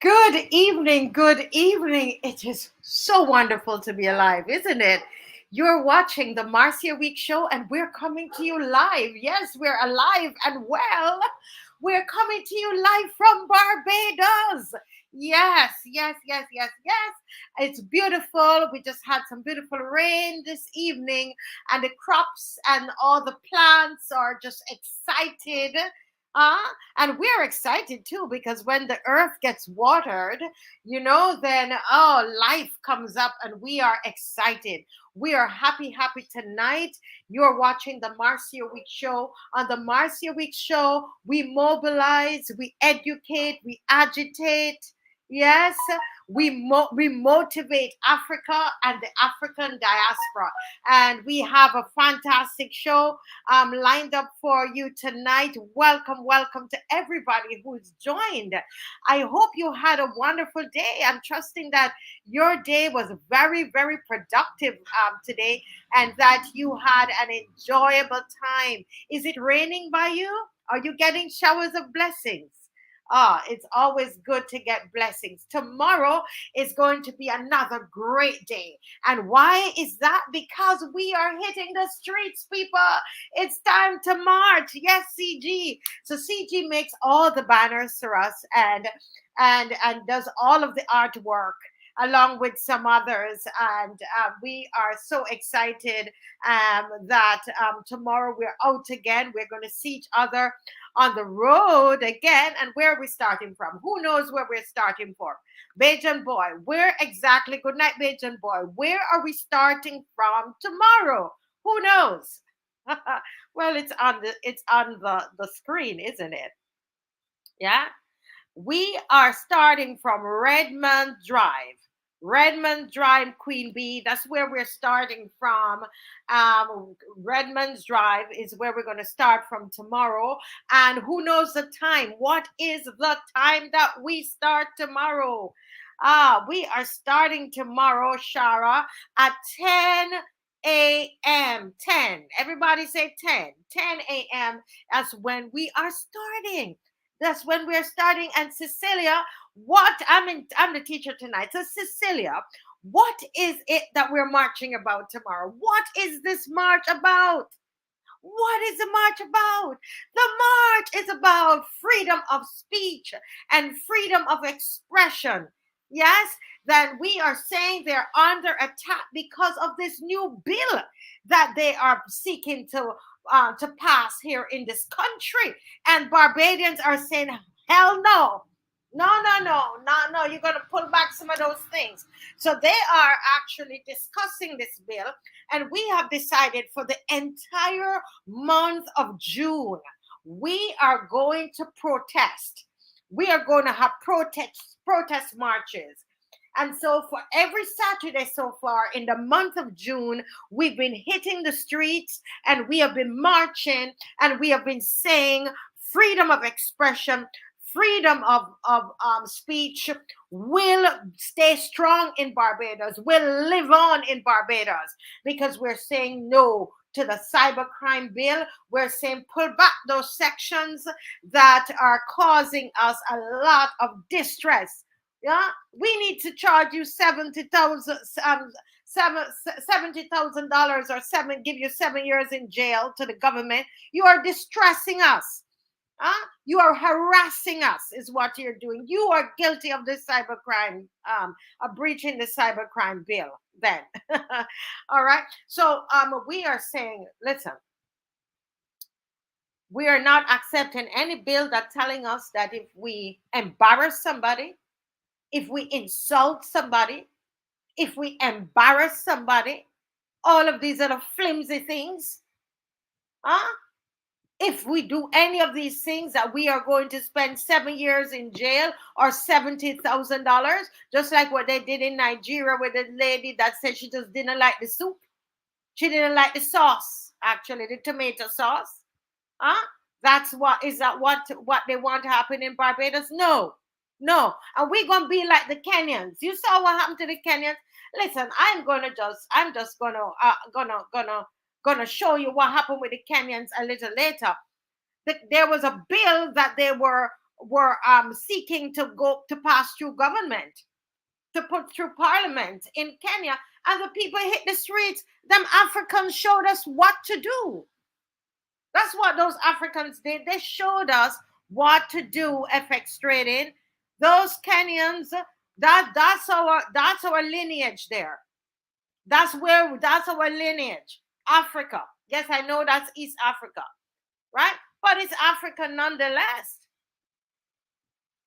Good evening, good evening. It is so wonderful to be alive, isn't it? You're watching the Marcia Week show and we're coming to you live. Yes, we're alive and well. We're coming to you live from Barbados. Yes. It's beautiful. We just had some beautiful rain this evening, and the crops and all the plants are just excited. Uh, and we're excited too because when the earth gets watered, then life comes up and we are excited. We are happy tonight. You're watching the Marcia Week show. On the Marcia Week show, we mobilize, we educate, we agitate. Yes, we motivate Africa and the African diaspora, and we have a fantastic show lined up for you tonight. Welcome to everybody who's joined. I hope you had a wonderful day. I'm trusting that your day was very productive today, and that you had an enjoyable time. Is it raining by you? Are you getting showers of blessings? It's always good to get blessings. Tomorrow is going to be another great day. And why is that? Because we are hitting the streets, people. It's time to march. Yes, CG. So CG makes all the banners for us and does all of the artwork along with some others. And we are so excited that tomorrow we're out again. We're going to see each other on the road again. And where are we starting from? Who knows where we're starting from? Bajan boy, where exactly? Good night, Bajan boy. Where are we starting from tomorrow? Who knows? Well, it's on the screen, isn't it? Yeah. We are starting from Redman Drive. Redmond Drive, Queen Bee. That's where we're starting from. Redmond's Drive is where we're going to start from tomorrow. And who knows the time? What is the time that we start tomorrow? We are starting tomorrow, Shara, at 10 a.m. 10. Everybody say 10. 10 a.m. That's when we are starting. That's when we're starting. And Cecilia, I'm the teacher tonight. So Cecilia, what is it that we're marching about tomorrow? What is this march about? What is the march about? The march is about freedom of speech and freedom of expression. Yes, that we are saying they're under attack because of this new bill that they are seeking to pass here in this country. And Barbadians are saying, hell no. No. You're going to pull back some of those things. So they are actually discussing this bill, and we have decided for the entire month of June, we are going to protest. We are going to have protest marches. And so for every Saturday so far in the month of June, we've been hitting the streets and we have been marching and we have been saying freedom of expression, freedom of speech will stay strong in Barbados, will live on in Barbados, because we're saying no to the cybercrime bill. We're saying pull back those sections that are causing us a lot of distress. Yeah, we need to charge you $70,000 or give you 7 years in jail to the government. You are distressing us. You are harassing us, is what you're doing. You are guilty of this cybercrime, of breaching the cybercrime bill. Then, all right. So, we are saying, listen, we are not accepting any bill that's telling us that if we embarrass somebody, if we insult somebody, if we embarrass somebody, all of these are flimsy things. If we do any of these things, that we are going to spend 7 years in jail or $70,000, just like what they did in Nigeria with the lady that said she just didn't like the soup. She didn't like the sauce, actually, the tomato sauce. Is that what they want to happen in Barbados? No. And we're going to be like the Kenyans. You saw what happened to the Kenyans? Listen, I'm just gonna show you what happened with the Kenyans a little later. There was a bill that they were were seeking to pass through government, to put through parliament in Kenya, and the people hit the streets. Them Africans showed us what to do. That's what those Africans did. They showed us what to do. FX trading. Those Kenyans, that's our lineage there. That's our lineage. Africa. Yes, I know that's East Africa, right? But it's Africa nonetheless.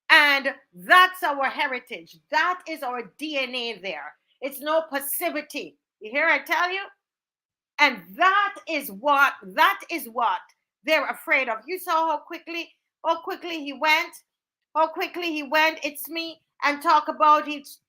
And that's our heritage. That is our DNA there. It's no passivity. You hear I tell you? And that is what they're afraid of. You saw how quickly he went. It's me, and talk about he's,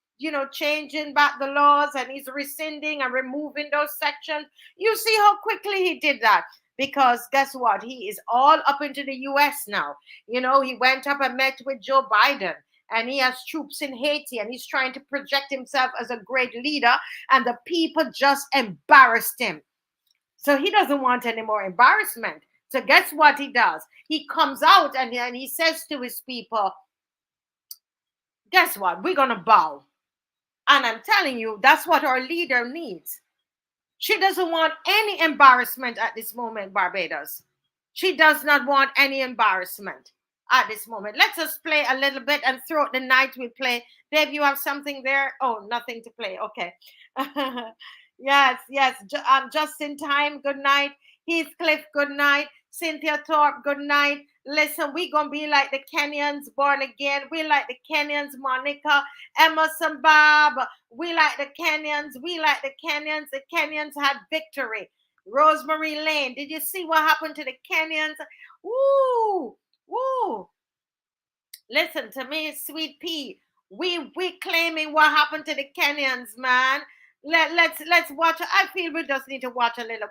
changing back the laws, and he's rescinding and removing those sections. You see how quickly he did that. Because guess what? He is all up into the US now. He went up and met with Joe Biden, and he has troops in Haiti, and he's trying to project himself as a great leader, and the people just embarrassed him. So he doesn't want any more embarrassment. So guess what he does? He comes out and he says to his people, guess what? We're going to bow. And I'm telling you, that's what our leader needs. She doesn't want any embarrassment at this moment, Barbados. She does not want any embarrassment at this moment. Let's just play a little bit, and throughout the night we play. Dave, you have something there? Oh, nothing to play. Okay. Yes. Just in time, good night. Heathcliff, good night. Cynthia Thorpe, good night. Listen, we're going to be like the Kenyans, born again. We like the Kenyans, Monica, Emerson Bob. We like the Kenyans. The Kenyans had victory. Rosemary Lane, did you see what happened to the Kenyans? Woo! Listen to me, Sweet Pea. We claiming what happened to the Kenyans, man. Let's watch. I feel we just need to watch a little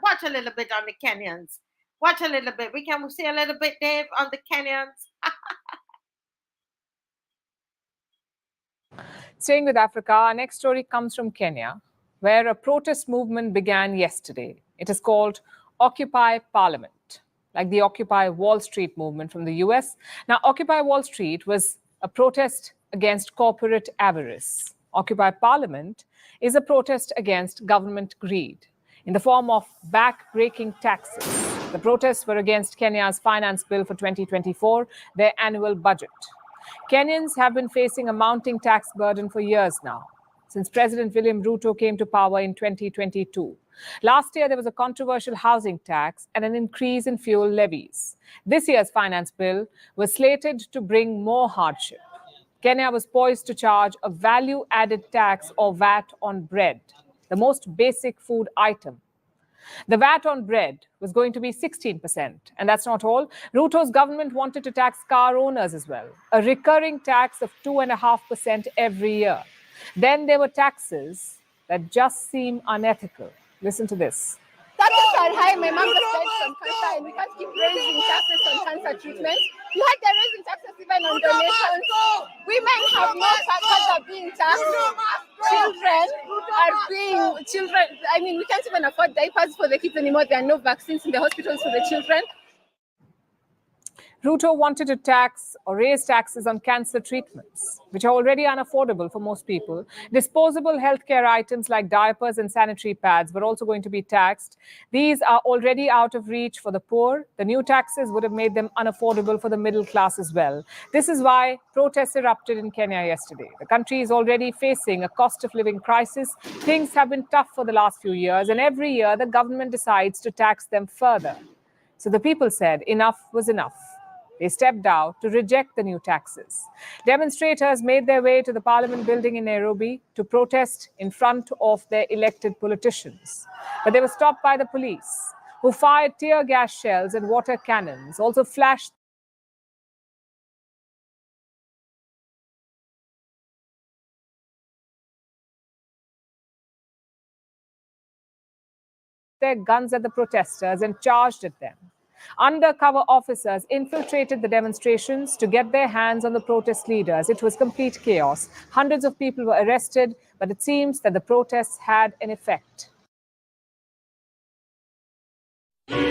bit on the Kenyans. Watch a little bit. We can see a little bit, Dave, on the Kenyans. Staying with Africa, our next story comes from Kenya, where a protest movement began yesterday. It is called Occupy Parliament, like the Occupy Wall Street movement from the US. Now, Occupy Wall Street was a protest against corporate avarice. Occupy Parliament is a protest against government greed in the form of back-breaking taxes. The protests were against Kenya's finance bill for 2024, their annual budget. Kenyans have been facing a mounting tax burden for years now, since President William Ruto came to power in 2022. Last year, there was a controversial housing tax and an increase in fuel levies. This year's finance bill was slated to bring more hardship. Kenya was poised to charge a value-added tax or VAT on bread, the most basic food item. The VAT on bread was going to be 16%. And that's not all. Ruto's government wanted to tax car owners as well, a recurring tax of 2.5% every year. Then there were taxes that just seem unethical. Listen to this. Taxes are high. My mom just died from cancer, and we can't keep raising taxes on cancer treatment. You had them raising taxes even on donations. Women have no taxes are being taxed. Children. I mean, we can't even afford diapers for the kids anymore. There are no vaccines in the hospitals for the children. Ruto wanted to tax or raise taxes on cancer treatments, which are already unaffordable for most people. Disposable healthcare items like diapers and sanitary pads were also going to be taxed. These are already out of reach for the poor. The new taxes would have made them unaffordable for the middle class as well. This is why protests erupted in Kenya yesterday. The country is already facing a cost of living crisis. Things have been tough for the last few years, and every year the government decides to tax them further. So the people said enough was enough. They stepped out to reject the new taxes. Demonstrators made their way to the Parliament building in Nairobi to protest in front of their elected politicians. But they were stopped by the police, who fired tear gas shells and water cannons, also flashed their guns at the protesters and charged at them. Undercover officers infiltrated the demonstrations to get their hands on the protest leaders. It was complete chaos. Hundreds of people were arrested, but it seems that the protests had an effect. When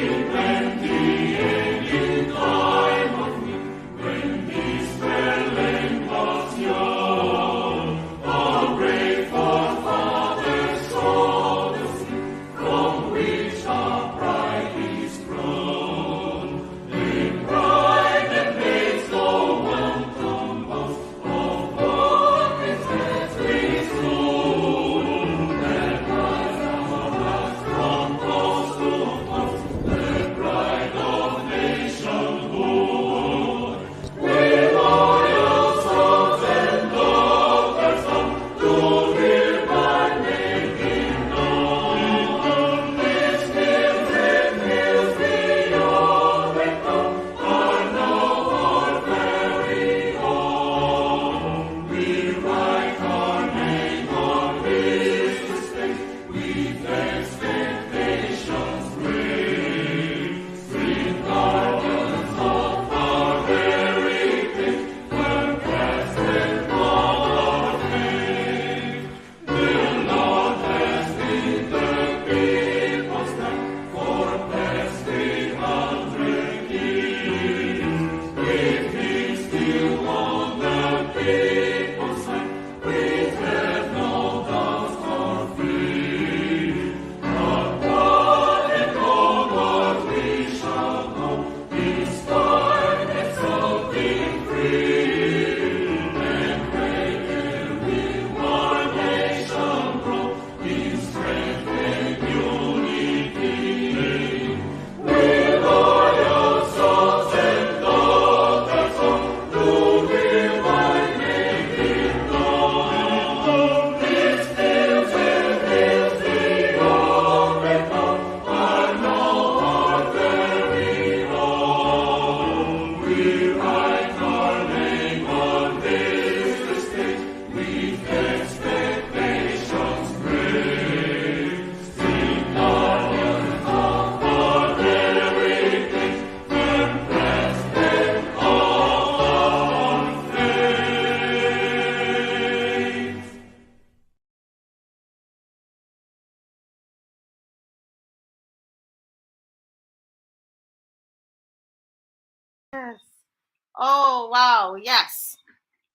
Oh, wow. Yes.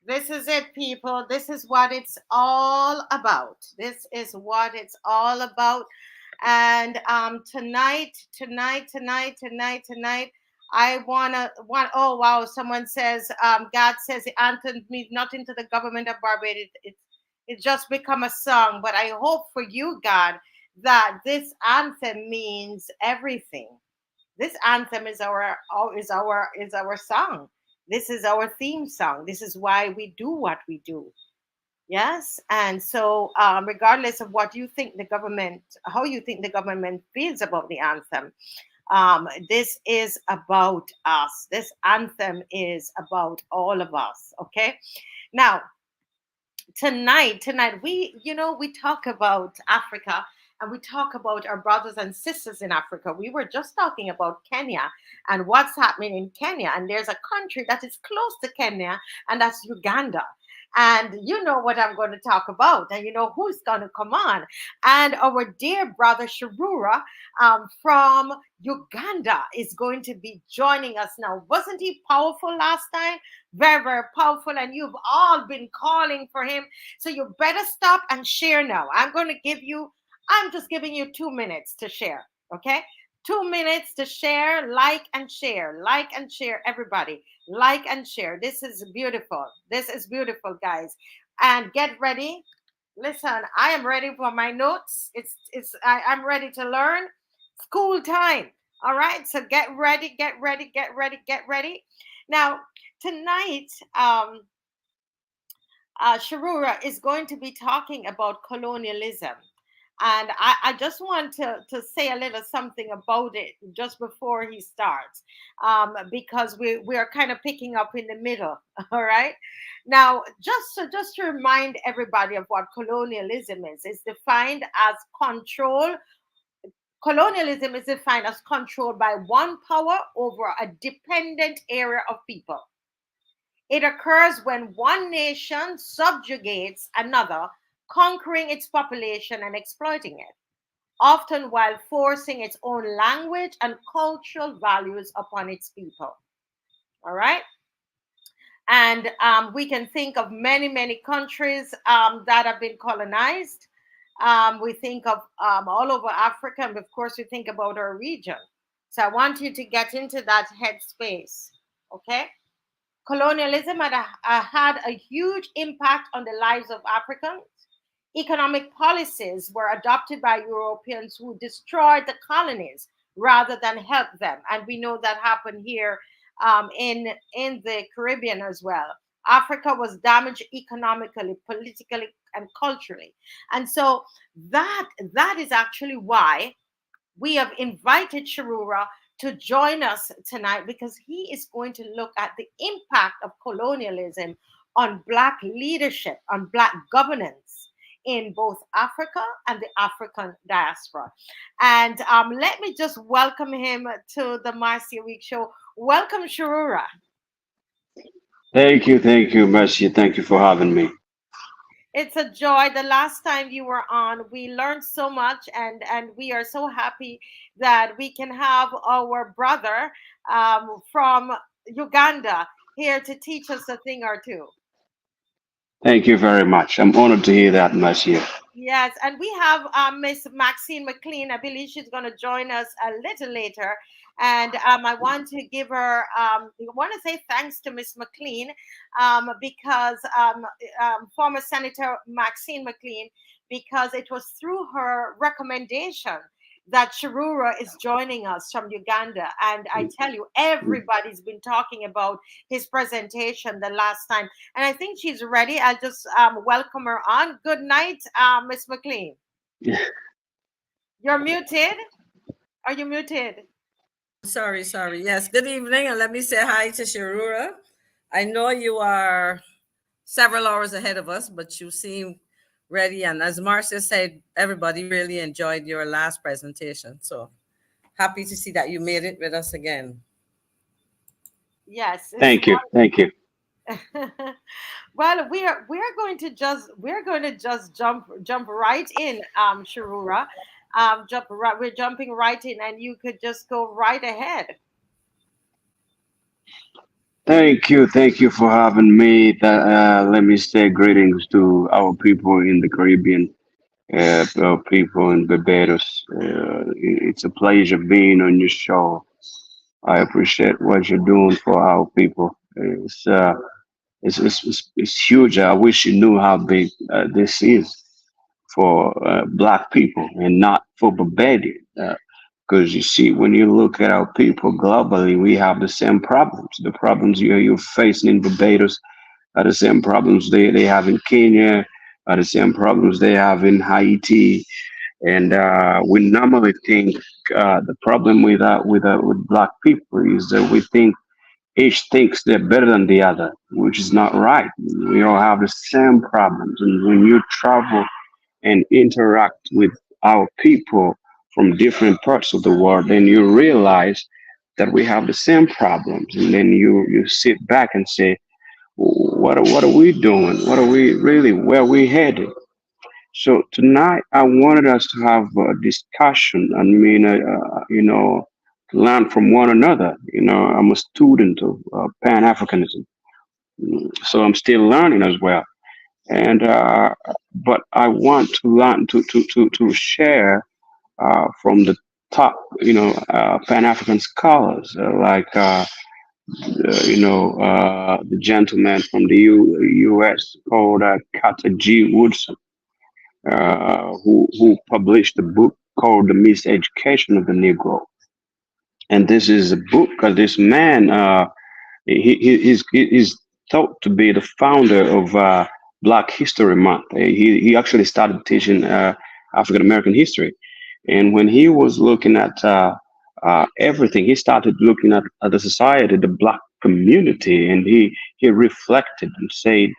This is it, people. This is what it's all about. This is what it's all about. And tonight, I want. Oh wow! Someone says, God says the anthem means nothing to the government of Barbados. It just become a song. But I hope for you, God, that this anthem means everything. This anthem is our song. This is our theme song. This is why we do what we do. Yes. And so, regardless of what you think the government, how you think the government feels about the anthem, this is about us. This anthem is about all of us. Okay. Now, tonight we talk about Africa, and we talk about our brothers and sisters in Africa. We were just talking about Kenya and what's happening in Kenya, and there's a country that is close to Kenya, and that's Uganda. And you know what I'm going to talk about, and you know who's going to come on. And our dear brother Sherura, from Uganda, is going to be joining us now. Wasn't he powerful last time? Very, very powerful, and you've all been calling for him. So you better stop and share now. I'm just giving you 2 minutes to share. Okay? 2 minutes to share, like and share, everybody. Like and share. This is beautiful. This is beautiful, guys. And get ready. Listen, I am ready for my notes. I'm ready to learn. School time. All right. So get ready. Now, tonight, Sherura is going to be talking about colonialism. And I just want to say a little something about it just before he starts, because we are kind of picking up in the middle. All right. Now, just to remind everybody of what colonialism is, it's defined as control. Colonialism is defined as control by one power over a dependent area of people. It occurs when one nation subjugates another, conquering its population and exploiting it, often while forcing its own language and cultural values upon its people. All right. And we can think of many countries that have been colonized. We think of all over Africa, and of course, we think about our region. So I want you to get into that headspace. Okay. Colonialism had a huge impact on the lives of Africans. Economic policies were adopted by Europeans who destroyed the colonies rather than help them. And we know that happened here in the Caribbean as well. Africa was damaged economically, politically, and culturally. And so that is actually why we have invited Sherura to join us tonight, because he is going to look at the impact of colonialism on Black leadership, on Black governance in both Africa and the African diaspora. And let me just welcome him to the Marcia Week Show. Welcome, Sherura. Thank you, Mercy. Thank you for having me. It's a joy. The last time you were on, we learned so much, and we are so happy that we can have our brother from Uganda here to teach us a thing or two. Thank you very much. I'm honored to hear that, Mercy. Yes, and we have Miss Maxine McLean. I believe she's going to join us a little later. And I want to give her, I want to say thanks to Miss McLean, because former Senator Maxine McLean, because it was through her recommendation that Sherura is joining us from Uganda. And I tell you, everybody's been talking about his presentation the last time. And I think she's ready. I'll just welcome her on. Good night, Miss McLean. You're muted. Are you muted? Sorry. Yes, good evening, and let me say hi to Sherura. I know you are several hours ahead of us, but you seem ready. And as Marcia said, everybody really enjoyed your last presentation. So happy to see that you made it with us again. Yes. Thank you. Well, we're going to just jump right in, Sherura. We're jumping right in, and you could just go right ahead. Thank you for having me. Let me say greetings to our people in the Caribbean, our people in Barbados. It's a pleasure being on your show. I appreciate what you're doing for our people. It's huge. I wish you knew how big this is for Black people and not for Barbadians. Because you see, when you look at our people globally, we have the same problems. The problems you're facing in Barbados are the same problems they have in Kenya, are the same problems they have in Haiti. And we normally think the problem with Black people is that we think each thinks they're better than the other, which is not right. We all have the same problems. And when you travel and interact with our people from different parts of the world, then you realize that we have the same problems. And then you sit back and say, what are we doing? What are we really, where are we headed? So tonight I wanted us to have a discussion. I mean, to learn from one another. I'm a student of Pan-Africanism, so I'm still learning as well. And but I want to learn to share from the top, Pan-African scholars the gentleman from the U.S. called Carter G. Woodson, who published a book called The Miseducation of the Negro. And this is a book of this man. He's thought to be the founder of Black History Month. He actually started teaching African American history, and when he was looking at everything, he started looking at the society, the Black community, and he reflected and said,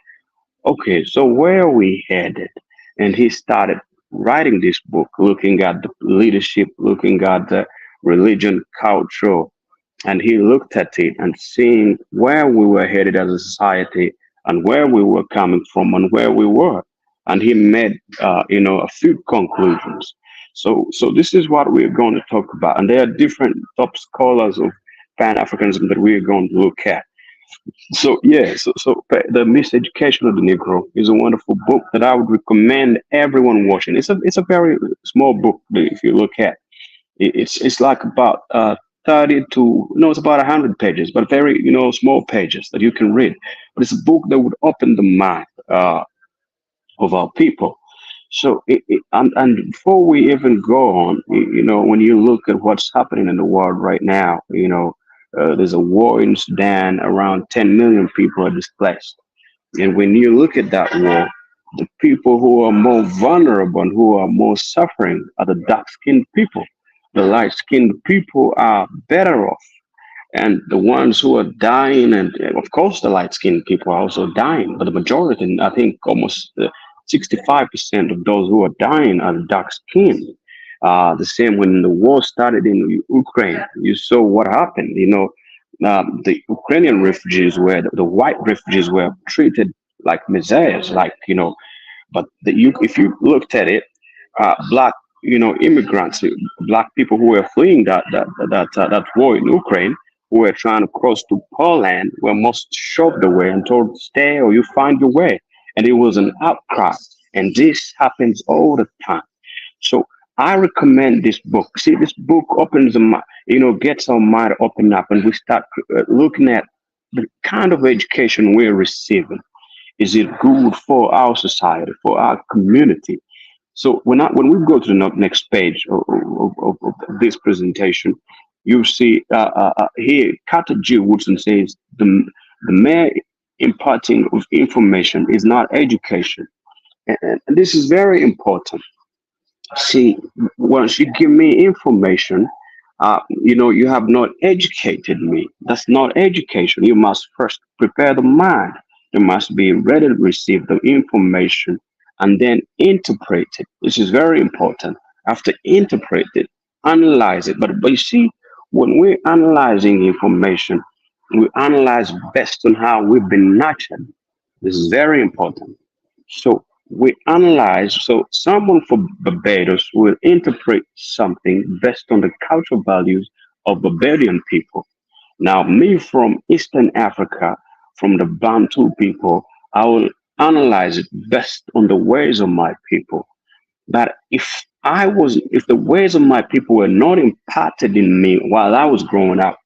"Okay, so where are we headed?" And he started writing this book, looking at the leadership, looking at the religion, culture, and he looked at it and seeing where we were headed as a society and where we were coming from and where we were, and he made a few conclusions. So this is what we're going to talk about, and there are different top scholars of Pan-Africanism that we're going to look at. So The Miseducation of the Negro is a wonderful book that I would recommend everyone watching. It's a very small book if you look at. It's like about 30 to no, it's about 100 pages, but very small pages that you can read. But it's a book that would open the mind of our people. And before we even go on, when you look at what's happening in the world right now, there's a war in Sudan. Around 10 million people are displaced, and when you look at that war, the people who are more vulnerable and who are more suffering are the dark-skinned people. The light-skinned people are better off, and the ones who are dying, and of course the light-skinned people are also dying, but the majority, and I think almost 65% of those who are dying are dark-skinned. The same when the war started in Ukraine, you saw what happened. The Ukrainian refugees the white refugees were treated like messiahs, but if you looked at it, black immigrants, black people who were fleeing that war in Ukraine, who were trying to cross to Poland, were most shoved away and told, "Stay or you find your way." And it was an outcry, and this happens all the time. So I recommend this book. See, this book opens the mind, gets our mind open up, and we start looking at the kind of education we're receiving. Is it good for our society, for our community? So when we go to the next page of this presentation, you see here, Carter G. Woodson says the mere imparting of information is not education. And this is very important. See, once you give me information, you have not educated me. That's not education. You must first prepare the mind. You must be ready to receive the information and then interpret it. This is very important. After interpret it, analyze it. But you see, when we're analyzing information, we analyze based on how we've been nurtured. This is very important. So we analyze. So someone from Barbados will interpret something based on the cultural values of Barbadian people. Now, me from Eastern Africa, from the Bantu people, I will analyze it best on the ways of my people. But if the ways of my people were not imparted in me while I was growing up,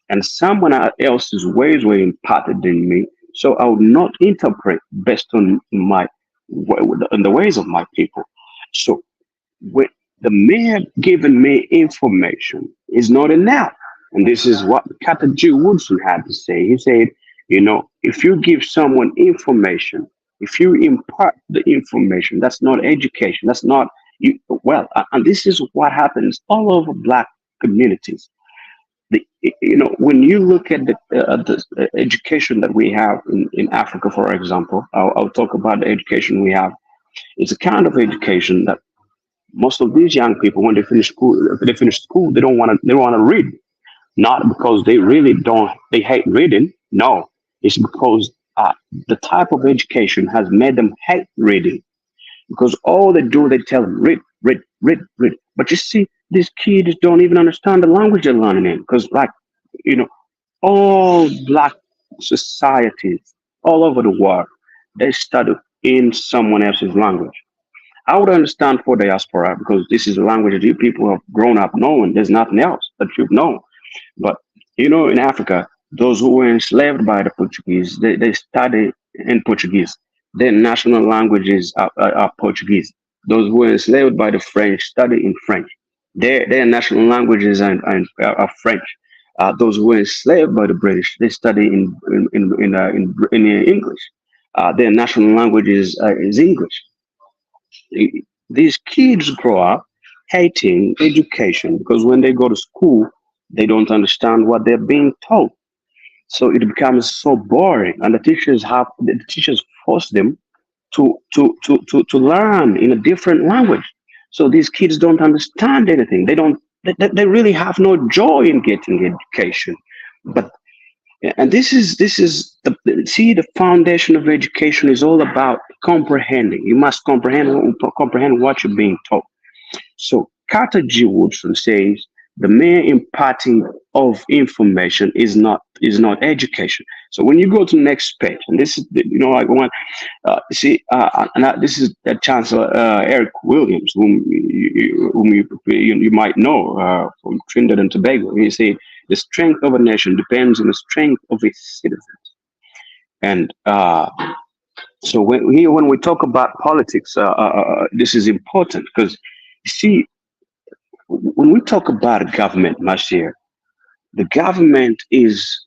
and someone else's ways were imparted in me, so I would not interpret based on on the ways of my people. So when the man giving me information is not enough. And this is what Carter G. Woodson had to say. He said, if you give someone information, if you impart the information, that's not education. That's not you. Well, and this is what happens all over Black communities. When you look at the education that we have in Africa, for example, I'll talk about the education we have. It's a kind of education that most of these young people, when they finish school, they don't want to read. Not because they really they hate reading. No, it's because the type of education has made them hate reading. Because all they do, they tell them, read, read, read, read. But you see, these kids don't even understand the language they're learning in. Because, all Black societies all over the world, they study in someone else's language. I would understand for diaspora because this is a language that you people have grown up knowing. There's nothing else that you've known. But, in Africa, those who were enslaved by the Portuguese, they study in Portuguese. Their national languages are Portuguese. Those who were enslaved by the French study in French. Their national languages are French. Those who were enslaved by the British, they study in English. Their national language is English. These kids grow up hating education because when they go to school, they don't understand what they're being taught. So it becomes so boring, and the teachers force them to learn in a different language. So these kids don't understand anything. They really have no joy in getting education. And this is the foundation of education is all about comprehending. You must comprehend what you're being taught. So Carter G. Woodson says the mere imparting of information is not education. So when you go to the next page, and this is this is Chancellor Eric Williams, whom you might know from Trinidad and Tobago. He said the strength of a nation depends on the strength of its citizens. And so when we talk about politics, this is important because you see, when we talk about government, Mashir, the government is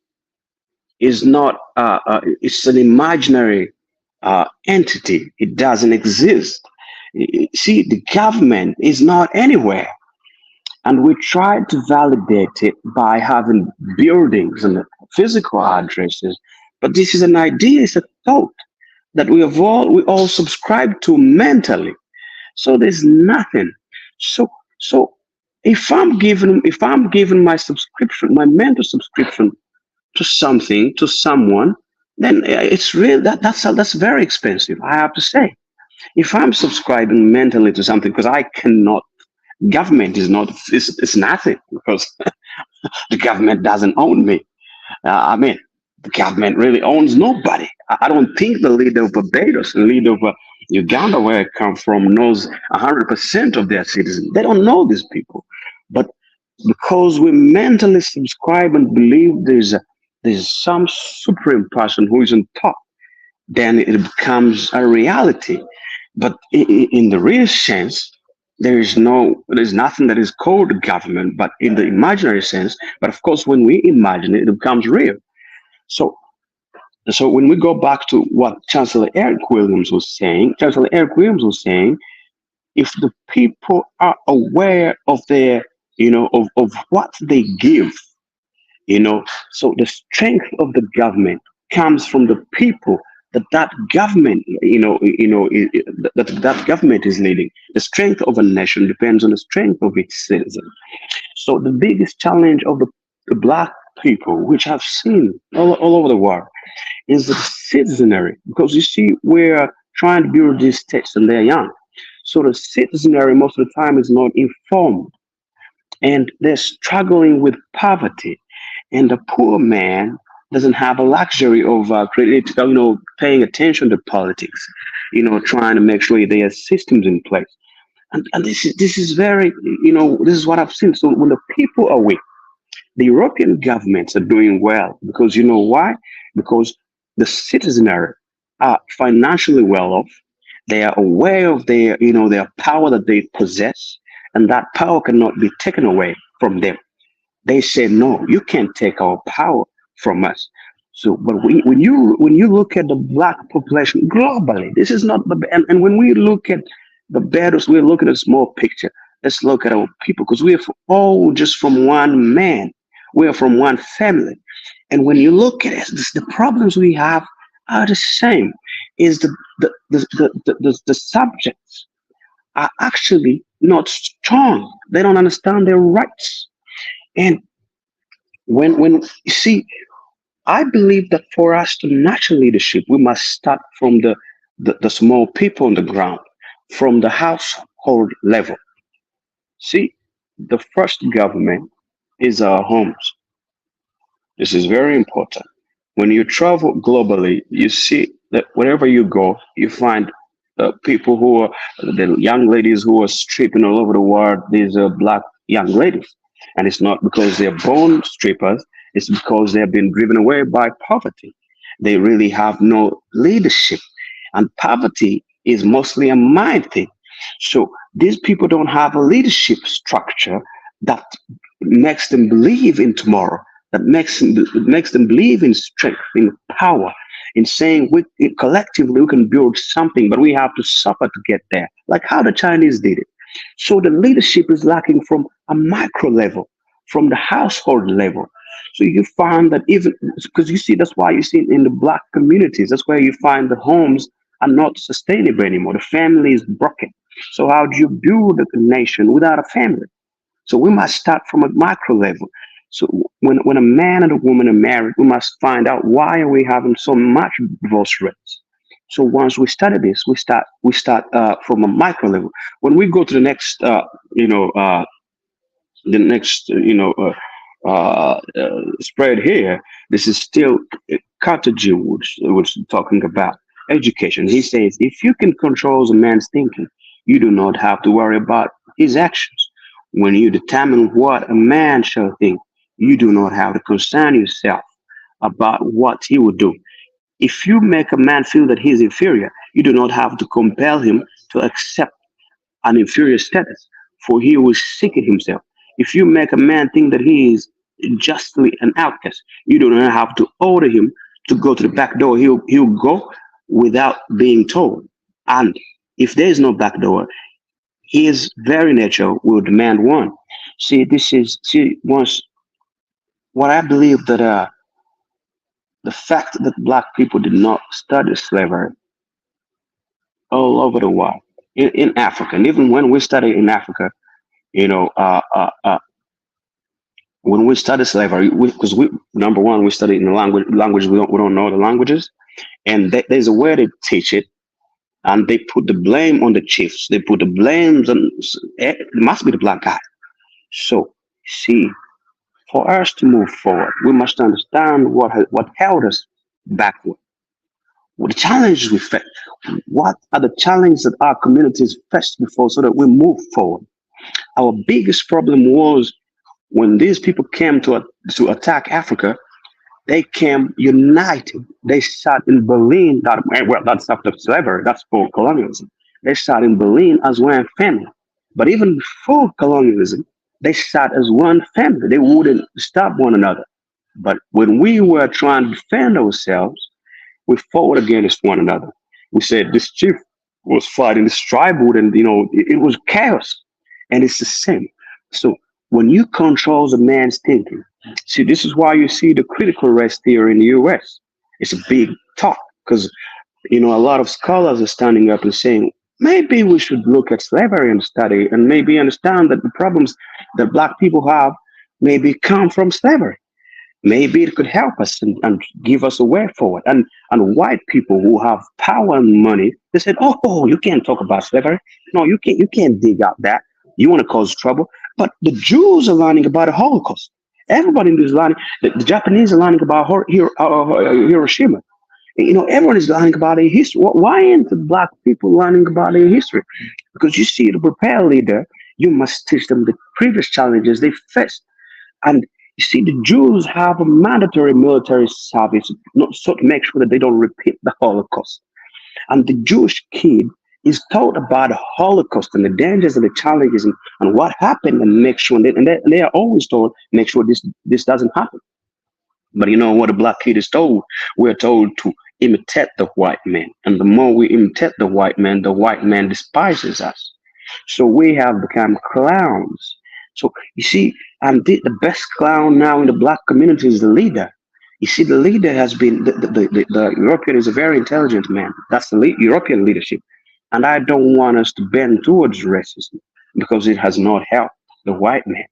not it's an imaginary entity. It doesn't exist. See, the government is not anywhere, and we try to validate it by having buildings and physical addresses. But this is an idea, it's a thought that we all subscribe to mentally. So there's nothing. So if I'm given my subscription, my mental subscription to something, to someone, then it's real. That's very expensive, I have to say. If I'm subscribing mentally to something, because I cannot, government is not, it's nothing, because the government doesn't own me. The government really owns nobody. I don't think the leader of Barbados, the leader of Uganda, where I come from, knows 100% of their citizens. They don't know these people. But because we mentally subscribe and believe there's some supreme person who is on top, then it becomes a reality. But in the real sense, there's nothing that is called government, but in the imaginary sense. But of course, when we imagine it, it becomes real. So when we go back to what Chancellor Eric Williams was saying, if the people are aware of their, of what they give, so the strength of the government comes from the people that government, that government is leading. The strength of a nation depends on the strength of its citizens. So the biggest challenge of the Black people, which I've seen all over the world, is the citizenry. Because you see, we're trying to build these states and they're young. So the citizenry most of the time is not informed, and they're struggling with poverty. and the poor man doesn't have a luxury of paying attention to politics, trying to make sure there are systems in place. And this is very, this is what I've seen. So when the people are weak, the European governments are doing well because you know why? Because the citizenry are financially well off. They are aware of their power that they possess, and that power cannot be taken away from them. They say, no, you can't take our power from us. So, but when you look at the black population globally, this is not and when we look at Barbados, we're looking at a small picture. Let's look at our people because we are all just from one man. We are from one family. And when you look at it, the problems we have are the same. Is the subjects are actually not strong. They don't understand their rights. And when you see, I believe that for us to nurture leadership, we must start from the small people on the ground, from the household level. See, the first government is our homes. This is very important. When you travel globally, you see that wherever you go, you find people who are the young ladies who are stripping all over the world. These are black young ladies. And it's not because they're born strippers, it's because they've been driven away by poverty. They really have no leadership. And poverty is mostly a mind thing. So these people don't have a leadership structure that makes them believe in tomorrow, that makes them believe in strength, in power, in saying collectively we can build something, but we have to suffer to get there, like how the Chinese did it. So the leadership is lacking from a micro level, from the household level. So you find that even because you see, that's why you see in the black communities, that's where you find the homes are not sustainable anymore. The family is broken. So how do you build a nation without a family? So we must start from a micro level. So when a man and a woman are married, we must find out why are we having so much divorce rates. So once we study this, we start from a micro level. When we go to the next, spread here, this is still Carthage was talking about education. He says, if you can control a man's thinking, you do not have to worry about his actions. When you determine what a man shall think, you do not have to concern yourself about what he will do. If you make a man feel that he is inferior, you do not have to compel him to accept an inferior status, for he will seek it himself. If you make a man think that he is justly an outcast, you do not have to order him to go to the back door. He'll go without being told. And if there is no back door, his very nature will demand one. Once what I believe that the fact that black people did not study slavery all over the world in Africa, and even when we study in Africa, when we study slavery, because number one, we study in the language we don't know the languages, and there's a way they teach it, and they put the blame on the chiefs. They put the blames on it must be the black guy. So see, for us to move forward, we must understand what held us backward. What the challenges we face. What are the challenges that our communities faced before, so that we move forward? Our biggest problem was when these people came to attack Africa. They came united. They sat in Berlin. That's after slavery. That's for colonialism. They sat in Berlin as one family. But even before colonialism, they sat as one family. They wouldn't stop one another. But when we were trying to defend ourselves, we fought against one another. We said this chief was fighting this tribal, and it was chaos. And it's the same. So when you control the man's thinking, see, this is why you see the critical race theory in the US. It's a big talk because, a lot of scholars are standing up and saying, maybe we should look at slavery and study and maybe understand that the problems that black people have maybe come from slavery. Maybe it could help us and give us a way forward. And white people who have power and money, they said, oh, you can't talk about slavery. No, you can't dig out that. You want to cause trouble. But the Jews are learning about the Holocaust. Everybody is learning. The Japanese are learning about Hiroshima. Everyone is learning about their history. Why aren't the black people learning about their history? Because you see, to prepare a leader, you must teach them the previous challenges they faced. And you see, the Jews have a mandatory military service, not so to make sure that they don't repeat the Holocaust. And the Jewish kid is taught about the Holocaust and the dangers and the challenges and what happened, and make sure they are always told, make sure this doesn't happen. But you know what a black kid is told? We're told to imitate the white man. And the more we imitate the white man despises us. So we have become clowns. So you see, and the best clown now in the black community is the leader. You see, the leader has been, the European is a very intelligent man. That's the European leadership. And I don't want us to bend towards racism because it has not helped the white man.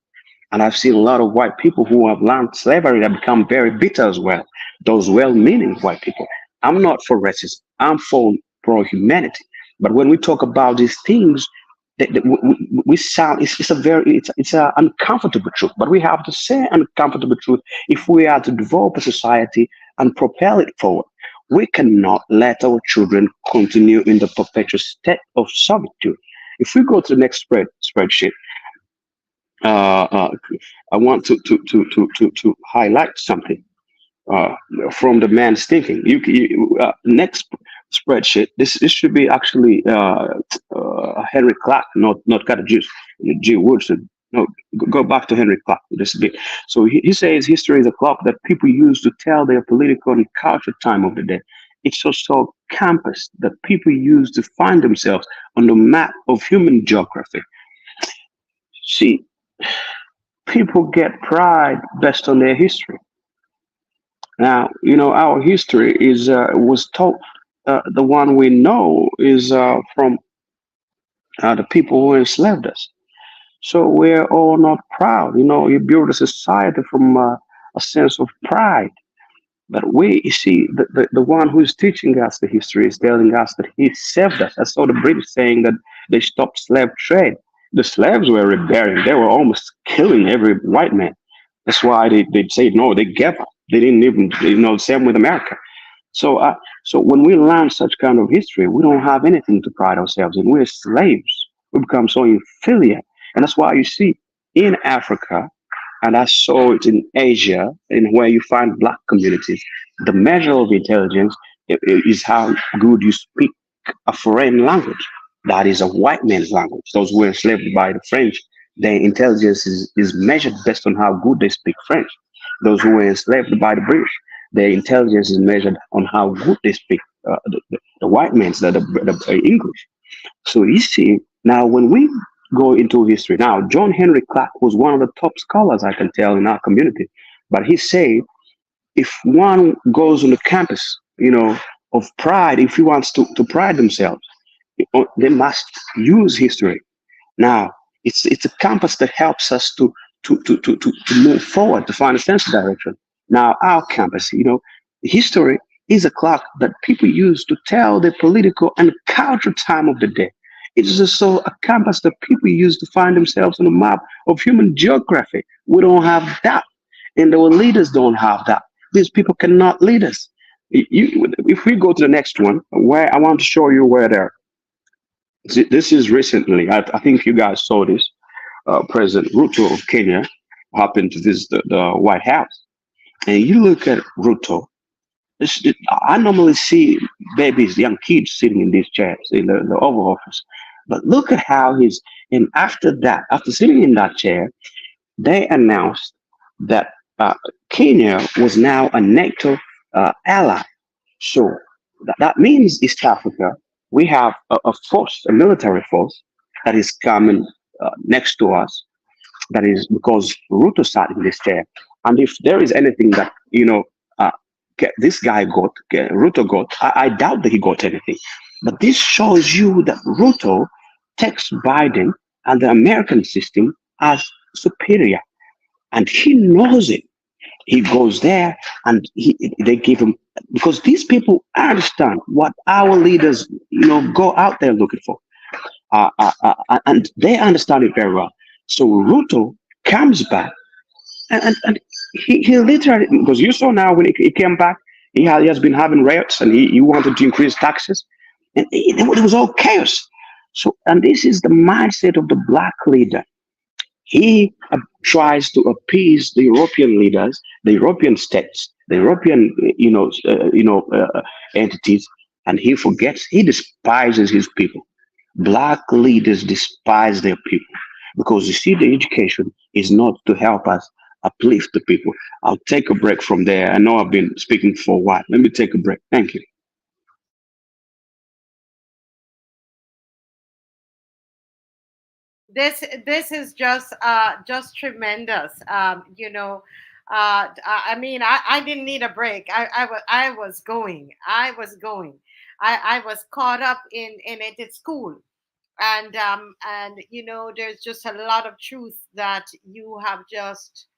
And I've seen a lot of white people who have learned slavery that become very bitter as well. Those well-meaning white people. I'm not for racism. I'm for pro-humanity. But when we talk about these things, we sound it's an uncomfortable truth. But we have to say uncomfortable truth if we are to develop a society and propel it forward. We cannot let our children continue in the perpetual state of servitude. If we go to the next spreadsheet, I want to highlight something from the man's thinking. Next spreadsheet. This should be actually Henry Clark, not Carter G. Woodson. No, go back to Henry Clark just a bit. So he says history is a clock that people use to tell their political and cultural time of the day. It's also a compass that people use to find themselves on the map of human geography. See, people get pride based on their history. Now, our history was taught. The one we know is from the people who enslaved us. So we're all not proud. You build a society from a sense of pride. But you see, the one who is teaching us the history is telling us that he saved us. I saw the British saying that they stopped slave trade. The slaves were rebelling. They were almost killing every white man. That's why they'd say, no, they gave up. They didn't even, same with America. So when we learn such kind of history, we don't have anything to pride ourselves in. We're slaves. We become so inferior. And that's why you see in Africa, and I saw it in Asia, in where you find black communities, the measure of intelligence is how good you speak a foreign language. That is a white man's language. Those who were enslaved by the French, their intelligence is measured based on how good they speak French. Those who were enslaved by the British, their intelligence is measured on how good they speak the white man's, the English. So you see, now when we go into history, now John Henry Clark was one of the top scholars, I can tell, in our community. But he said, if one goes on the campus, of pride, if he wants to pride themselves, they must use history. Now, it's a campus that helps us to move forward, to find a sense of direction. Now, our campus, history is a clock that people use to tell the political and cultural time of the day. It is also a campus that people use to find themselves on the map of human geography. We don't have that, and our leaders don't have that. These people cannot lead us. If we go to the next one, where I want to show you where they're. This is recently, I think you guys saw this. President Ruto of Kenya happened to visit the White House. And you look at Ruto, I normally see babies, young kids sitting in these chairs in the Oval Office. But look at how and after sitting in that chair, they announced that Kenya was now a NATO ally. So that means East Africa, we have a force, a military force that is coming next to us. That is because Ruto sat in this chair. And if there is anything that, this guy Ruto got, I doubt that he got anything. But this shows you that Ruto takes Biden and the American system as superior. And he knows it. He goes there and they give him, because these people understand what our leaders, go out there looking for. And they understand it very well. So Ruto comes back and he literally, because you saw now when he came back, he has been having riots, and he wanted to increase taxes, and it was all chaos. So, and this is the mindset of the black leader. He tries to appease the European leaders, the European states, the European, entities, and he forgets, he despises his people. Black leaders despise their people because you see, the education is not to help us uplift the people. I'll take a break from there. I know I've been speaking for a while. Let me take a break. Thank you. This is just tremendous. I mean, I didn't need a break. I was going. I was caught up in it at school, and there's just a lot of truth that you have just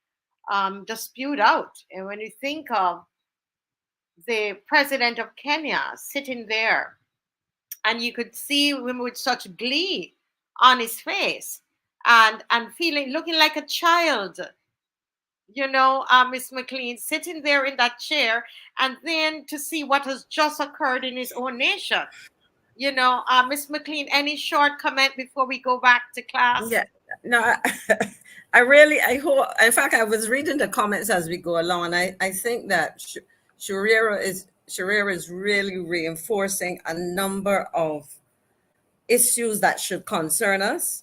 spewed out. And when you think of the president of Kenya sitting there, and you could see him with such glee on his face, and looking like a child, Miss McLean, sitting there in that chair, and then to see what has just occurred in his own nation. Miss McLean, any short comment before we go back to class? Yeah, no, I hope, in fact, I was reading the comments as we go along, and I think that Sherura is really reinforcing a number of issues that should concern us.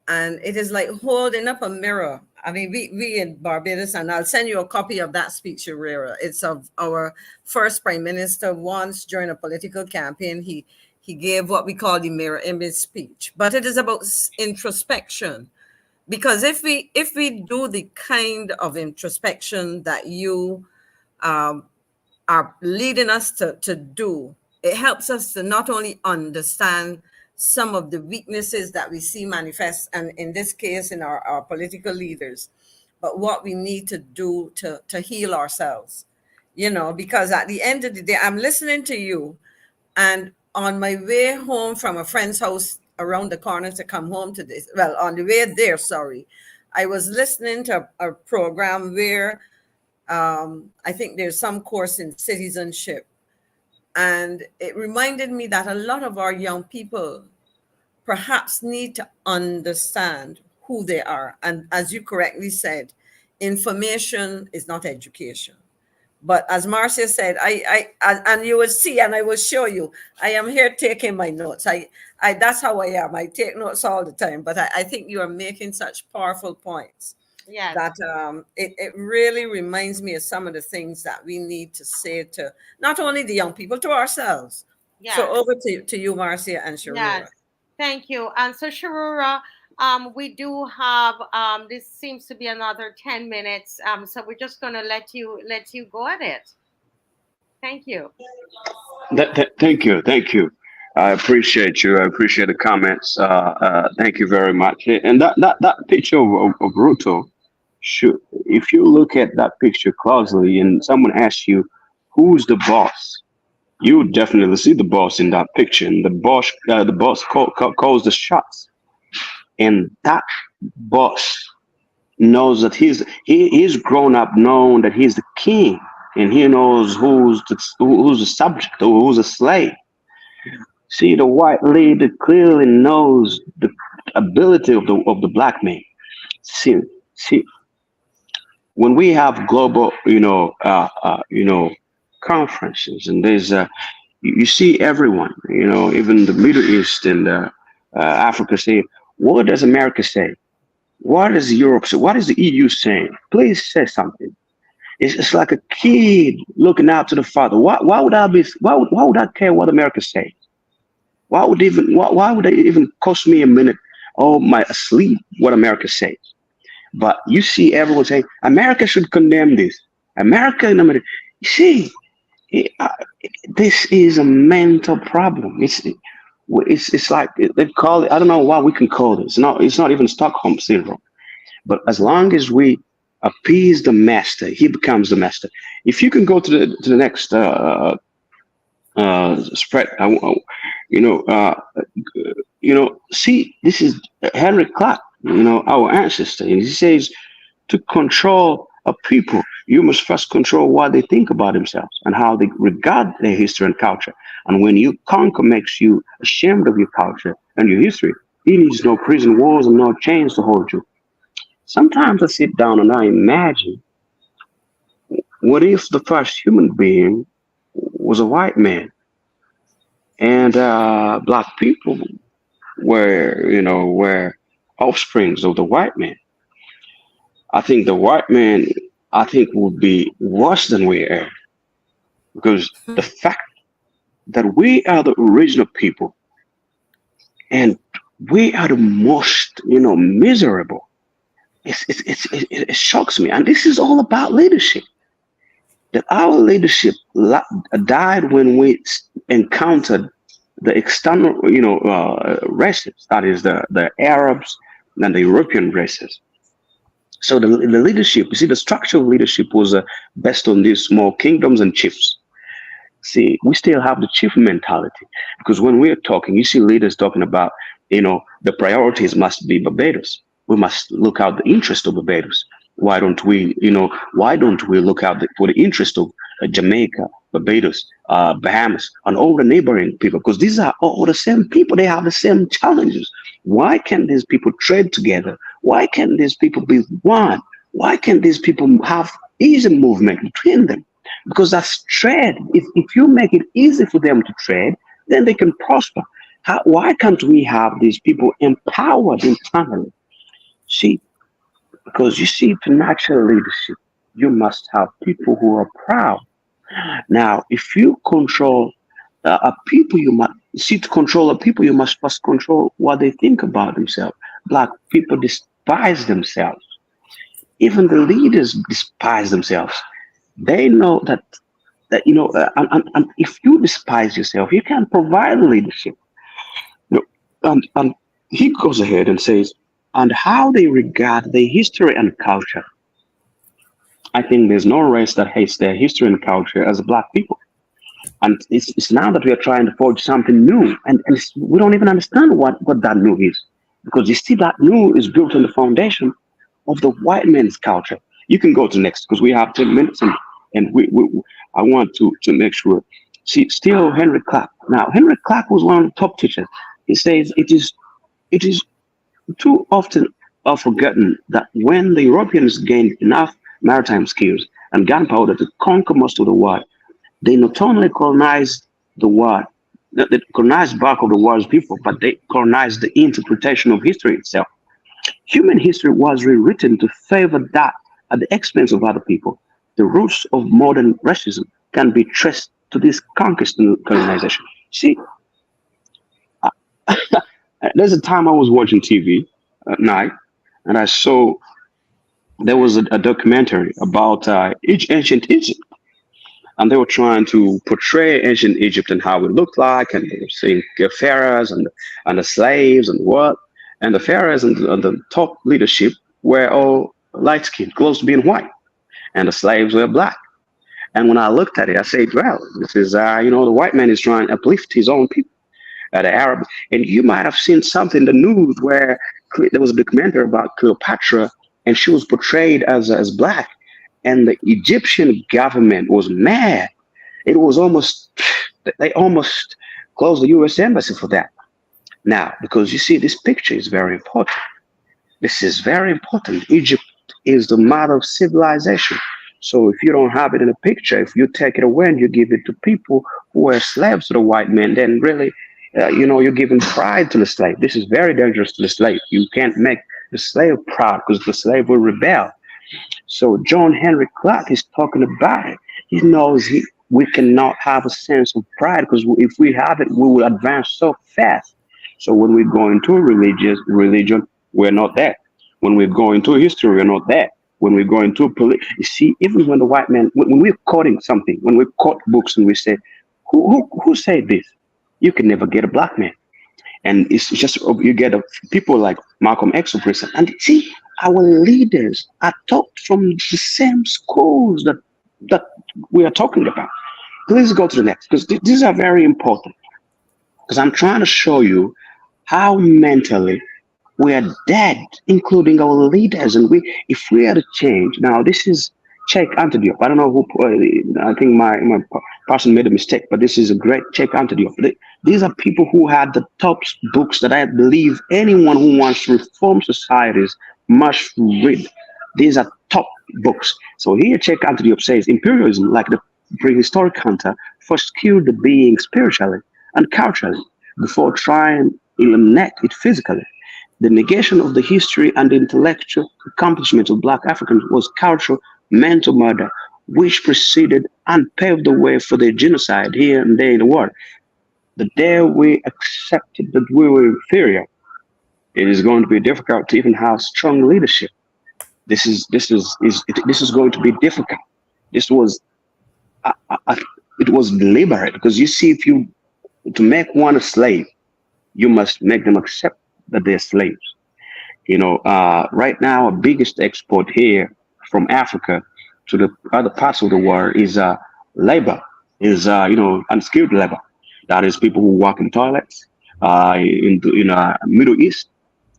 And it is like holding up a mirror. I mean, we in Barbados, and I'll send you a copy of that speech, Sherura. It's of our first prime minister. Once during a political campaign, he gave what we call the mirror image speech. But it is about introspection. Because if we do the kind of introspection that you are leading us to do, it helps us to not only understand some of the weaknesses that we see manifest, and in this case, in our political leaders, but what we need to do to heal ourselves, because at the end of the day, I'm listening to you, and on my way home from a friend's house around the corner to come home to this, well, on the way there, sorry, I was listening to a program where I think there's some course in citizenship. And it reminded me that a lot of our young people perhaps need to understand who they are. And as you correctly said, information is not education. But as Marcia said, I and you will see, and I will show you, I am here taking my notes. I that's how I am. I take notes all the time. But I think you are making such powerful points. Yeah. That it really reminds me of some of the things that we need to say to not only the young people, to ourselves. Yeah. So over to you, Marcia and Sherura. Yes. Thank you. And so Sherura, we do have this seems to be another 10 minutes. So we're just going to let you go at it. Thank you. Thank you. I appreciate you. I appreciate the comments. Thank you very much. And that picture of Ruto, if you look at that picture closely and someone asks you, who's the boss? You would definitely see the boss in that picture. And the boss calls the shots. And that boss knows that he's grown up knowing that he's the king, and he knows who's the subject or who's a slave. See, the white leader clearly knows the ability of the black man. See, when we have global, conferences, and there's you see everyone, even the Middle East and Africa say, what does America say? What does Europe say? What is the EU saying? Please say something. It's like a kid looking out to the father. Why would I care what America says? Why would it even cost me a minute sleep what America says? But you see everyone saying America should condemn this. America, you see, this is a mental problem. It's like they call it. I don't know what we can call it. It's not even Stockholm syndrome. But as long as we appease the master, he becomes the master. If you can go to the next spread, see, this is Henry Clark, our ancestor, and he says to control a people, you must first control what they think about themselves and how they regard their history and culture. And when you conquer makes you ashamed of your culture and your history, it needs no prison walls and no chains to hold you. Sometimes I sit down and I imagine, what if the first human being was a white man and black people were offsprings of the white man? I think the white man, would be worse than we are, because the fact that we are the original people and we are the most, miserable. It shocks me, and this is all about leadership. That our leadership died when we encountered the external, races. That is the Arabs and the European races. So the leadership, you see, the structure of leadership was based on these small kingdoms and chiefs. See, we still have the chief mentality, because when we're talking, you see leaders talking about, the priorities must be Barbados. We must look out the interest of Barbados. Why don't we look out for the interest of Jamaica, Barbados, Bahamas, and all the neighboring people? Because these are all the same people. They have the same challenges. Why can't these people trade together? Why can't these people be one? Why can't these people have easy movement between them? Because that's trade. If you make it easy for them to trade, then they can prosper. Why can't we have these people empowered internally? See, because you see, to natural leadership, you must have people who are proud. Now, if you control a people, to control a people, you must first control what they think about themselves. Black people despise themselves. Even the leaders despise themselves. They know that and if you despise yourself, you can't provide leadership. And he goes ahead and says, and how they regard their history and culture. I think there's no race that hates their history and culture as Black people. And it's now that we are trying to forge something new, and we don't even understand what that new is. Because you see, that new is built on the foundation of the white man's culture. You can go to next, because we have 10 minutes, and I want to make sure. See, still Henry Clark. Now, Henry Clark was one of the top teachers. He says it is too often forgotten that when the Europeans gained enough maritime skills and gunpowder to conquer most of the world, they not only colonized the world, they colonized back of the world's people, but they colonized the interpretation of history itself. Human history was rewritten to favor that at the expense of other people. The roots of modern racism can be traced to this conquest and colonization. See, there's a time I was watching TV at night, and I saw there was a documentary about ancient Egypt, and they were trying to portray ancient Egypt and how it looked like, and they were seeing pharaohs and the slaves and what, and the pharaohs and the top leadership were all light skinned, close to being white, and the slaves were black. And when I looked at it, I said, well, this is the white man is trying to uplift his own people. The Arab, and you might have seen something in the news where there was a documentary about Cleopatra, and she was portrayed as black, and the Egyptian government was mad. They almost closed the U.S. embassy for that. Now, because you see, this picture is very important. This is very important. Egypt is the mother of civilization. So if you don't have it in a picture, if you take it away and you give it to people who were slaves to the white man, then really, you're giving pride to the slave. This is very dangerous to the slave. You can't make the slave proud, because the slave will rebel. So John Henry Clark is talking about it. He knows we cannot have a sense of pride, because if we have it, we will advance so fast. So when we go into a religion, we're not there. When we go into history, we're not there. When we go into you see, even when the white man, when we're quoting something, when we quote books and we say, who said this? You can never get a black man. And it's just, you get people like Malcolm X or Preston. And see, our leaders are taught from the same schools that we are talking about. Please go to the next, because these are very important. Because I'm trying to show you how mentally we are dead, including our leaders. And if we are to change, now this is check Antioch. I don't know who. I think my person made a mistake, but this is a great check Antioch. These are people who had the top books that I believe anyone who wants to reform societies must read. These are top books. So here, check Antioch says imperialism, like the prehistoric hunter, first killed the being spiritually and culturally before trying to eliminate it physically. The negation of the history and the intellectual accomplishment of Black Africans was cultural mental murder, which preceded and paved the way for the genocide here and there in the world. The day we accepted that we were inferior, it is going to be difficult to even have strong leadership. This is going to be difficult. This was it was deliberate, because you see, if you to make one a slave, you must make them accept that they're slaves. Right now, our biggest export here from Africa to the other parts of the world is labor, is unskilled labor. That is people who work in toilets, in Middle East,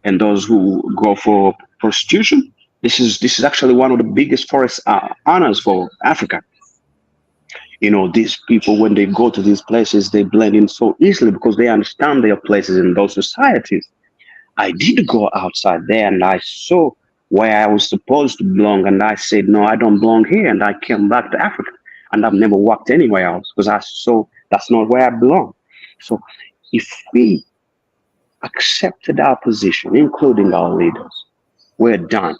and those who go for prostitution. This is actually one of the biggest forest honors for Africa. These people, when they go to these places, they blend in so easily because they understand their places in those societies. I did go outside there and I saw where I was supposed to belong, and I said, no, I don't belong here, and I came back to Africa, and I've never walked anywhere else because I saw that's not where I belong. So if we accepted our position, including our leaders, we're done.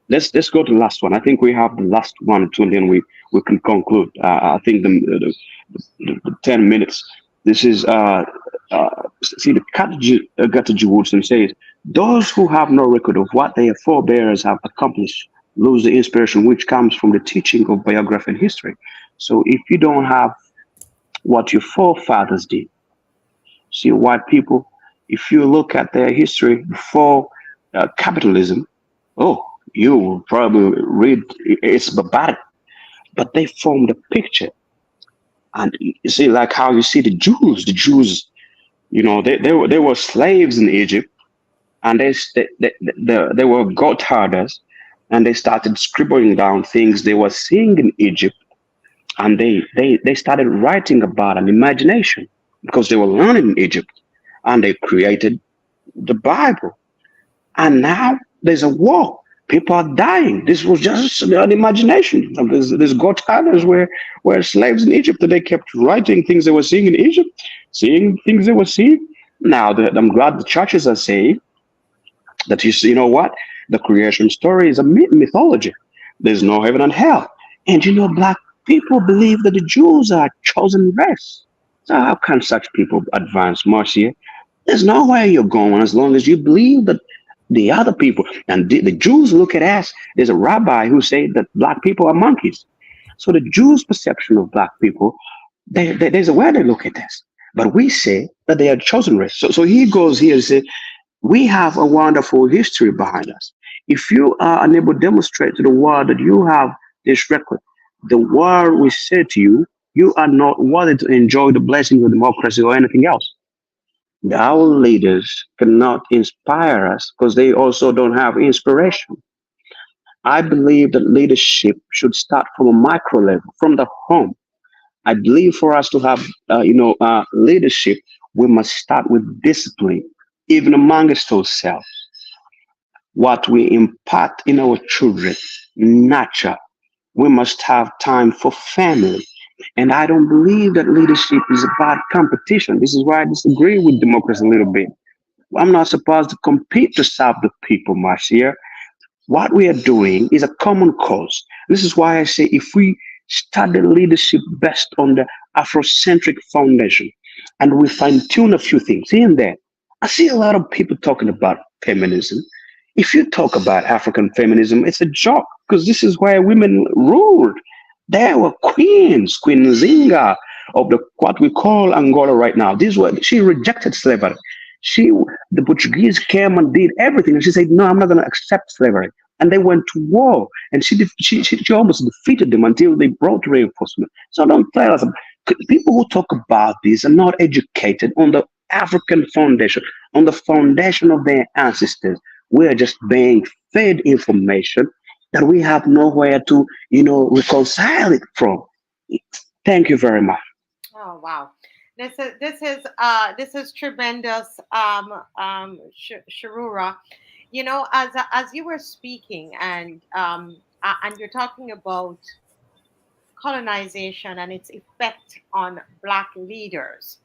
Let's go to the last one. I think we have the last one or two, and then we can conclude. I think the 10 minutes. This is see, the Gataji Woodson says, those who have no record of what their forebears have accomplished lose the inspiration which comes from the teaching of biography and history. So if you don't have what your forefathers did, see, white people, if you look at their history before capitalism, you will probably read it's barbaric, but they formed a picture. And you see, like how you see the Jews, they were slaves in Egypt, and they were goat herders, and they started scribbling down things they were seeing in Egypt, and they started writing about an imagination because they were learning in Egypt, and they created the Bible. And now there's a war. People are dying. This was just an imagination. There's goat herders were slaves in Egypt, and they kept writing things they were seeing in Egypt, seeing things they were seeing. Now, I'm glad the churches are saying that, you know what? The creation story is a mythology. There's no heaven and hell. And Black people believe that the Jews are a chosen race. So how can such people advance, Marcia? There's nowhere you're going as long as you believe that the other people, and the Jews look at us. There's a rabbi who said that Black people are monkeys. So the Jews' perception of Black people, there's a way they look at us. But we say that they are chosen race. So he goes here and says, we have a wonderful history behind us. If you are unable to demonstrate to the world that you have this record, the world will say to you, you are not worthy to enjoy the blessings of democracy or anything else. Our leaders cannot inspire us because they also don't have inspiration. I believe that leadership should start from a micro level, from the home. I believe for us to have, leadership, we must start with discipline, even amongst ourselves. What we impart in our children, nurture. We must have time for family. And I don't believe that leadership is about competition. This is why I disagree with democracy a little bit. I'm not supposed to compete to serve the people, Marcia. What we are doing is a common cause. This is why I say if we study leadership based on the Afrocentric foundation and we fine-tune a few things here and there, I see a lot of people talking about feminism. If you talk about African feminism, it's a joke because this is where women ruled. There were queens, Queen Nzinga of what we call Angola right now. She rejected slavery. The Portuguese came and did everything, and she said, "No, I'm not going to accept slavery." And they went to war, and she almost defeated them until they brought reinforcement. So don't tell us. People who talk about this are not educated on the African foundation, on the foundation of their ancestors. We are just being fed information that we have nowhere to, reconcile it from. Thank you very much. Oh wow, this is tremendous, Sharura. You know, as you were speaking, and you're talking about colonization and its effect on Black leaders.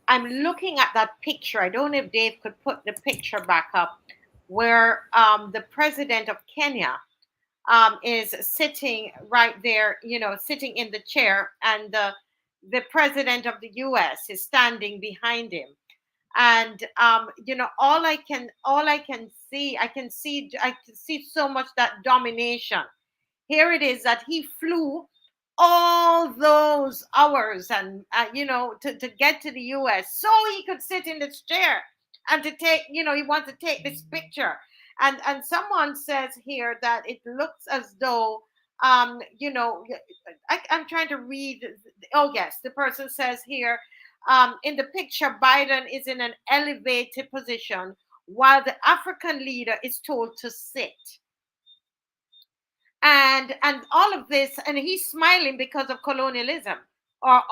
I'm looking at that picture. I don't know if Dave could put the picture back up, where the president of Kenya is sitting right there, sitting in the chair, and the president of the U.S. is standing behind him. And all I can see, I can see so much that domination. Here it is that he flew all those hours, and to get to the US so he could sit in this chair and to take, he wants to take this picture. And someone says here that it looks as though, I'm trying to read. Oh yes, the person says here, in the picture Biden is in an elevated position while the African leader is told to sit. And all of this, and he's smiling because of colonialism, or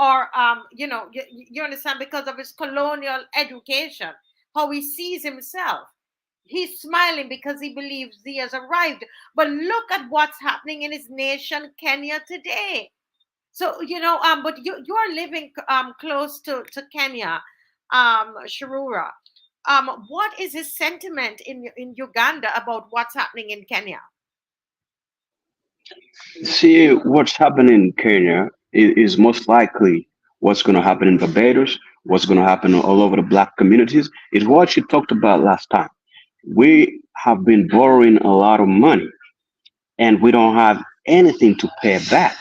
you understand, because of his colonial education, how he sees himself. He's smiling because he believes he has arrived. But look at what's happening in his nation, Kenya, today. So but you are living close to Kenya, Sharura. What is his sentiment in Uganda about what's happening in Kenya? See, what's happening in Kenya is most likely what's going to happen in Barbados, what's going to happen all over the Black communities, is what you talked about last time. We have been borrowing a lot of money and we don't have anything to pay back.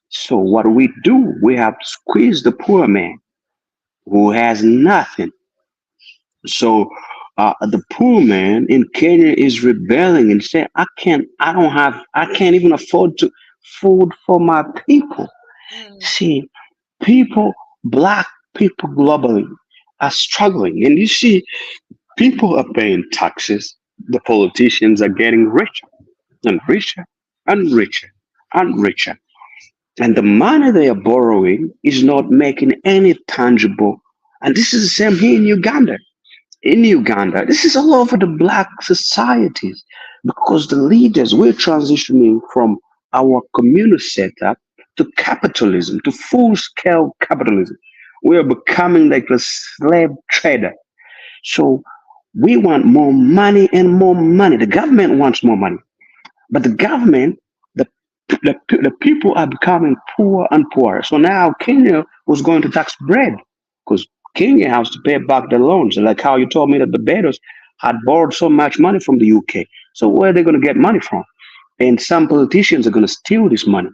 So what we do, we have to squeeze the poor man who has nothing. So the poor man in Kenya is rebelling and saying, I can't even afford to food for my people. See, people, Black people globally are struggling. And you see, people are paying taxes. The politicians are getting richer and richer and richer and richer. And the money they are borrowing is not making any tangible. And this is the same here in Uganda. In Uganda, this is all over the Black societies, because the leaders, we're transitioning from our communal setup to capitalism, to full-scale capitalism. We are becoming like a slave trader. So we want more money and more money. The government wants more money, but the government, the people are becoming poor and poorer. So now Kenya was going to tax bread because Kenya has to pay back the loans. Like how you told me that Barbados had borrowed so much money from the UK. So where are they going to get money from? And some politicians are going to steal this money.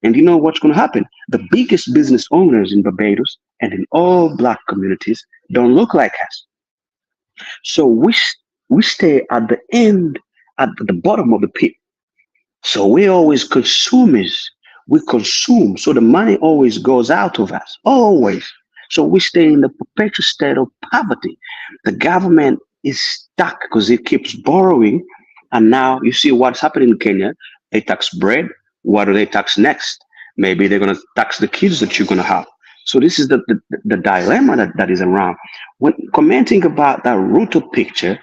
And you know what's going to happen? The biggest business owners in Barbados and in all Black communities don't look like us. So we stay at the end, at the bottom of the pit. So we're always consumers. We consume. So the money always goes out of us. Always. So we stay in the perpetual state of poverty. The government is stuck because it keeps borrowing. And now you see what's happening in Kenya. They tax bread. What do they tax next? Maybe they're going to tax the kids that you're going to have. So this is the dilemma that is around. When commenting about that Ruto picture,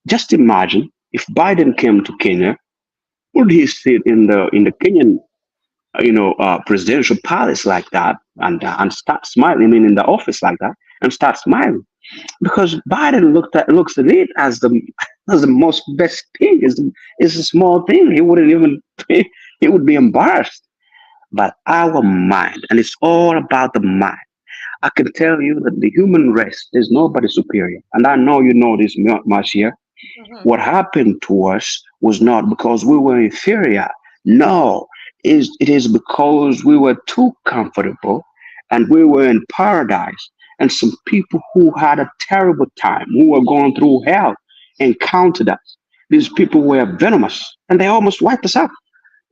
just imagine if Biden came to Kenya, would he sit in the Kenyan presidential palace like that and start smiling? I mean, in the office like that and start smiling, because Biden looks at it as the most best thing. Is a small thing. He wouldn't even. He would be embarrassed. But our mind, and it's all about the mind. I can tell you that the human race, there's nobody superior, and I know you know this much here. Mm-hmm. What happened to us was not because we were inferior. No, it is because we were too comfortable and we were in paradise. And some people who had a terrible time, who were going through hell, encountered us. These people were venomous and they almost wiped us out.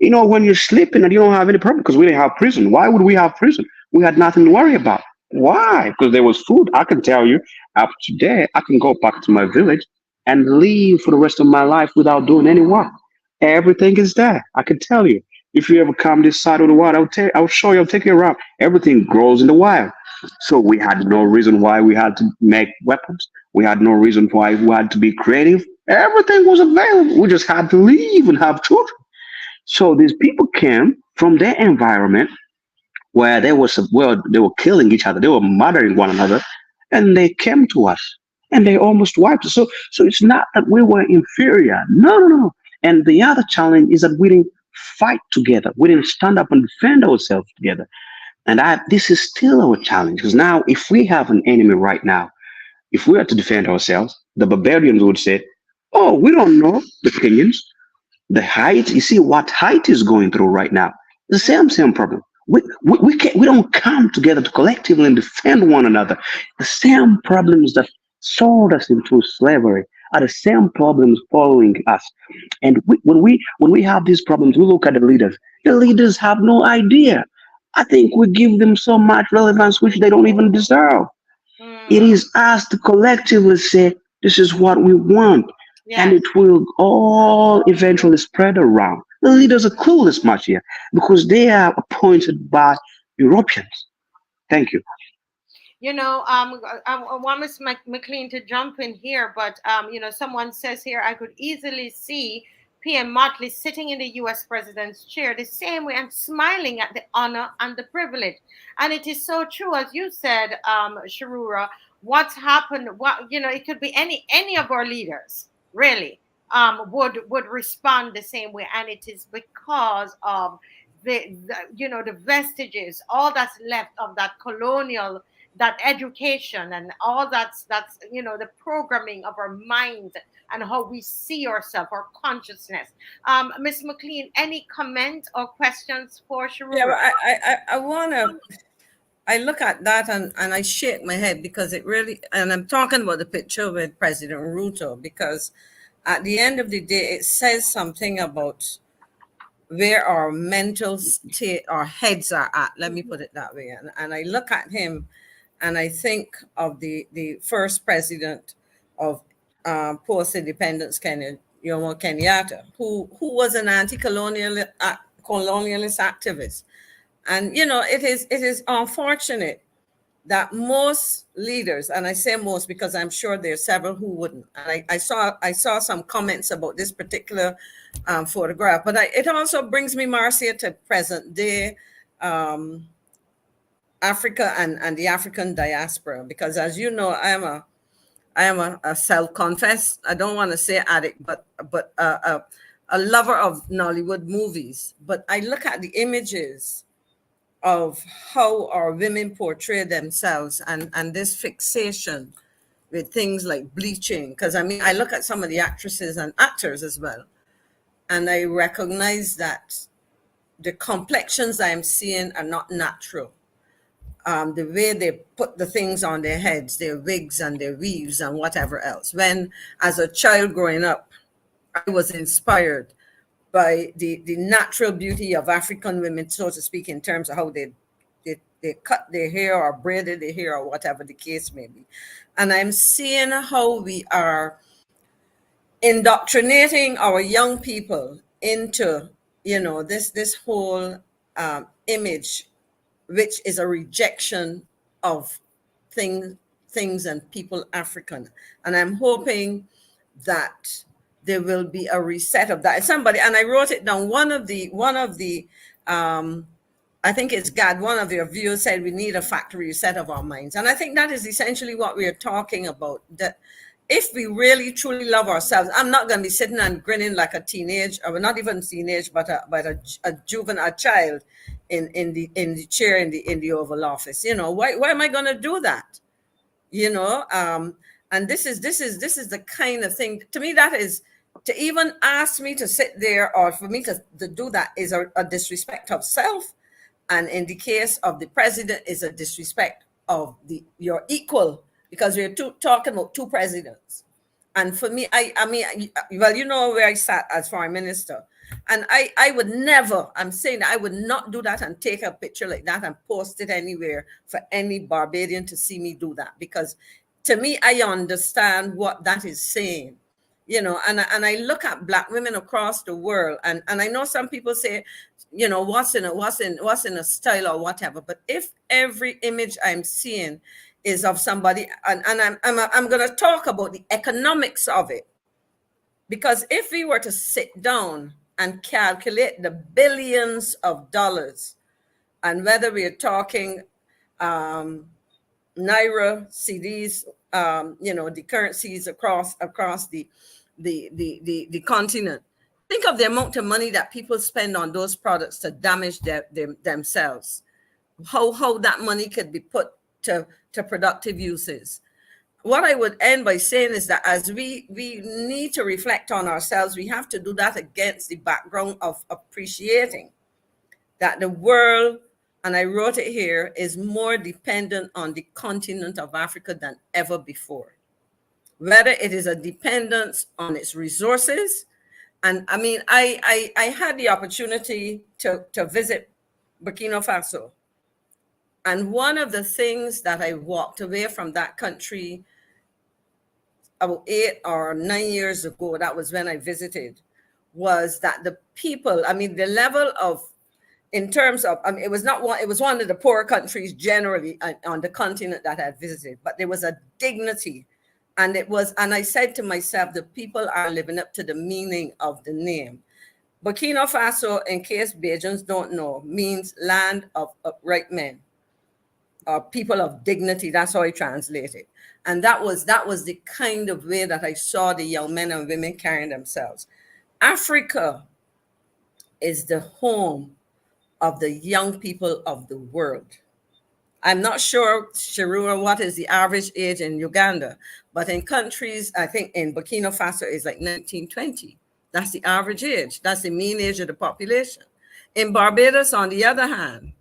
You know, when you're sleeping and you don't have any problem, because we didn't have prison. Why would we have prison? We had nothing to worry about. Why? Because there was food. I can tell you, after today, I can go back to my village and live for the rest of my life without doing any work. Everything is there. I can tell you. If you ever come this side of the wild, I'll show you. I'll take you around. Everything grows in the wild. So we had no reason why we had to make weapons. We had no reason why we had to be creative. Everything was available. We just had to leave and have children. So these people came from their environment where they were killing each other, they were murdering one another, and they came to us and they almost wiped us. So it's not that we were inferior. No, no, no. And the other challenge is that we didn't fight together. We didn't stand up and defend ourselves together. And this is still our challenge because now, if we have an enemy right now, if we are to defend ourselves, the barbarians would say, "Oh, we don't know the Kenyans. The height, you see what height is going through right now. The same problem. We don't come together to collectively defend one another. The same problems that sold us into slavery are the same problems following us. And when we have these problems, we look at the leaders. The leaders have no idea. I think we give them so much relevance which they don't even deserve. It is us to collectively say, this is what we want. And it will all eventually spread around. The leaders are clueless much here because they are appointed by Europeans. Thank you. You know, I want Ms. McLean to jump in here, but you know, someone says here I could easily see PM Motley sitting in the U.S. president's chair the same way and smiling at the honor and the privilege. And it is so true, as you said, Sherura. What's happened? What, you know, it could be any of our leaders, really, would respond the same way, and it is because of the you know, the vestiges, all that's left of that colonial, that education, and all that's you know, the programming of our mind and how we see ourselves, our consciousness. Miss McLean, any comment or questions for Sherura? Yeah, I wanna. I look at that and I shake my head because it really, and I'm talking about the picture with President Ruto, because at the end of the day, it says something about where our mental state, our heads are at. Let me put it that way. And I look at him and I think of the first president of post-independence Kenya, Jomo Kenyatta, who was an anti-colonialist activist. And you know, it is unfortunate that most leaders, and I say most because I'm sure there are several who wouldn't. And I saw some comments about this particular photograph, but it also brings me, Marcia, to present day Africa and the African diaspora, because as you know, I am a self-confessed, I don't want to say addict, but a lover of Nollywood movies. But I look at the images of how our women portray themselves and this fixation with things like bleaching. Because I mean, I look at some of the actresses and actors as well, and I recognize that the complexions I'm seeing are not natural. The way they put the things on their heads, their wigs and their weaves and whatever else. When, as a child growing up, I was inspired by the natural beauty of African women, so to speak, in terms of how they cut their hair or braided their hair or whatever the case may be. And I'm seeing how we are indoctrinating our young people into, you know, this whole image, which is a rejection of things and people African. And I'm hoping that there will be a reset of that. Somebody, and I wrote it down, one of the I think it's God, one of their viewers said we need a factory reset of our minds. And I think that is essentially what we are talking about, that if we really truly love ourselves, I'm not going to be sitting and grinning like a teenage, or not even teenage, but a juvenile child in the chair in the Oval Office. You know, why am I going to do that? You know, and this is the kind of thing, to me, that is, to even ask me to sit there or for me to do that is a disrespect of self. And in the case of the president, is a disrespect of your equal, because we're talking about two presidents. And for me, I mean, well, you know where I sat as foreign minister. And I would never, I'm saying I would not do that and take a picture like that and post it anywhere for any Barbadian to see me do that. Because to me, I understand what that is saying. you know, and I look at Black women across the world, and I know some people say, you know, what's in a style or whatever, but if every image I'm seeing is of somebody, and I'm going to talk about the economics of it, because if we were to sit down and calculate the billions of dollars, and whether we are talking Naira, CDs, you know, the currencies across the continent. Think of the amount of money that people spend on those products to damage themselves. How that money could be put to productive uses. What I would end by saying is that as we need to reflect on ourselves, we have to do that against the background of appreciating that the world, and I wrote it here, is more dependent on the continent of Africa than ever before. Whether it is a dependence on its resources, and I mean, I had the opportunity to visit Burkina Faso. And one of the things that I walked away from that country about 8 or 9 years ago, that was when I visited, was that the people, I mean, the level of, in terms of, I mean, it was one of the poor countries generally on the continent that I visited, but there was a dignity. And I said to myself, the people are living up to the meaning of the name. Burkina Faso, in case Bajans don't know, means land of upright men, or people of dignity. That's how I translate it. And that was the kind of way that I saw the young men and women carrying themselves. Africa is the home of the young people of the world. I'm not sure, Sherura, what is the average age in Uganda, but in countries, I think in Burkina Faso is like 19, 20. That's the average age. That's the mean age of the population. In Barbados, on the other hand,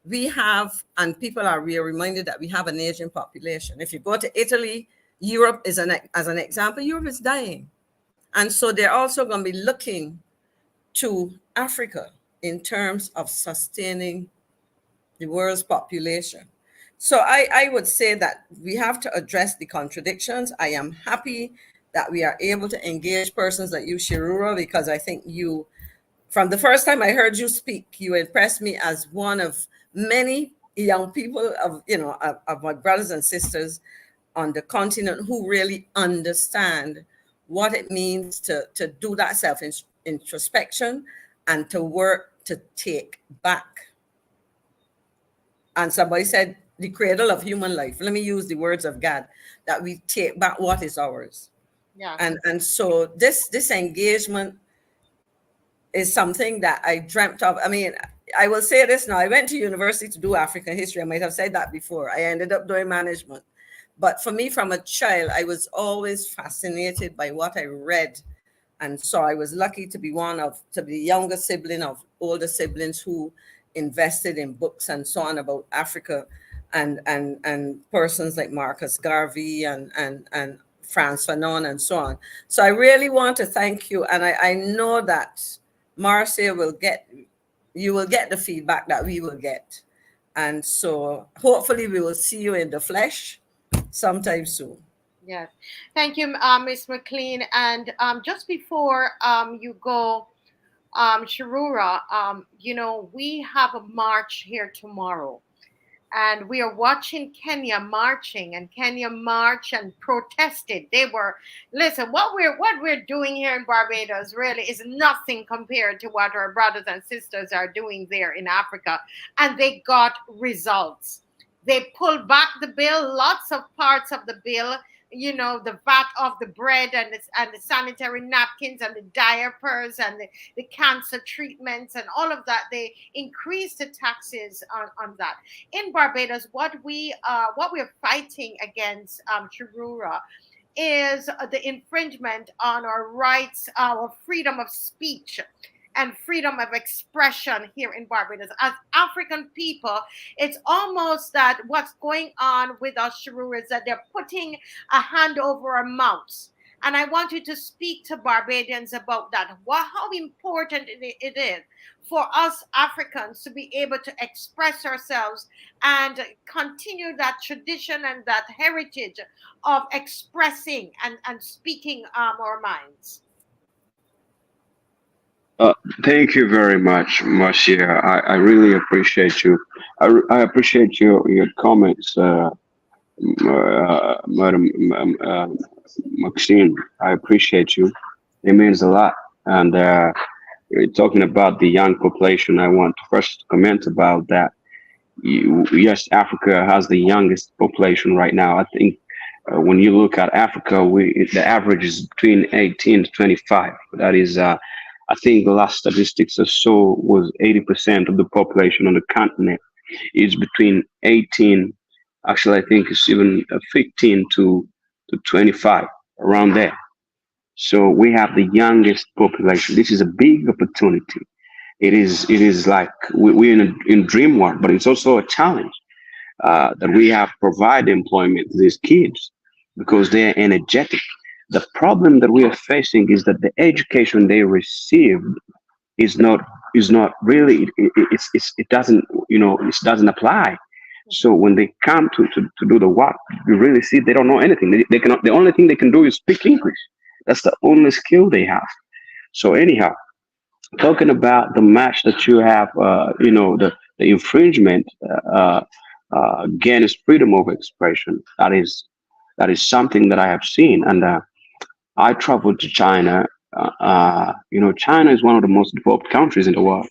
we have, and people are reminded that we have an aging population. If you go to Italy, Europe is as an example, Europe is dying. And so they're also going to be looking to Africa in terms of sustaining the world's population. So I would say that we have to address the contradictions. I am happy that we are able to engage persons like you, Sherura, because I think you, from the first time I heard you speak, you impressed me as one of many young people of, you know, of my brothers and sisters on the continent who really understand what it means to do that self-introspection and to work to take back. And somebody said, the cradle of human life. Let me use the words of God, that we take back what is ours. Yeah. And so this engagement is something that I dreamt of. I mean, I will say this now. I went to university to do African history. I might have said that before. I ended up doing management. But for me, from a child, I was always fascinated by what I read. And so I was lucky to be the younger sibling of older siblings who invested in books and so on about Africa, and persons like Marcus Garvey and Frantz Fanon and so on. So I really want to thank you. And I know that Marcia you will get the feedback that we will get. And so hopefully we will see you in the flesh sometime soon. Yes. Thank you, Ms. McLean. And just before you go, Sherura, you know, we have a march here tomorrow. And we are watching Kenya marching, and Kenya marched and protested. Listen, what we're doing here in Barbados really is nothing compared to what our brothers and sisters are doing there in Africa. And they got results. They pulled back the bill, lots of parts of the bill, you know, the VAT of the bread and the sanitary napkins and the diapers and the cancer treatments and all of that. They increased the taxes on that. In Barbados, what we're fighting against, Sherura, is the infringement on our rights, our freedom of speech and freedom of expression here in Barbados. As African people, it's almost that what's going on with us, Sherura, is that they're putting a hand over our mouths. And I want you to speak to Barbadians about that. How important it is for us Africans to be able to express ourselves and continue that tradition and that heritage of expressing and speaking our minds. Thank you very much, Marcia. I really appreciate you. I appreciate your comments, Madam Maxine. I appreciate you. It means a lot. And talking about the young population, I want to first comment about that. Yes, Africa has the youngest population right now. I think when you look at Africa, the average is between 18 to 25. That is, I think the last statistics I saw was 80% of the population on the continent is between 18. Actually, I think it's even 15 to 25, around there. So we have the youngest population. This is a big opportunity. It is like we're in dream world, but it's also a challenge that we have to provide employment to these kids because they are energetic. The problem that we are facing is that the education they receive is not really it doesn't it doesn't apply. So when they come to do the work, you really see they don't know anything. They cannot. The only thing they can do is speak English. That's the only skill they have. So anyhow, talking about the match that you have, the infringement against freedom of expression. That is something that I have seen, and I traveled to China. China is one of the most developed countries in the world.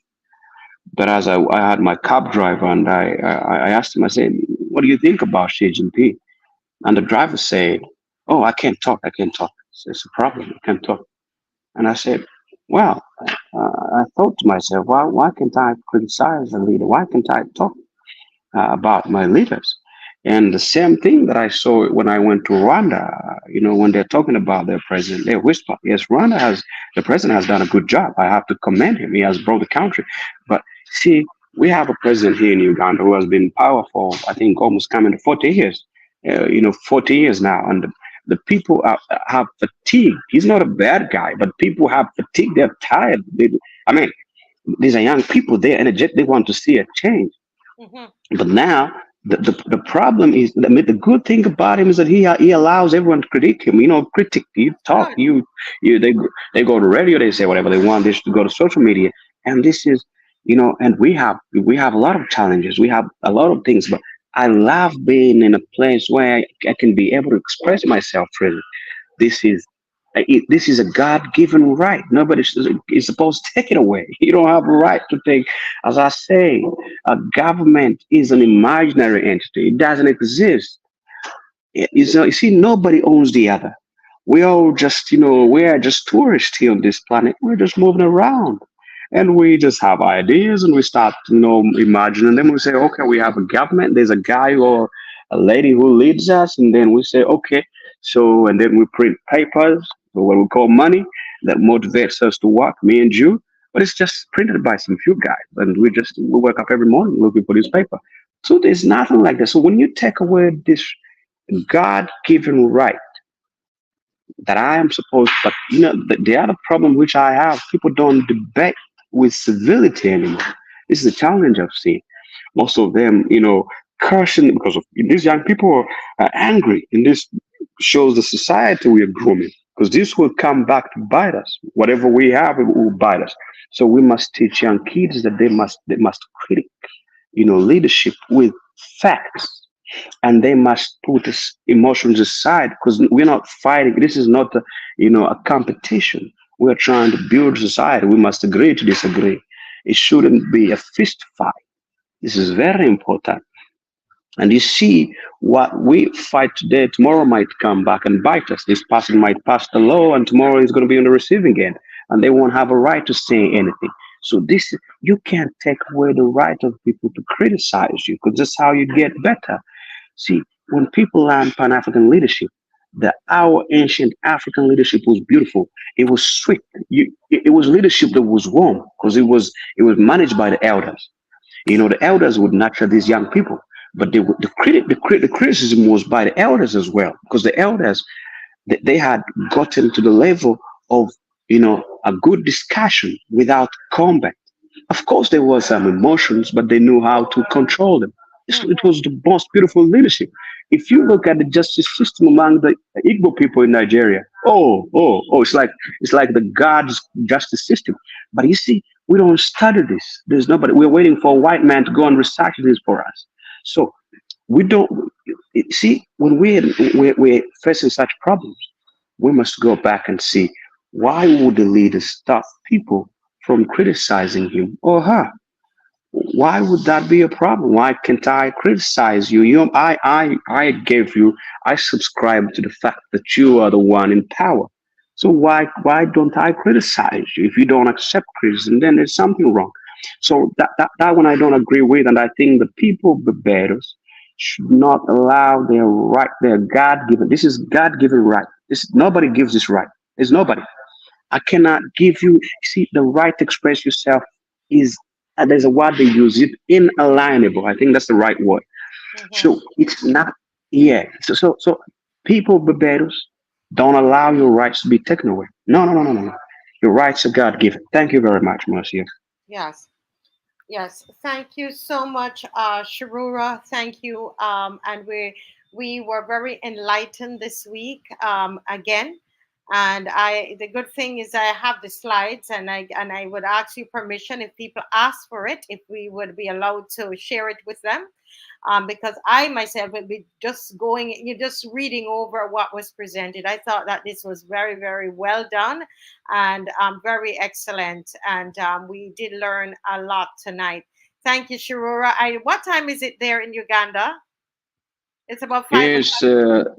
But as I had my cab driver, and I asked him, I said, "What do you think about Xi Jinping?" And the driver said, "Oh, I can't talk. I can't talk. It's a problem. I can't talk." And I said, "Well, I thought to myself, why can't I criticize a leader? Why can't I talk about my leaders?" And the same thing that I saw when I went to Rwanda, when they're talking about their president, they whisper. Yes, the president has done a good job. I have to commend him. He has brought the country. But see, we have a president here in Uganda who has been in power for, I think, almost coming to 40 years, 40 years now. And the people have fatigue. He's not a bad guy, but people have fatigue. They're tired. These are young people. They're energetic. They want to see a change. Mm-hmm. But now, the problem is, the good thing about him is that he allows everyone to critique him. Critic. You talk. They go to radio. They say whatever they want. They should go to social media. And this is, and we have a lot of challenges. We have a lot of things. But I love being in a place where I can be able to express myself freely. This is a God-given right. Nobody is supposed to take it away. You don't have a right to take. As I say, a government is an imaginary entity. It doesn't exist. You see, nobody owns the other. We all just, we are just tourists here on this planet. We're just moving around. And we just have ideas and we start, imagining them. We say, okay, we have a government. There's a guy or a lady who leads us. And then we say, okay. So, and then we print papers, or what we call money, that motivates us to work, me and you. But it's just printed by some few guys. And we wake up every morning looking for this paper. So there's nothing like that. So when you take away this God-given right that I am supposed, but the other problem which I have, people don't debate with civility anymore. This is a challenge I've seen. Most of them, cursing because of these young people are angry, and this shows the society we are grooming, because this will come back to bite us. Whatever we have, it will bite us. So we must teach young kids that they must critique, leadership with facts, and they must put emotions aside, because we're not fighting. This is not a competition. We're trying to build society. We must agree to disagree. It shouldn't be a fist fight. This is very important. And you see, what we fight today, tomorrow might come back and bite us. This person might pass the law, and tomorrow is going to be on the receiving end, and they won't have a right to say anything. So you can't take away the right of people to criticize you, because that's how you get better. See, when people learn Pan-African leadership, our ancient African leadership was beautiful. It was sweet. It was leadership that was warm, because it was managed by the elders. The elders would nurture these young people. But the criticism was by the elders as well, because the elders, They had gotten to the level of, a good discussion without combat. Of course, there was some emotions, but they knew how to control them. It was the most beautiful leadership. If you look at the justice system among the Igbo people in Nigeria, it's like the God's justice system. But you see, we don't study this. There's nobody. We're waiting for a white man to go and research this for us. So we don't see when we're facing such problems. We must go back and see, why would the leader stop people from criticizing him or her? Why would that be a problem? Why can't I criticize you? I gave you, I subscribe to the fact that you are the one in power. So why don't I criticize you? If you don't accept criticism, then there's something wrong. So that one I don't agree with, and I think the people of Barbados should not allow their right, their God given. This is God given right. This nobody gives this right. There's nobody. I cannot give you. See, the right to express yourself is, there's a word they use it, inalienable. I think that's the right word. So it's not, yeah. So people of Barbados, don't allow your rights to be taken away. No, no, no, no, no, no. Your rights are God given. Thank you very much, Marcia. Yes. Yes, thank you so much, Sherura. Thank you, and we were very enlightened this week again. And the good thing is I have the slides, and I would ask you permission, if people ask for it, if we would be allowed to share it with them, because I myself would be just reading over what was presented. I thought that this was very, very well done, and very excellent, and we did learn a lot tonight. Thank you, Sherura. What time is it there in Uganda? It's about 5 o'clock.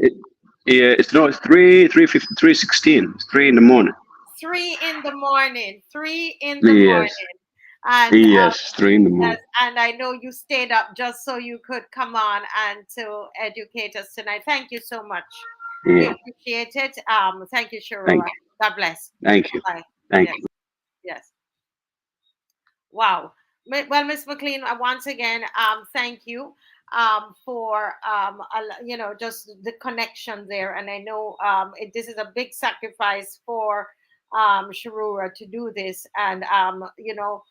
It's no, it's 3:16. It's 3 in the morning. 3 in the morning. 3 in the Yes, morning. And yes, 3 in the morning. yes, and I know you stayed up just so you could come on and to educate us tonight. Thank you so much. We Yeah, appreciate it. Thank you, thank Sherura. you, God bless. thank you, Bye. thank Yes, you. yes. Wow. Well, Miss McLean, once again, thank you for just the connection there. And I know this is a big sacrifice for Sherura to do this. And you know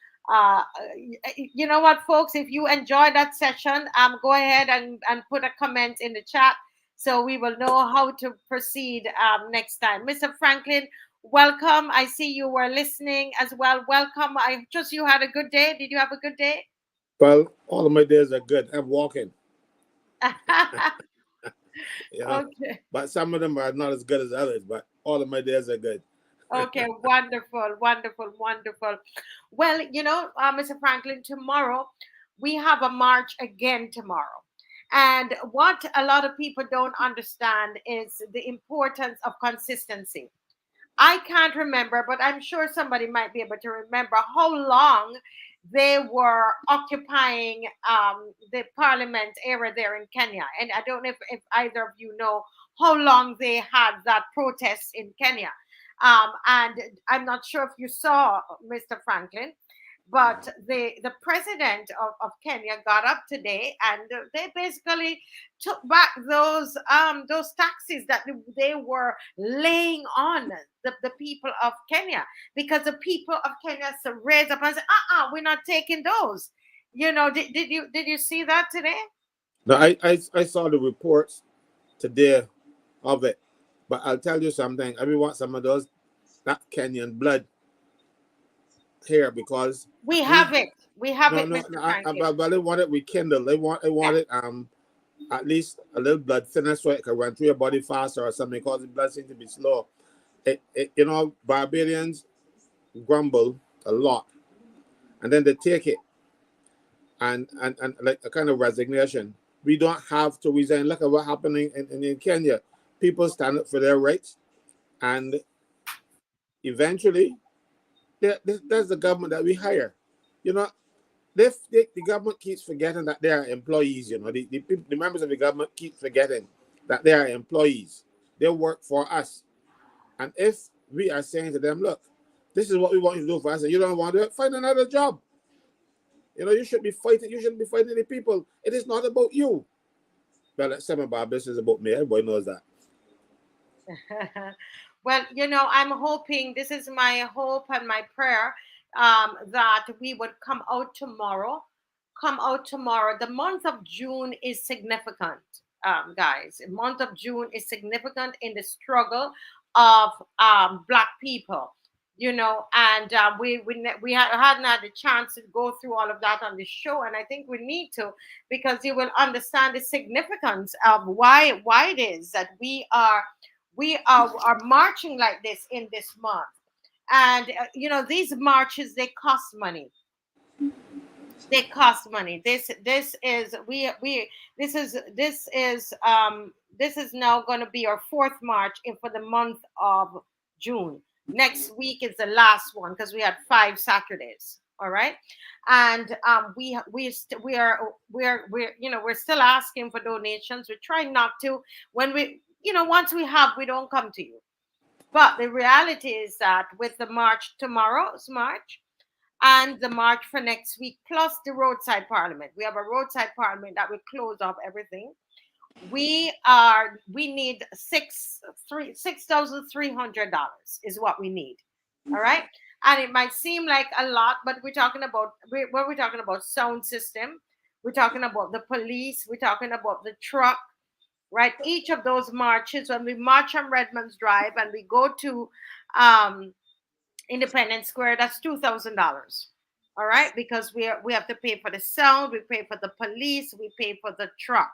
what, folks, if you enjoy that session, go ahead and put a comment in the chat, so we will know how to proceed next time. Mr. Franklin, welcome. I see you were listening as well. Welcome. I trust you had a good day. Did you have a good day? Well, all of my days are good. I'm walking. Okay. But some of them are not as good as others, but all of my days are good. Okay, wonderful, wonderful, wonderful. Well, Mr. Franklin, tomorrow we have a march again tomorrow. And what a lot of people don't understand is the importance of consistency. I can't remember, but I'm sure somebody might be able to remember how long they were occupying the parliament area there in Kenya. And I don't know if either of you know how long they had that protest in Kenya. And I'm not sure if you saw, Mr. Franklin, but the president of Kenya got up today, and they basically took back those taxes that they were laying on the people of Kenya, because the people of Kenya raised up and said, we're not taking those. Did you see that today? No, I saw the reports today of it, but I'll tell you something. I want some of those, that Kenyan blood here, because we have it, no, but they want it rekindled. They want it at least a little blood thinner, so it can run through your body faster or something, because the blood seems to be slow. Barbadians grumble a lot, and then they take it and like a kind of resignation. We don't have to resign. Look at what happened in Kenya. People stand up for their rights, and eventually there's the government that we hire. The government keeps forgetting that they are employees. The members of the government keep forgetting that they are employees. They work for us. And if we are saying to them, look, this is what we want you to do for us, and you don't want to do it, find another job. You should be fighting. You shouldn't be fighting the people. It is not about you. Well, some about this is about me. Everybody knows that. Well, I'm hoping, this is my hope and my prayer, that we would come out tomorrow. Come out tomorrow. The month of June is significant, guys. The month of June is significant in the struggle of Black people. And hadn't had the chance to go through all of that on the show, and I think we need to, because you will understand the significance of why it is that we are marching like this in this month. And these marches, they cost money. They cost money. This is we this is now going to be our fourth march in for the month of June. Next week is the last one, because we had 5 Saturdays. All right. And we're still asking for donations. We're trying not to. When once we have, we don't come to you. But the reality is that with the march, tomorrow's march, and the march for next week, plus the roadside parliament, we have a roadside parliament that will close off everything. We need $6,300 is what we need. All right. And it might seem like a lot, but we're talking about sound system. We're talking about the police. We're talking about the truck, right? Each of those marches, when we march on Redman's Drive and we go to Independence Square, that's $2,000. All right, because we have to pay for the sound, we pay for the police, we pay for the truck.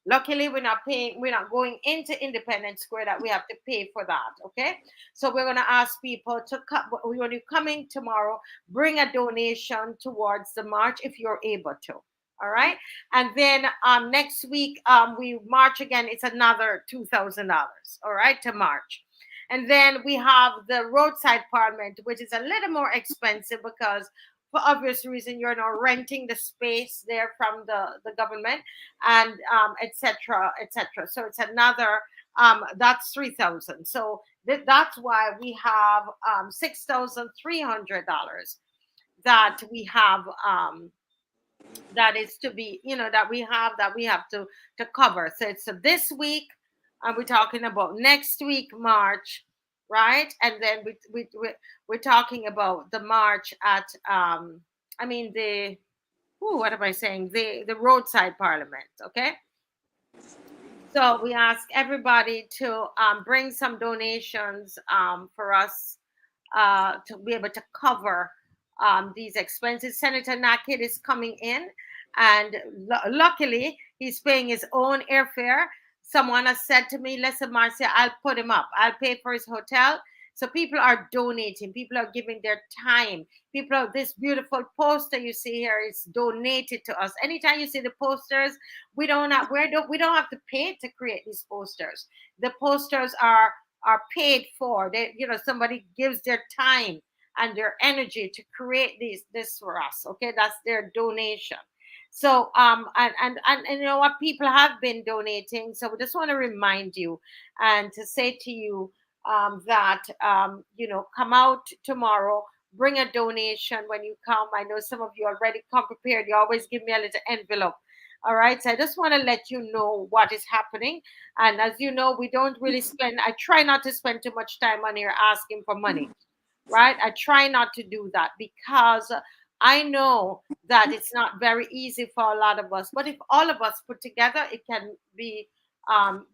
Luckily, we're not going into Independence Square that we have to pay for that. Okay, so we're gonna ask people to when you're coming tomorrow, bring a donation towards the march if you're able to. All right, and then next week we march again. It's another $2,000. All right, to march. And then we have the roadside parliament, which is a little more expensive because, for obvious reason, you're now renting the space there from the government, and etc. etc. So it's another that's 3,000. So that's why we have $6,300 that we have that is to be that we have to cover. So it's this week, and we're talking about next week March, right? And then we're talking about the march at what am I saying, the roadside parliament. Okay, so we ask everybody to bring some donations for us to be able to cover these expenses. Senator Naked is coming in, and luckily he's paying his own airfare. Someone has said to me, "Listen, Marcia, I'll put him up. I'll pay for his hotel." So people are donating. People are giving their time. This beautiful poster you see here is donated to us. Anytime you see the posters, we don't have to pay to create these posters. The posters are paid for. Somebody gives their time and their energy to create this for us. Okay, that's their donation. So and you know what, people have been donating. So we just want to remind you and to say to you that come out tomorrow, bring a donation when you come. I know some of you already come prepared. You always give me a little envelope. All right, so I just want to let you know what is happening. And as you know, we don't really I try not to spend too much time on here asking for money, right? I try not to do that because I know that it's not very easy for a lot of us. But if all of us put together, it can be,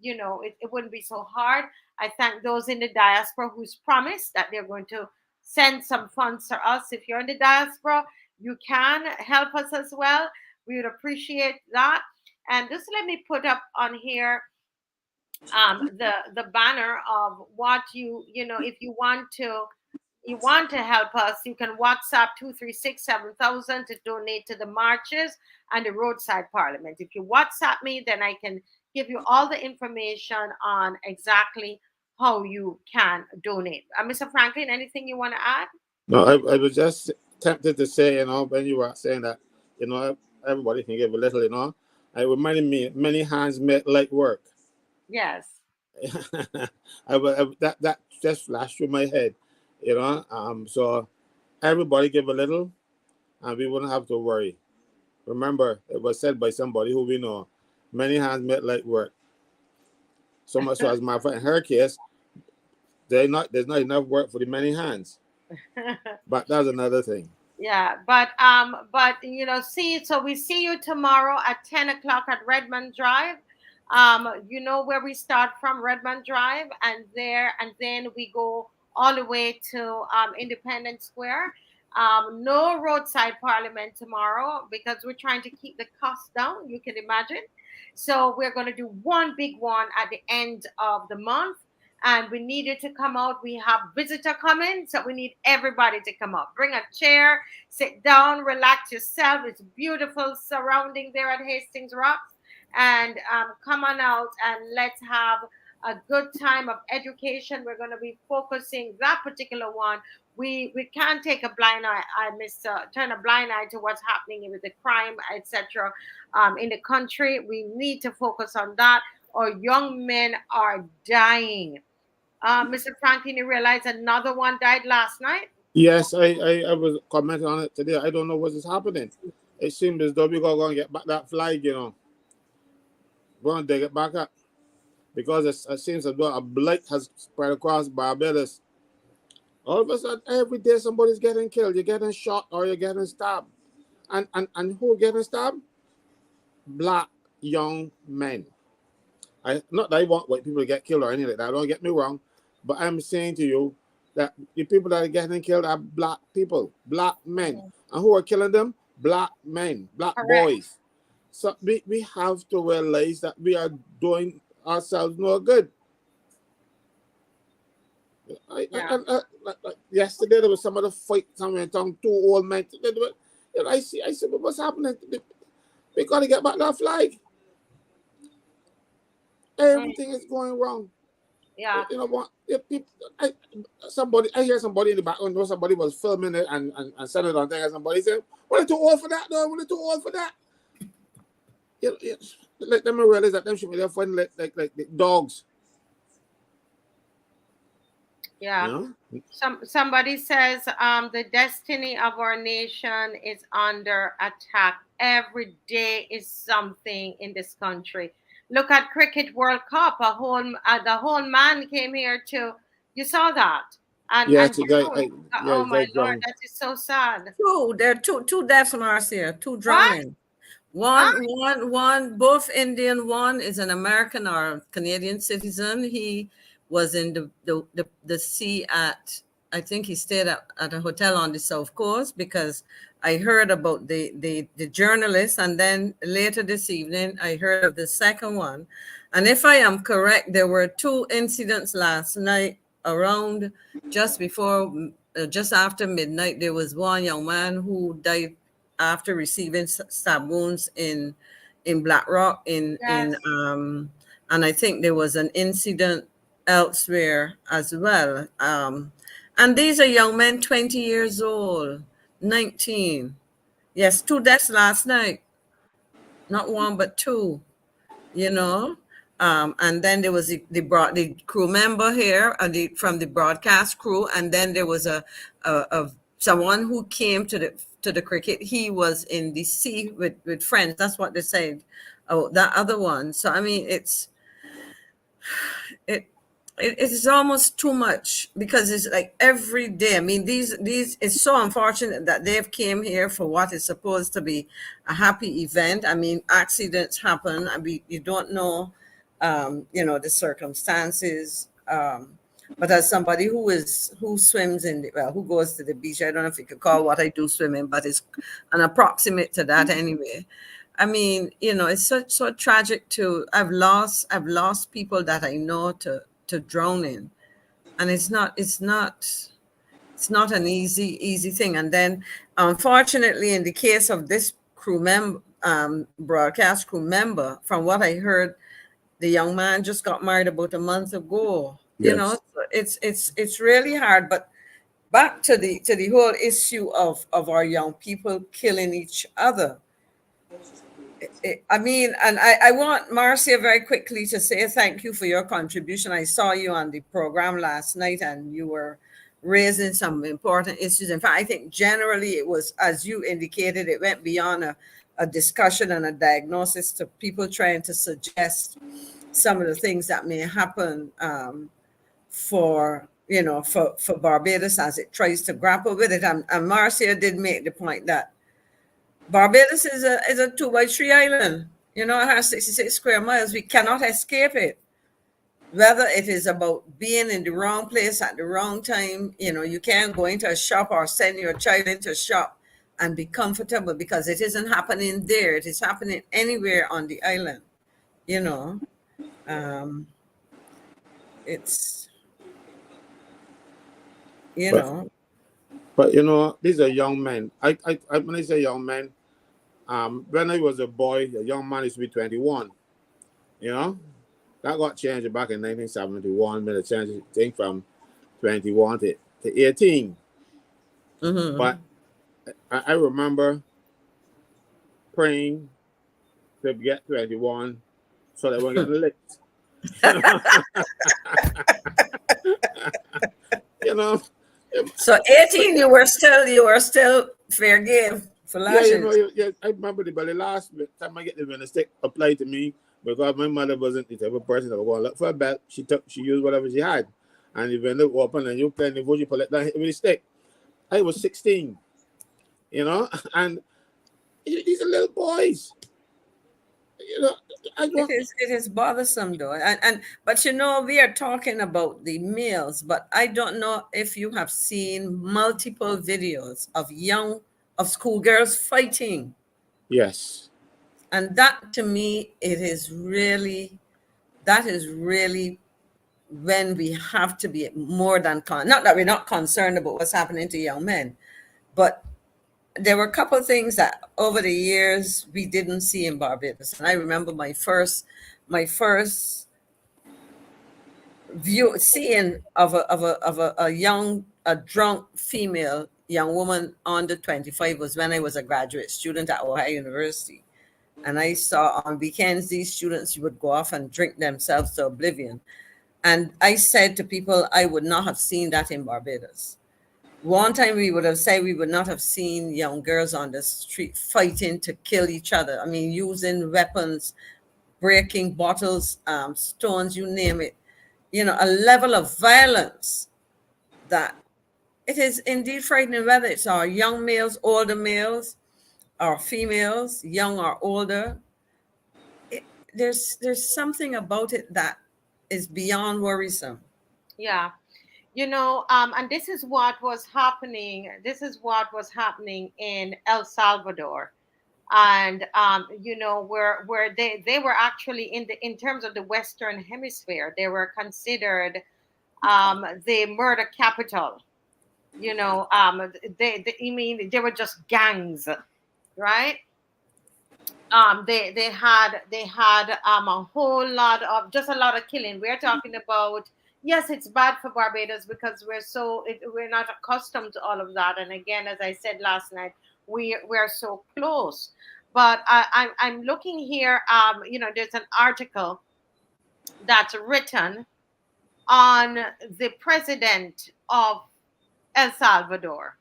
it wouldn't be so hard. I thank those in the diaspora who's promised that they're going to send some funds to us. If you're in the diaspora, you can help us as well. We would appreciate that. And just let me put up on here the banner of what if you want to help us, you can WhatsApp 236-7000 to donate to the marches and the roadside parliament. If you WhatsApp me, then I can give you all the information on exactly how you can donate. Mr. Franklin, anything you want to add? No, I was just tempted to say, when you were saying that, everybody can give a little, it reminded me, many hands make light work. Yes. That just flashed through my head, so everybody give a little and we wouldn't have to worry. Remember, it was said by somebody who we know, many hands make light work. So much so, as a matter of fact, in her case, there's not enough work for the many hands. But that's another thing. Yeah, but so we see you tomorrow at 10 o'clock at Redman Drive. You know where we start from, Redman Drive, and then we go all the way to Independence Square. No roadside parliament tomorrow because we're trying to keep the cost down, you can imagine. So we're going to do one big one at the end of the month. And we needed to come out. We have visitor coming, so we need everybody to come out. Bring a chair, sit down, relax yourself. It's beautiful surrounding there at Hastings Rocks. And come on out and let's have a good time of education. We're going to be focusing that particular one. We can't take a blind eye, turn a blind eye to what's happening with the crime, etc. In the country. We need to focus on that. Our young men are dying. Mr. Franklin, you realize another one died last night? Yes, I was commenting on it today. I don't know what is happening. It seems as though we're going to get back that flag, you know. We're going to dig it back up. Because it seems as though a blight has spread across Barbados. All of a sudden, every day somebody's getting killed. You're getting shot or you're getting stabbed. And who getting stabbed? Black young men. Not that I want white people to get killed or anything like that. Don't get me wrong. But I'm saying to you that the people that are getting killed are black people, black men. And who are killing them? Black men, black boys. So we have to realize that we are doing ourselves no good. Yesterday there was some other fight somewhere in town, two old men. I see what's happening. We got to get back that flag. Everything is going wrong. Yeah. You know what? I hear somebody in the background, somebody was filming it and sending it on thing, and somebody said, "We're too old for that, though. We're too old for that." Let them realize that them should be there fighting like the dogs. Yeah. You know? Somebody says the destiny of our nation is under attack. Every day is something in this country. Look at Cricket World Cup. The whole man came here to. You saw that. And, yes, oh my Lord, that is so sad. There are two deaths, Marcia. Two drowning. One, both Indian. One is an American or Canadian citizen. He was in the sea at, I think he stayed at a hotel on the South Coast, because I heard about the journalist, and then later this evening I heard of the second one. And if I am correct, there were two incidents last night around just after midnight. There was one young man who died after receiving stab wounds in Black Rock and I think there was an incident elsewhere as well. And these are young men, 20 years old, 19. Yes, two deaths last night. Not one, but two, you know. And then there was the crew member here from the broadcast crew. And then there was a someone who came to the cricket. He was in the sea with friends. That's what they said. Oh, that other one. So, I mean, it's almost too much, because it's like every day. I mean, these it's so unfortunate that they've came here for what is supposed to be a happy event. I mean, accidents happen. I mean, you don't know, the circumstances. But as somebody who swims who goes to the beach, I don't know if you could call what I do swimming, but it's an approximate to that anyway. I mean, it's so tragic too. I've lost people that I know to drowning, and it's not an easy thing. And then, unfortunately, in the case of this broadcast crew member, from what I heard, the young man just got married about a month ago. Yes. It's really hard. But back to the whole issue of our young people killing each other. I mean, and I want Marcia very quickly to say thank you for your contribution. I saw you on the program last night, and you were raising some important issues. In fact, I think generally it was, as you indicated, it went beyond a discussion and a diagnosis to people trying to suggest some of the things that may happen for Barbados as it tries to grapple with it. And Marcia did make the point that Barbados is a 2x3 island. It has 66 square miles. We cannot escape it. Whether it is about being in the wrong place at the wrong time, you can't go into a shop or send your child into a shop and be comfortable, because it isn't happening there. It is happening anywhere on the island. It's, But these are young men. I when I say young men, when I was a boy, a young man used to be 21. That got changed back in 1971. Made a change, I think, from 21 to 18. Mm-hmm. But I remember praying to get 21 so that we're getting licked. So 18, you were still fair game for lashings. Yeah, I remember but the last time I get the stick applied to me, because my mother wasn't the type of person that would go and look for a belt. She used whatever she had. And if you open and you play the vote, you pull it down with a stick. I was 16, and these are little boys. It is bothersome though. But we are talking about the males, but I don't know if you have seen multiple videos of schoolgirls fighting. Yes. And that, to me, that is really when we have to be more than not that we're not concerned about what's happening to young men, but there were a couple of things that over the years we didn't see in Barbados. And I remember my first seeing of a drunk female young woman under 25 was when I was a graduate student at Ohio University. And I saw on weekends these students would go off and drink themselves to oblivion. And I said to people, I would not have seen that in Barbados. One time we would have said we would not have seen young girls on the street fighting to kill each other. I mean, using weapons, breaking bottles, stones, you name it. A level of violence that it is indeed frightening, whether it's our young males, older males, or females, young or older. There's something about it that is beyond worrisome. Yeah. And this is what was happening. This is what was happening in El Salvador. And where they were actually in terms of the Western Hemisphere, they were considered the murder capital. They were just gangs, right? They had a whole lot of killing. We're talking about, yes, it's bad for Barbados because we're not accustomed to all of that. And again, as I said last night, we're so close. But I'm looking here. There's an article that's written on the president of El Salvador,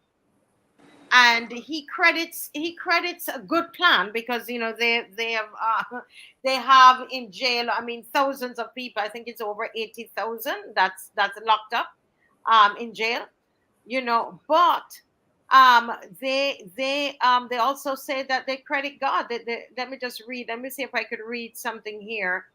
and he credits a good plan because they have in jail, thousands of people. I think it's over 80,000 that's locked up in jail, but they also say that they credit God. Let me just read. Let me see if I could read something here.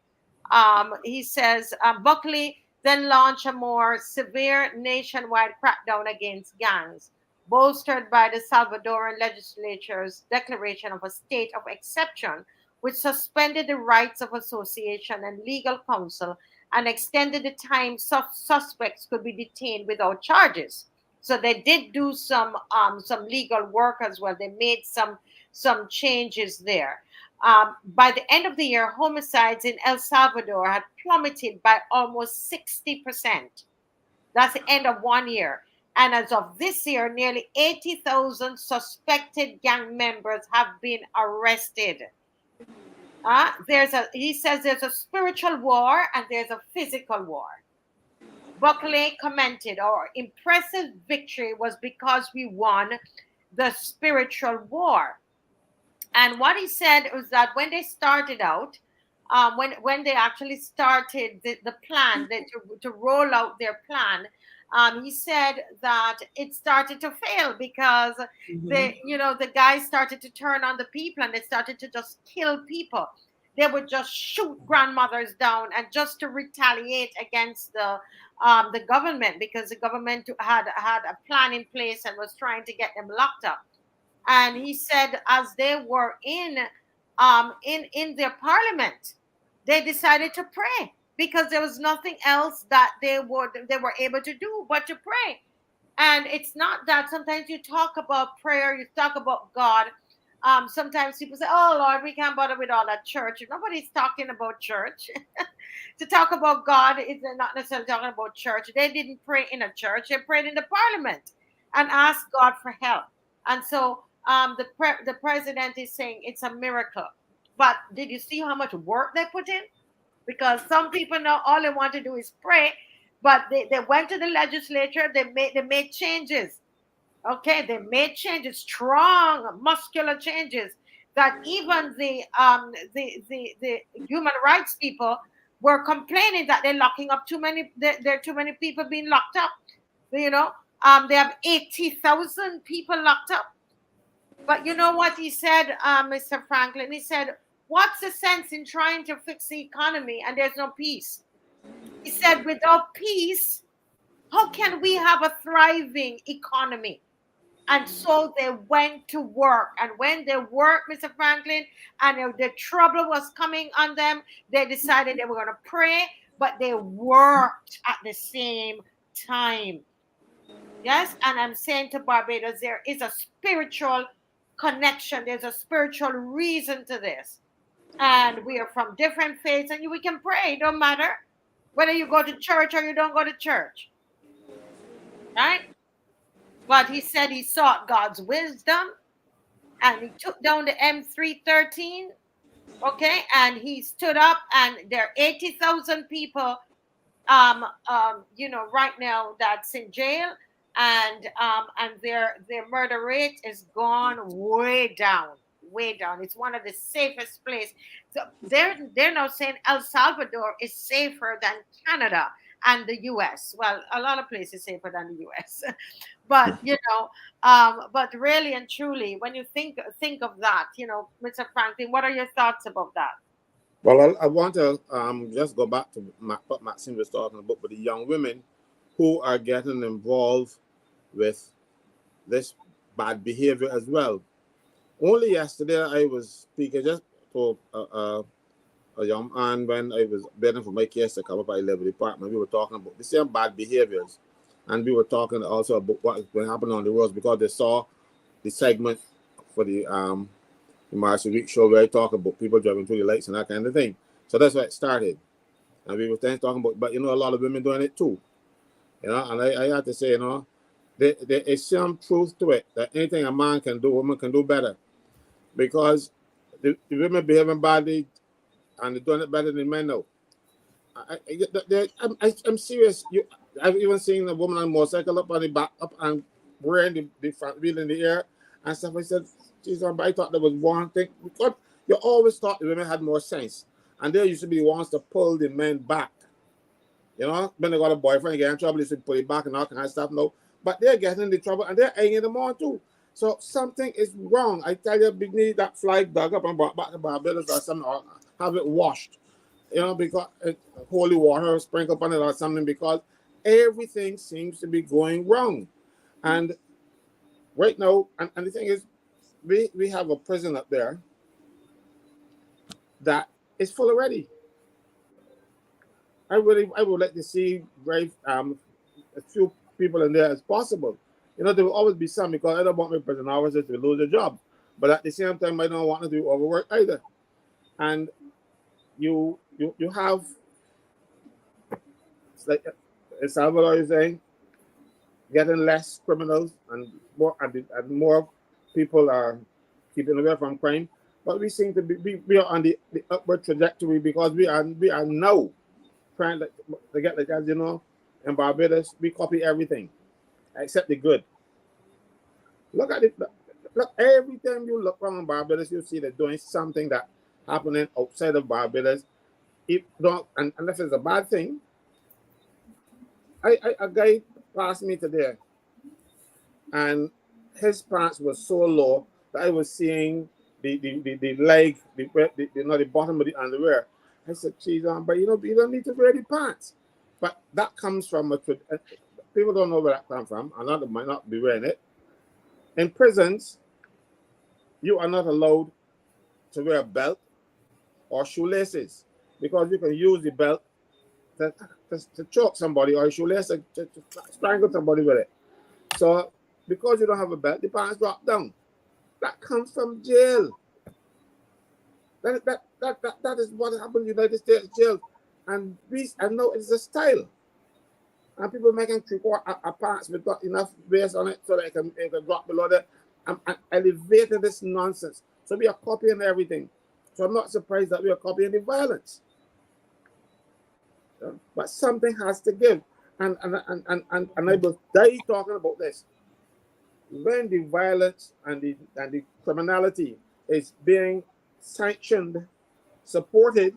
He says Buckley then launched a more severe nationwide crackdown against gangs, bolstered by the Salvadoran legislature's declaration of a state of exception, which suspended the rights of association and legal counsel and extended the time suspects could be detained without charges. So they did do some legal work as well. They made some changes there. By the end of the year, homicides in El Salvador had plummeted by almost 60%. That's the end of 1 year. And as of this year, nearly 80,000 suspected gang members have been arrested. He says there's a spiritual war and there's a physical war. Buckley commented, our impressive victory was because we won the spiritual war. And what he said was that when they started out, when they actually started the plan, to roll out their plan, he said that it started to fail because the guys started to turn on the people and they started to just kill people. They would just shoot grandmothers down, and just to retaliate against the government, because the government had a plan in place and was trying to get them locked up. And he said, as they were in their parliament, they decided to pray, because there was nothing else that they were able to do but to pray. And it's not that sometimes you talk about prayer, you talk about God. Sometimes people say, "Oh Lord, we can't bother with all that church." Nobody's talking about church. To talk about God is not necessarily talking about church. They didn't pray in a church; they prayed in the parliament and asked God for help. And so the president is saying it's a miracle. But did you see how much work they put in? Because some people know all they want to do is pray, but they went to the legislature, they made changes. Okay, they made changes, strong, muscular changes, that even the human rights people were complaining that they're locking up too many. There are too many people being locked up. You know, they have 80,000 people locked up. But you know what he said, Mr. Franklin? He said, "What's the sense in trying to fix the economy and there's no peace?" He said, "Without peace, how can we have a thriving economy?" And so they went to work. And when they worked, Mr. Franklin, and the trouble was coming on them, they decided they were going to pray, but they worked at the same time. Yes, and I'm saying to Barbados, there is a spiritual connection. There's a spiritual reason to this. And we are from different faiths, and we can pray. It don't matter whether you go to church or you don't go to church. Right? But he said he sought God's wisdom, and he took down the M313. Okay, and he stood up, and there are 80,000 people right now that's in jail, and their murder rate is gone way down, way down. It's one of the safest places. So they're now saying El Salvador is safer than Canada and the US. Well, a lot of places safer than the US. But but really and truly, when you think of that, Mr. Franklin, what are your thoughts about that? Well, I want to just go back to what Maxine was talking about, with the young women who are getting involved with this bad behavior as well. Only yesterday, I was speaking just to a young man when I was waiting for my case to come up at 11 department. We were talking about the same bad behaviors, and we were talking also about what's been happening on the roads, because they saw the segment for the Marshall Week show where I talk about people driving through the lights and that kind of thing. So that's where it started. And we were then talking about, but a lot of women doing it too. And I had to say, there is some truth to it, that anything a man can do, a woman can do better. Because the women behaving badly and they're doing it better than men now. I'm serious. I've even seen a woman on a motorcycle up on the back, up and wearing the front wheel in the air and stuff. I said, geez, I thought there was one thing. Because you always thought the women had more sense. And they used to be the ones to pull the men back. When they got a boyfriend, get in trouble, they should pull it back and all kind of stuff. No, but they're getting into trouble and they're egging them on too. So something is wrong. I tell you, we need that flag dug up and brought back to Barbados or something, or have it washed. Because holy water sprinkled on it or something, because everything seems to be going wrong. And right now, and the thing is, we have a prison up there that is full already. I would like to see a few people in there as possible. There will always be some, because I don't want my prison officers to lose their job. But at the same time, I don't want to do overwork either. And you have, it's like El Salvador is saying, getting less criminals and more people are keeping away from crime. But we seem to be we are on the upward trajectory, because we are now trying to get, like, as in Barbados, we copy everything except the good. Look at it. Look, every time you look around Barbados, you see they're doing something that happening outside of Barbados. If not, and unless it's a bad thing. A guy passed me today, and his pants was so low that I was seeing the leg, the bottom of the underwear. I said, "Geez, but you don't need to wear the pants." But that comes from people don't know where that comes from. Another might not be wearing it. In prisons, you are not allowed to wear a belt or shoelaces because you can use the belt to choke somebody or a shoelace to strangle somebody with it. So because you don't have a belt, the pants drop down. That comes from jail. That is what happened in the United States jail. And I know it's a style. And people making pants with not enough base on it so that it can drop below there. I'm elevating this nonsense. So we are copying everything. So I'm not surprised that we are copying the violence. But something has to give. And I will die talking about this. When the violence and the criminality is being sanctioned, supported,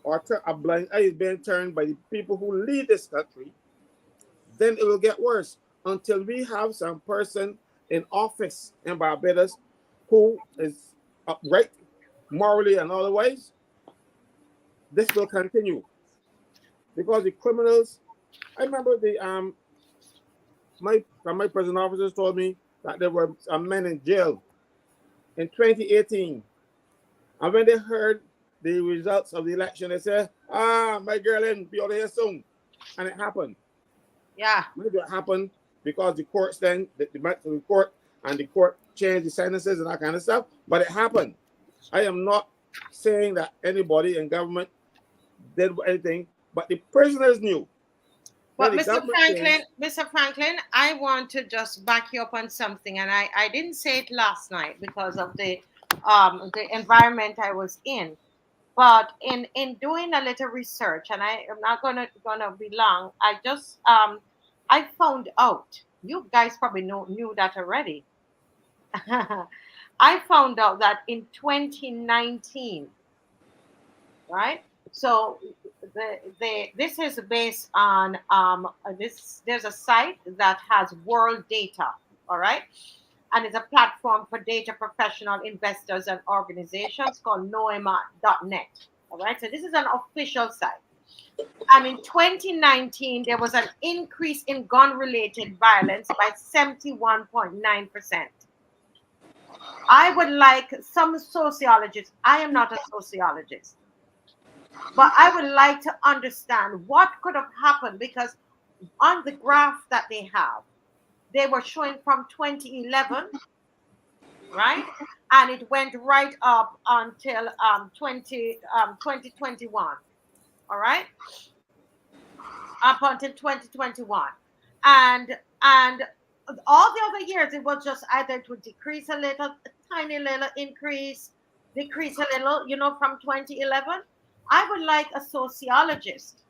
or a blind eye is being turned by the people who lead this country, then it will get worse until we have some person in office in Barbados who is upright morally and otherwise. This will continue because the criminals. I remember my prison officers told me that there were some men in jail in 2018, and when they heard the results of the election, they said, my girl in, be out of here soon. And it happened. Yeah. Maybe it happened because the courts then, the court, and the court changed the sentences and that kind of stuff, but it happened. I am not saying that anybody in government did anything, but the prisoners knew. But Mr. Franklin, I want to just back you up on something, and I didn't say it last night because of the environment I was in. But in doing a little research, and I am not gonna be long, I just I found out, you guys probably knew that already. I found out that in 2019, right? So this is based on there's a site that has world data, all right? And it's a platform for data professional investors and organizations called noema.net. All right, so this is an official site. And in 2019, there was an increase in gun-related violence by 71.9%. I would like some sociologists, I am not a sociologist, but I would like to understand what could have happened, because on the graph that they have, they were showing from 2011, right? And it went right up until 2021, all right? Up until 2021. And all the other years, it was just either it would decrease a little, a tiny little increase, decrease a little, from 2011. I would like a sociologist.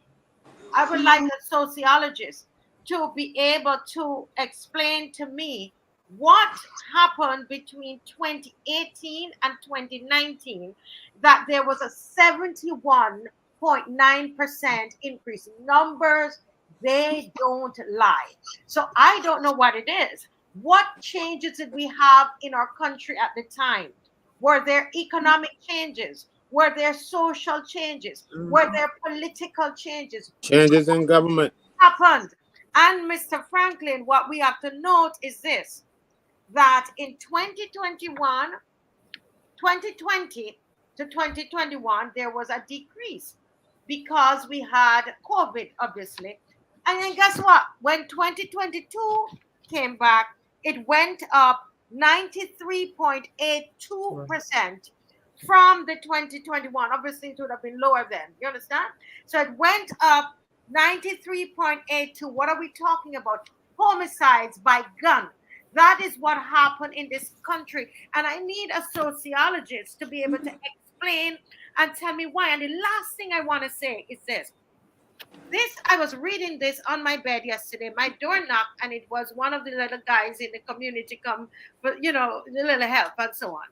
To be able to explain to me what happened between 2018 and 2019, that there was a 71.9% increase. Numbers, they don't lie. So I don't know what it is. What changes did we have in our country at the time? Were there economic changes? Were there social changes? Were there political changes? Changes in government happened. And Mr. Franklin, what we have to note is this, that in 2020 to 2021, there was a decrease because we had COVID, obviously. And then guess what? When 2022 came back, it went up 93.82% from the 2021. Obviously, it would have been lower then. You understand? So it went up 93.82. What are we talking about? Homicides by gun. That is what happened in this country. And I need a sociologist to be able to explain and tell me why. And the last thing I want to say is this. This, I was reading this on my bed yesterday. My door knocked, and it was one of the little guys in the community come for, you know, the little help and so on.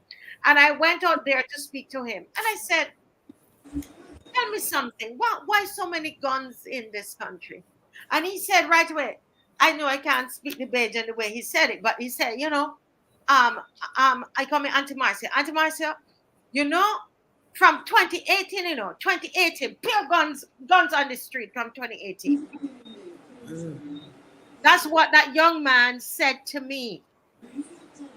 And I went out there to speak to him. And I said, tell me something. Why so many guns in this country? And he said right away, I know I can't speak the Bajan the way he said it, but he said, you know, I call me Auntie Marcia. Auntie Marcia, you know, from 2018, you know, 2018, pure guns on the street from 2018. That's what that young man said to me.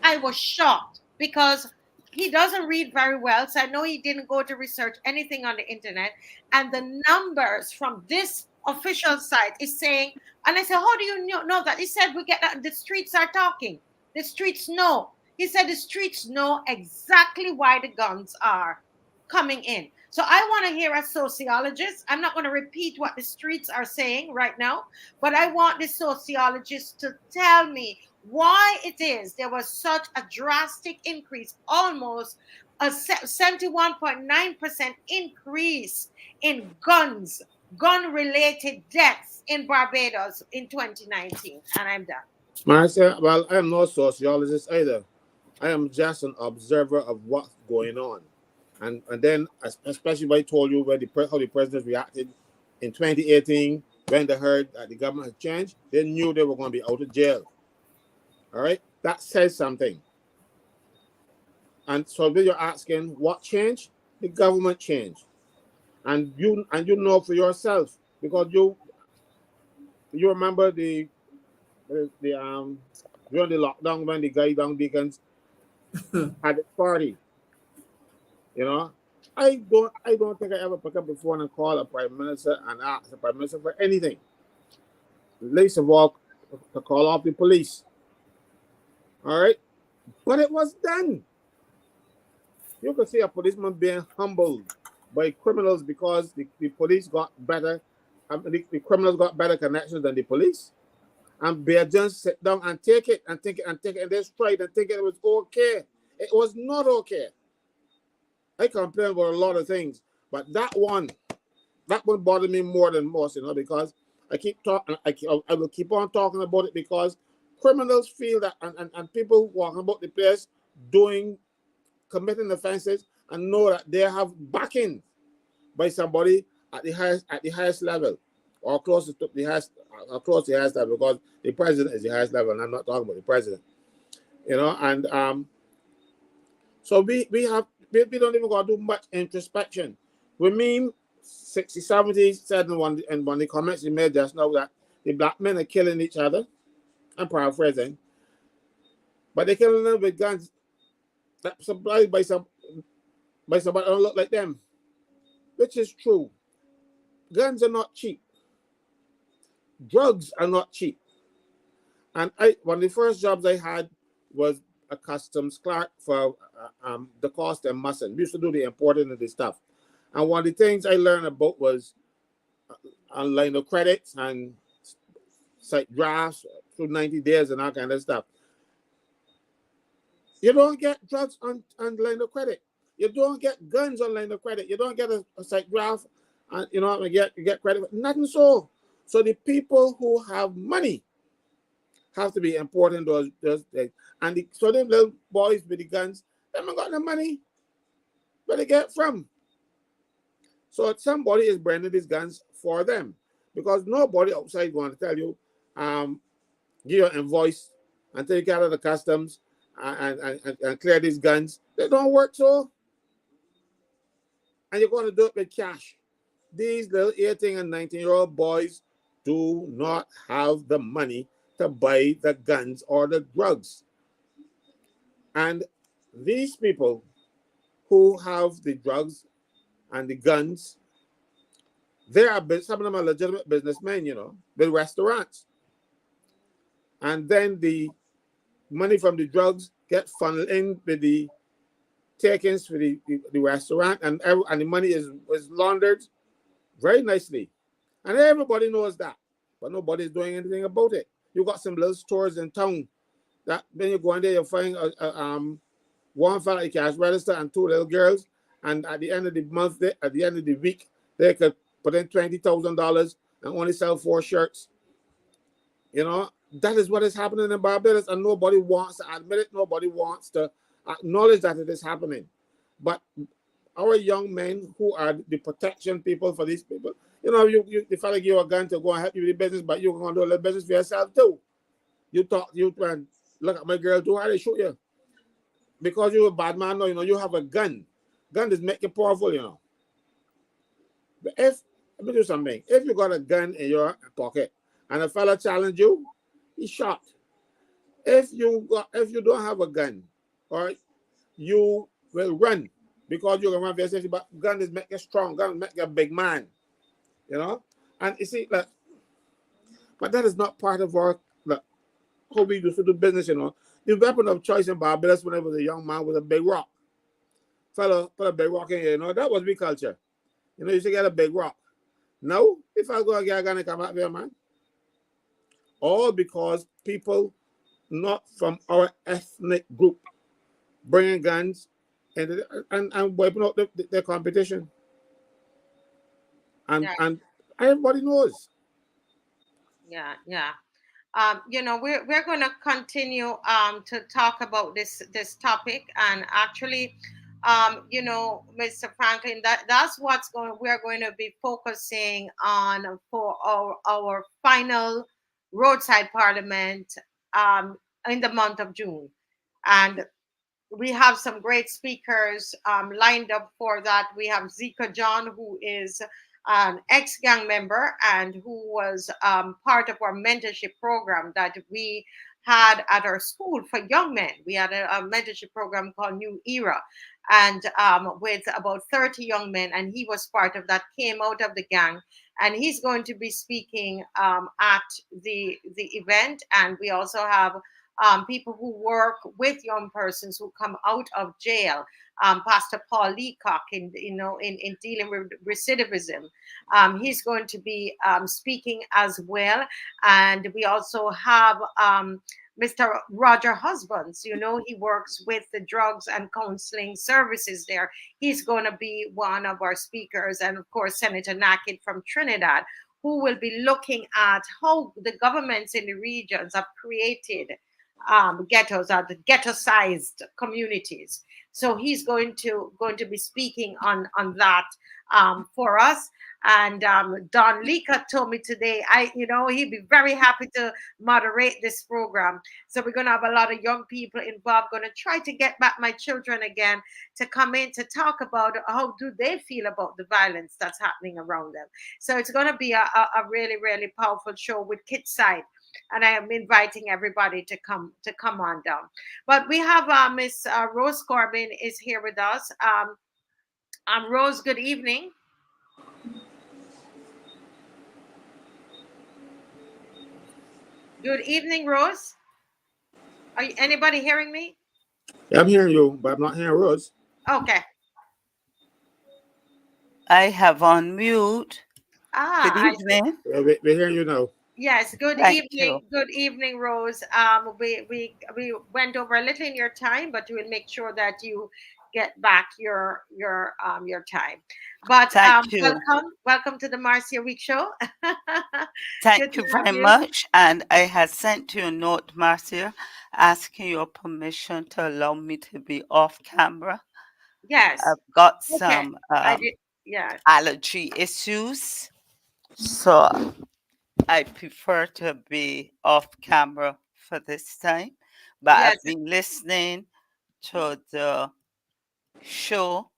I was shocked because he doesn't read very well. So I know he didn't go to research anything on the internet. And the numbers from this official site is saying, and I said, how do you know that? He said, we get that the streets are talking. The streets know. He said the streets know exactly why the guns are coming in. So I want to hear a sociologist. I'm not going to repeat what the streets are saying right now, but I want the sociologist to tell me why it is there was such a drastic increase, almost a 71.9% increase in gun-related deaths in Barbados in 2019. And I'm done. Marcia, well, I am no sociologist either. I am just an observer of what's going on. And then, especially when I told you how the president reacted in 2018 when they heard that the government had changed, they knew they were going to be out of jail. All right? That says something. And so when you're asking what changed, the government changed. And you know for yourself, because you remember the during the lockdown when the guy down Deacons had a party. You know, I don't think I ever pick up the phone and call a prime minister and ask the prime minister for anything. Least of all, to call off the police. All right, but it was done. You could see a policeman being humbled by criminals because the police got better. The criminals got better connections than the police, and they just sit down and take it and think it and take it and they stride and think it was okay. It was not okay. I complain about a lot of things, but that one bothered me more than most, you know, because I keep talking. I will keep on talking about it because criminals feel that, and people walking about the place committing offenses and know that they have backing by somebody at the highest level or close to the highest level, because the president is the highest level, and I'm not talking about the president, you know, and so we don't even got to do much introspection. We mean 60, 70 said in one of the comments he made just now that the black men are killing each other. I'm paraphrasing, but they're killing them with guns that supplied by somebody who don't look like them, which is true. Guns are not cheap. Drugs are not cheap. And one of the first jobs I had was a customs clerk for the cost and mustn't. We used to do the importing of the stuff. And one of the things I learned about was on line of credits and site drafts through 90 days and all kind of stuff. You don't get drugs on line of credit. You don't get guns on line of credit. You don't get a site draft and you get credit. Nothing so. So the people who have money have to be importing those things. And so them little boys with the guns, they haven't got the money where they get from. So somebody is branding these guns for them, because nobody outside going to tell you, give your invoice and take care of the customs and clear these guns. They don't work so. And you're going to do it with cash. These little 18 and 19-year-old boys do not have the money to buy the guns or the drugs. And these people who have the drugs and the guns, some of them are legitimate businessmen, with restaurants. And then the money from the drugs get funneled in with the takings for the restaurant, and the money is laundered very nicely. And everybody knows that, but nobody's doing anything about it. You got some little stores in town that when you go in there, you find one fella at cash register and two little girls, and at the end of the month, at the end of the week, they could put in $20,000 and only sell 4 shirts. You know, that is what is happening in Barbados, and nobody wants to admit it. Nobody wants to acknowledge that it is happening. But our young men who are the protection people for these people, you know, you the fella give you a gun to go and help you with the business, but you're going to do a little business for yourself too. You look at my girl, do how they shoot you. Because you're a bad man, no, you know, you have a gun. Gun is make you powerful, you know. But let me do something. If you got a gun in your pocket and a fella challenge you, he's shot. If you don't have a gun, or you will run because you're gonna run for your safety. But gun is make you strong. Gun make you a big man, you know. And you see, like, but that is not part of our how we used to do business, you know. The weapon of choice in Barbados when I was a young man was a big rock. Fella put a big rock in here, you know. That was we culture. You know, you should get a big rock. Now, if I go and get a gun and come out there, man, all because people not from our ethnic group bringing guns and wiping out the competition. And everybody knows. Yeah. You know, we're going to continue to talk about this topic, and actually, you know, Mr. Franklin, that's we're going to be focusing on for our final roadside parliament in the month of June, and we have some great speakers lined up for that. We have Zika John, who is an ex-gang member and who was part of our mentorship program that we had at our school for young men. We had a mentorship program called New Era, and with about 30 young men, and he was part of that, came out of the gang, and he's going to be speaking at the event. And we also have people who work with young persons who come out of jail. Pastor Paul Leacock, in dealing with recidivism, he's going to be speaking as well. And we also have Mr. Roger Husbands. You know, he works with the drugs and counseling services there. He's going to be one of our speakers, and of course Senator Nakid from Trinidad, who will be looking at how the governments in the regions have created ghettos, or the ghetto-sized communities. So he's going to be speaking on that for us. And Don Lika told me today, he'd be very happy to moderate this program. So we're going to have a lot of young people involved. Going to try to get back my children again to come in to talk about how do they feel about the violence that's happening around them. So it's going to be a really, really powerful show with Kit Side. And I am inviting everybody to come on down. But we have Miss Rose Corbin is here with us. Rose, good evening. Good evening, Rose. Anybody hearing me? Yeah, I'm hearing you, but I'm not hearing Rose. Okay. I have on mute. Good evening. We're hearing you now. Yes, good evening. Good evening, Rose. We went over a little in your time, but we'll make sure that you get back your time. But welcome to the Marcia Week Show. Thank you very much. And I had sent you a note, Marcia, asking your permission to allow me to be off camera. Yes, I've got some allergy issues, so I prefer to be off camera for this time, but I've been listening to the show,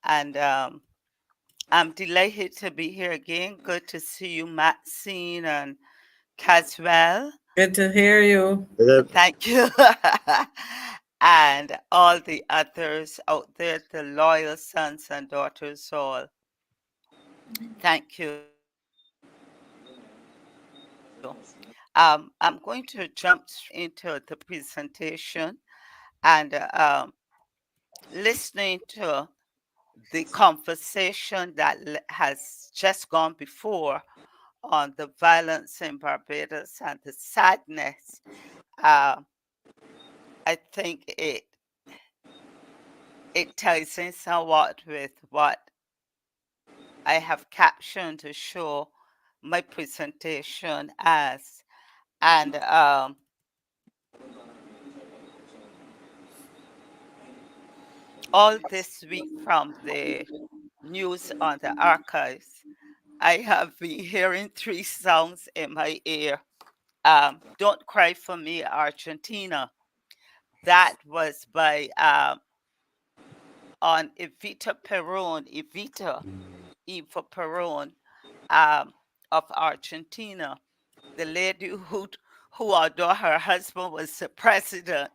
and I'm delighted to be here again. Good to see you, Maxine and Caswell. Good to hear you. Thank you. And all the others out there, the loyal sons and daughters, all. Thank you. I'm going to jump into the presentation and listening to the conversation that has just gone before on the violence in Barbados and the sadness. I think it ties in somewhat with what I have captioned to show my presentation as, and all this week from the news on the archives, I have been hearing three songs in my ear. Don't Cry for Me, Argentina. That was by on Evita Peron, Eva Peron of Argentina, the lady who although her husband was the president,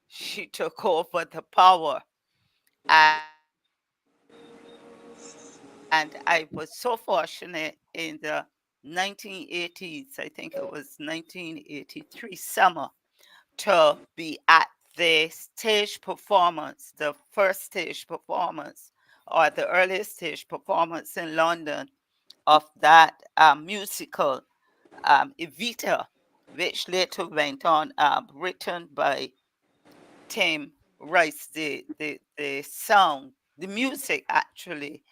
she took over the power. And I was so fortunate in the 1980s, I think it was 1983 summer, to be at the stage performance, the first stage performance, or the earliest stage performance in London of that musical, Evita, which later went on, written by Tim Rice, the song, the music actually,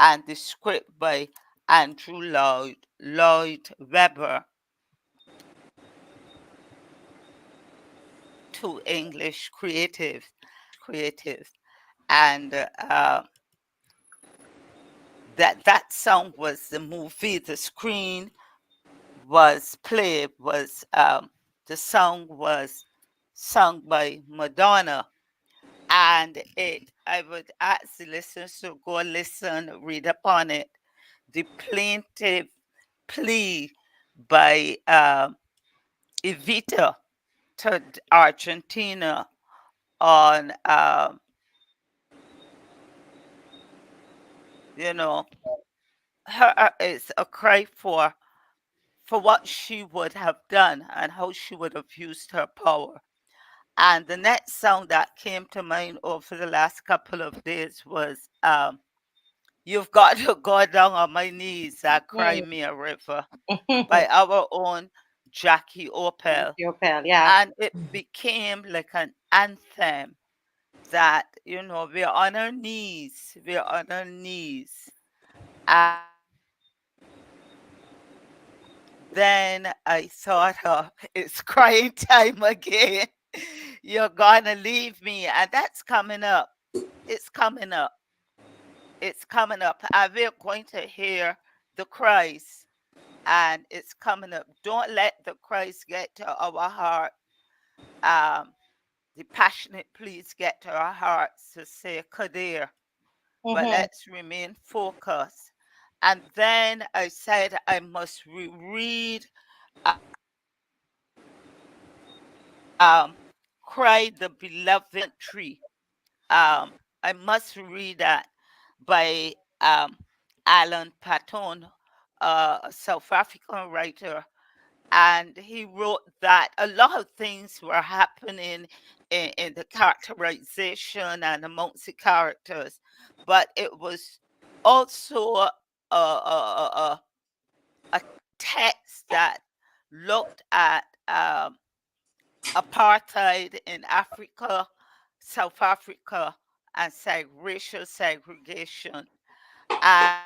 and the script by Andrew Lloyd Webber, two English creatives. And that song was the movie. The screen was played. Was the song was sung by Madonna, and I would ask the listeners to go listen, read upon it. The plaintive plea by Evita to Argentina on, you know, her is a cry for what she would have done and how she would have used her power. And the next song that came to mind over the last couple of days was You've Got to Go Down on My Knees at Cry Me a River by our own Jackie Opel. Yeah. And it became like an anthem that, we're on our knees, we're on our knees. And then I thought, it's crying time again. You're gonna leave me. And that's coming up. It's coming up. It's coming up. And we're going to hear the cries. And it's coming up. Don't let the cries get to our heart. The passionate pleas get to our hearts to say Kadir. But let's remain focused. And then I said I must reread Cry the Beloved Country. I must read that by Alan Patton, a South African writer. And he wrote that a lot of things were happening in the characterization and amongst the characters, but it was also a text that looked at apartheid in Africa, South Africa, and racial segregation. And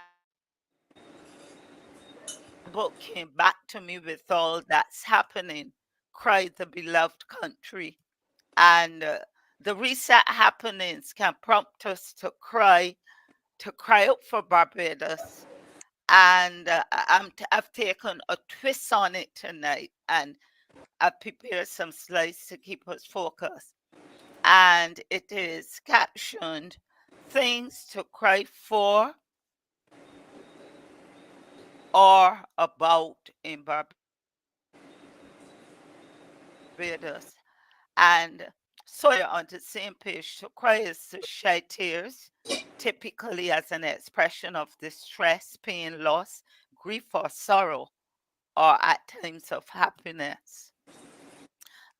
the book came back to me with all that's happening. Cry the Beloved Country. And the recent happenings can prompt us to cry out for Barbados. And I've taken a twist on it tonight, and I've prepared some slides to keep us focused. And it is captioned Things to Cry For or About in Barbados. And so you're on the same page. To cry is to shed tears, typically as an expression of distress, pain, loss, grief, or sorrow, or at times of happiness.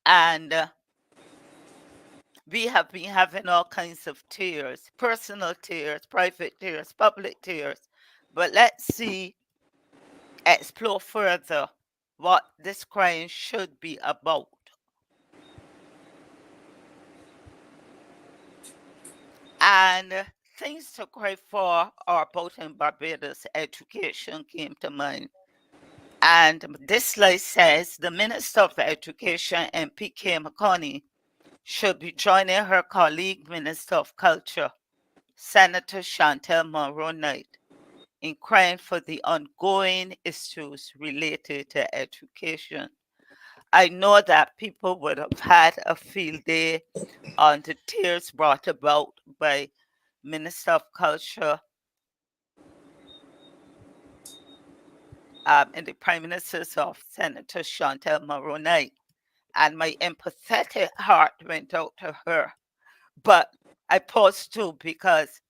And we have been having all kinds of tears, personal tears, private tears, public tears. But let's explore further what this crying should be about. And things to cry for or about in Barbados, education came to mind. And this slide says the Minister of Education, MPK McConney, should be joining her colleague Minister of Culture, Senator Chantel Monroe-Knight, in crying for the ongoing issues related to education. I know that people would have had a field day on the tears brought about by Minister of Culture and the Prime Minister's office, Senator Chantel Monroe-Knight, and my empathetic heart went out to her. But I paused too because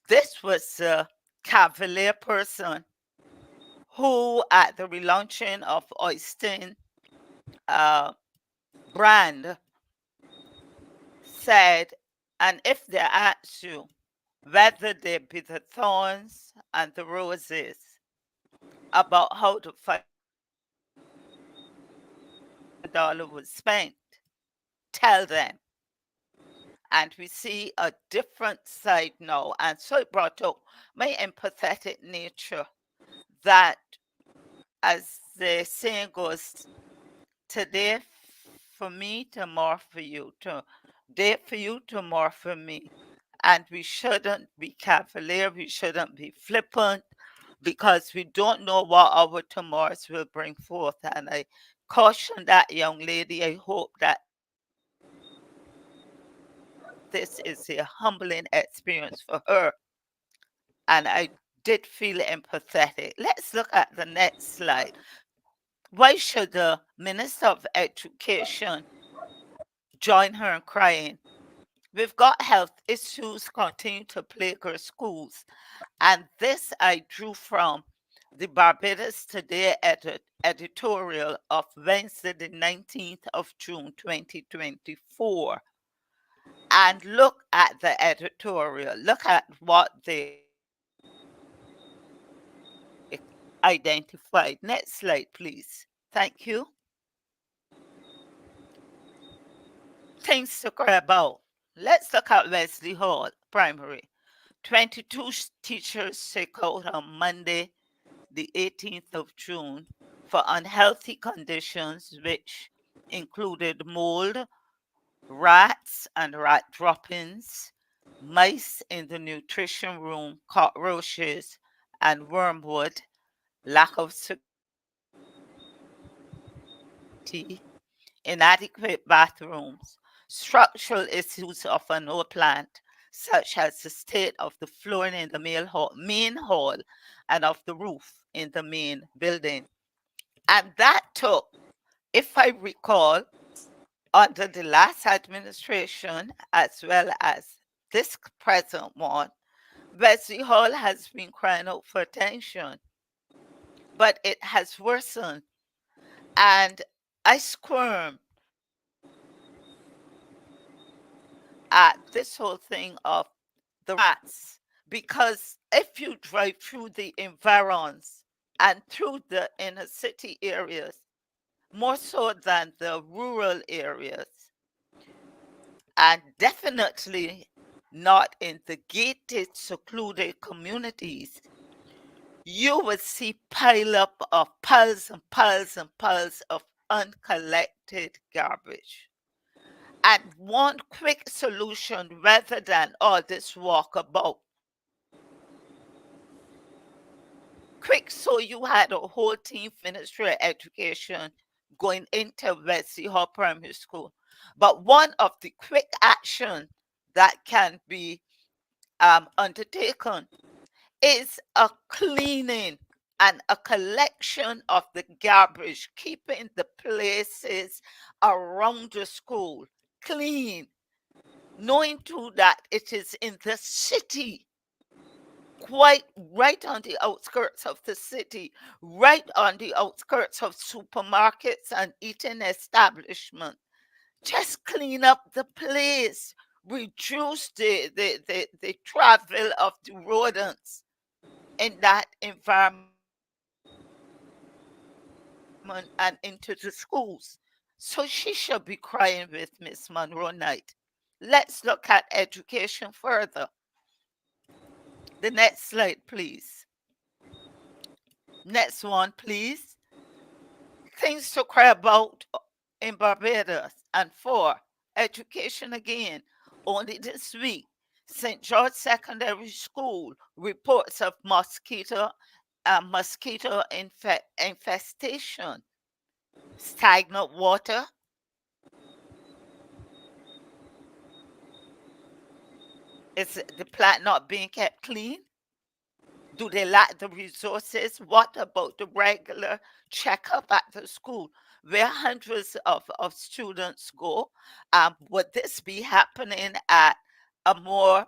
this was a cavalier person who, at the relaunching of Oyster brand, said, and if they ask you whether they be the thorns and the roses about how the $5 was spent, tell them. And we see a different side now. And so it brought up my empathetic nature that, as the saying goes, today for me, tomorrow for you, today for you, tomorrow for me. And we shouldn't be cavalier, we shouldn't be flippant, because we don't know what our tomorrows will bring forth. And I caution that young lady. I hope that this is a humbling experience for her. And I did feel empathetic. Let's look at the next slide. Why should the Minister of Education join her in crying? We've got health issues continue to plague our schools. And this I drew from the Barbados Today editorial of Wednesday, the 19th of June, 2024. And look at the editorial. Look at what they identified. Next slide, please. Thank you. Things to cry about. Let's look at Wesley Hall Primary. 22 teachers sick out on Monday, the 18th of June, for unhealthy conditions, which included mold, rats and rat droppings, mice in the nutrition room, cockroaches, and wormwood, lack of security, inadequate bathrooms, structural issues of an old plant, such as the state of the flooring in the main hall and of the roof in the main building. And that took, if I recall, under the last administration as well as this present one, Wesley Hall has been crying out for attention, but it has worsened. And I squirm at this whole thing of the rats, because if you drive through the environs and through the inner city areas, more so than the rural areas, and definitely not in the gated, secluded communities, you would see piles and piles and piles of uncollected garbage. And one quick solution, rather than all this walkabout. Quick, so you had a whole team Ministry of Education going into Wesley Hall Primary School. But one of the quick action that can be undertaken is a cleaning and a collection of the garbage, keeping the places around the school clean, knowing too that it is in the city, quite right on the outskirts of the city, right on the outskirts of supermarkets and eating establishments. Just clean up the place, reduce the travel of the rodents in that environment and into the schools. So she should be crying with Miss Monroe-Knight. Let's look at education further. The next slide, please. Next one, please. Things to cry about in Barbados. And 4, education again. Only this week, St. George Secondary School reports of mosquito infestation, stagnant water. Is the plant not being kept clean? Do they lack the resources? What about the regular checkup at the school where hundreds of students go? Would this be happening at a more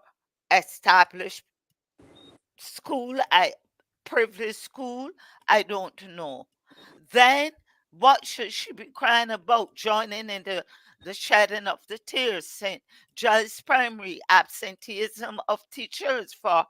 established school, privileged school? I don't know. Then what should she be crying about? Joining in the shedding of the tears, St. Giles Primary, absenteeism of teachers for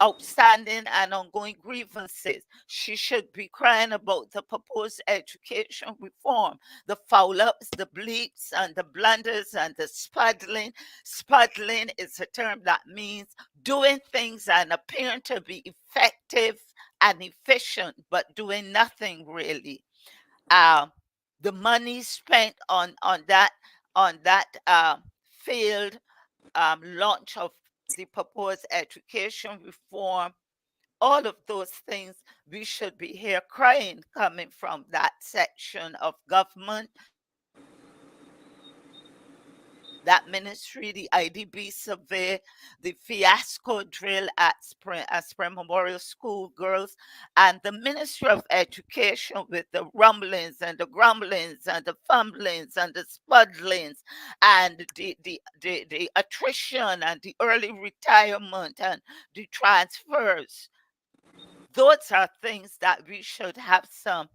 outstanding and ongoing grievances. She should be crying about the proposed education reform, the foul ups, the bleeps, and the blunders, and the spuddling. Spuddling is a term that means doing things and appearing to be effective and efficient, but doing nothing really. The money spent on that failed launch of the proposed education reform, all of those things, we should be here crying coming from that section of government, that ministry, the IDB survey, the fiasco drill at Spring Memorial School girls, and the Ministry of Education with the rumblings and the grumblings and the fumblings and the spuddlings and the attrition and the early retirement and the transfers. Those are things that we should have some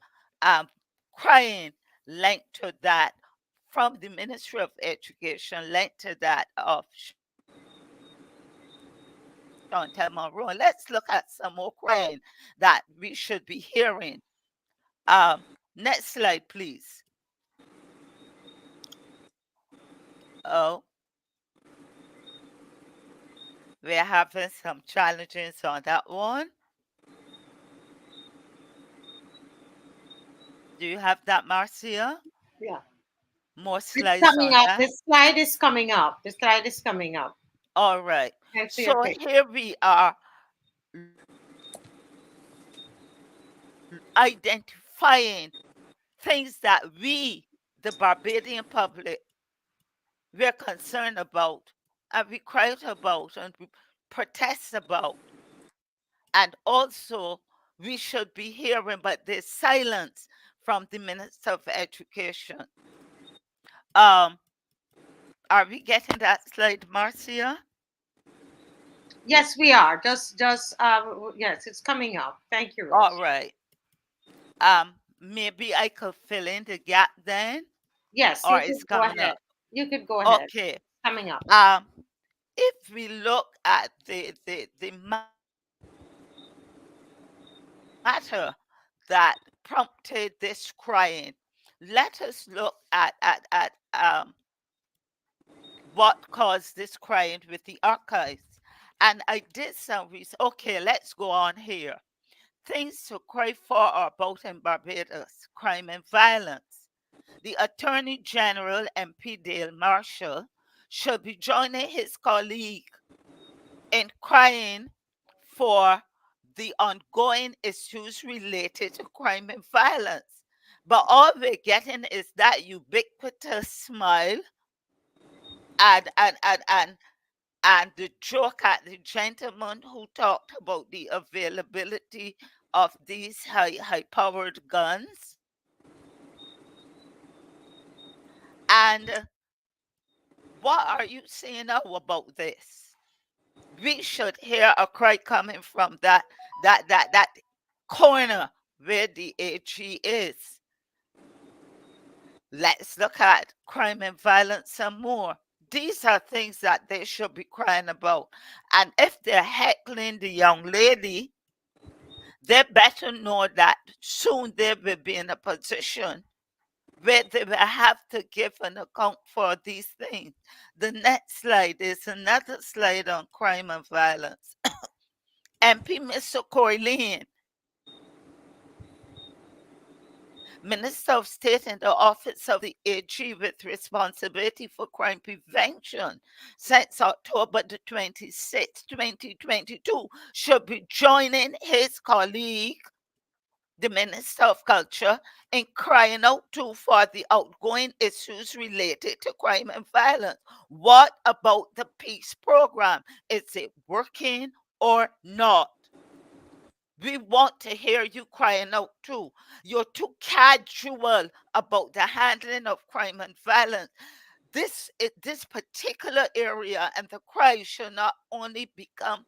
crying linked to that from the Ministry of Education, linked to that of Chantal Monroe. Let's look at some more crying that we should be hearing. Next slide, please. Oh, we're having some challenges on that one. Do you have that, Marcia? Yeah. More It's slides coming on up. that? The slide is coming up. The slide is coming up. All right. Thanks for So your patience. here we are identifying things that we, the Barbadian public, we're concerned about and we cry out about and we protest about. And also we should be hearing, but there's silence from the Minister of Education. Are we getting that slide, Marcia? Yes, we are. Just yes, it's coming up. Thank you, Rose. All right. Maybe I could fill in the gap then. Yes, Or you it's could go coming ahead. up. You could go ahead. Okay. Coming up. If we look at the matter that prompted this crying, let us look at what caused this crying with the archives. And I did some research. Okay, let's go on here. Things to cry for or about in Barbados: crime and violence. The Attorney General, MP Dale Marshall, should be joining his colleague in crying for the ongoing issues related to crime and violence. But all we're getting is that ubiquitous smile and the joke at the gentleman who talked about the availability of these high-powered guns. And what are you saying now about this? We should hear a cry coming from that corner where the AG is. Let's look at crime and violence some more. These are things that they should be crying about. And if they're heckling the young lady, they better know that soon they will be in a position where they will have to give an account for these things. The next slide is another slide on crime and violence. MP Mr. Corlin, Minister of State in the Office of the AG with responsibility for crime prevention since October the 26th, 2022, should be joining his colleague, the Minister of Culture, in crying out too for the outgoing issues related to crime and violence. What about the peace program? Is it working or not? We want to hear you crying out too. You're too casual about the handling of crime and violence. This particular area and the cry should not only become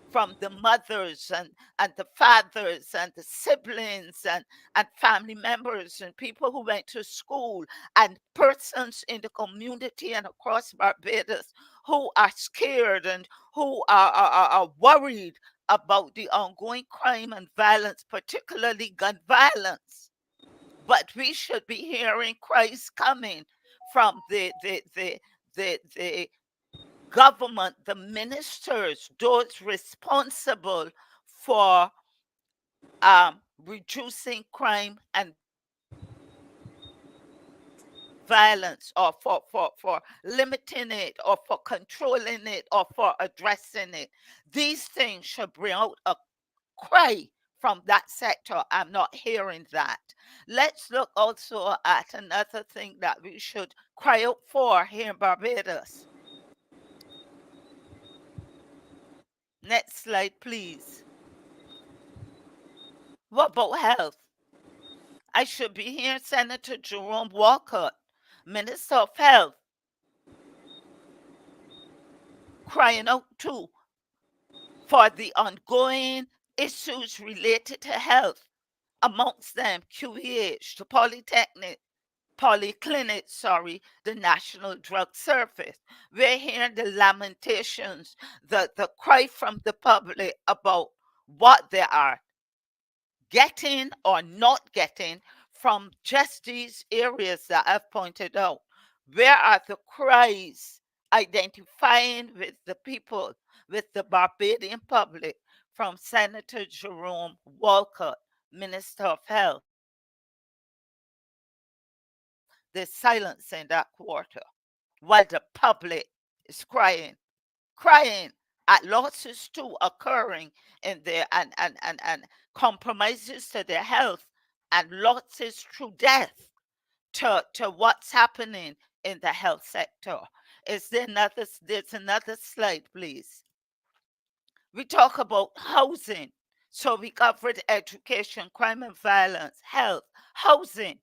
from the mothers and the fathers and the siblings and family members and people who went to school and persons in the community and across Barbados who are scared and who are worried about the ongoing crime and violence, particularly gun violence. But we should be hearing cries coming from the government, the ministers, those responsible for reducing crime and violence, or for limiting it, or for controlling it, or for addressing it. These things should bring out a cry from that sector. I'm not hearing that. Let's look also at another thing that we should cry out for here in Barbados. Next slide, please. What about health? I should be hearing Senator Jerome Walcott, Minister of Health, crying out too for the ongoing issues related to health, amongst them QEH, the polyclinic, the National Drug Service. We're hearing the lamentations, the cry from the public about what they are getting or not getting from just these areas that I've pointed out. Where are the cries identifying with the people, with the Barbadian public, from Senator Jerome Walcott, Minister of Health? There's silence in that quarter while the public is crying at losses too occurring in there, and compromises to their health and losses through death to what's happening in the health sector. There's another slide, please. We talk about housing. So we covered education, crime and violence, health, housing.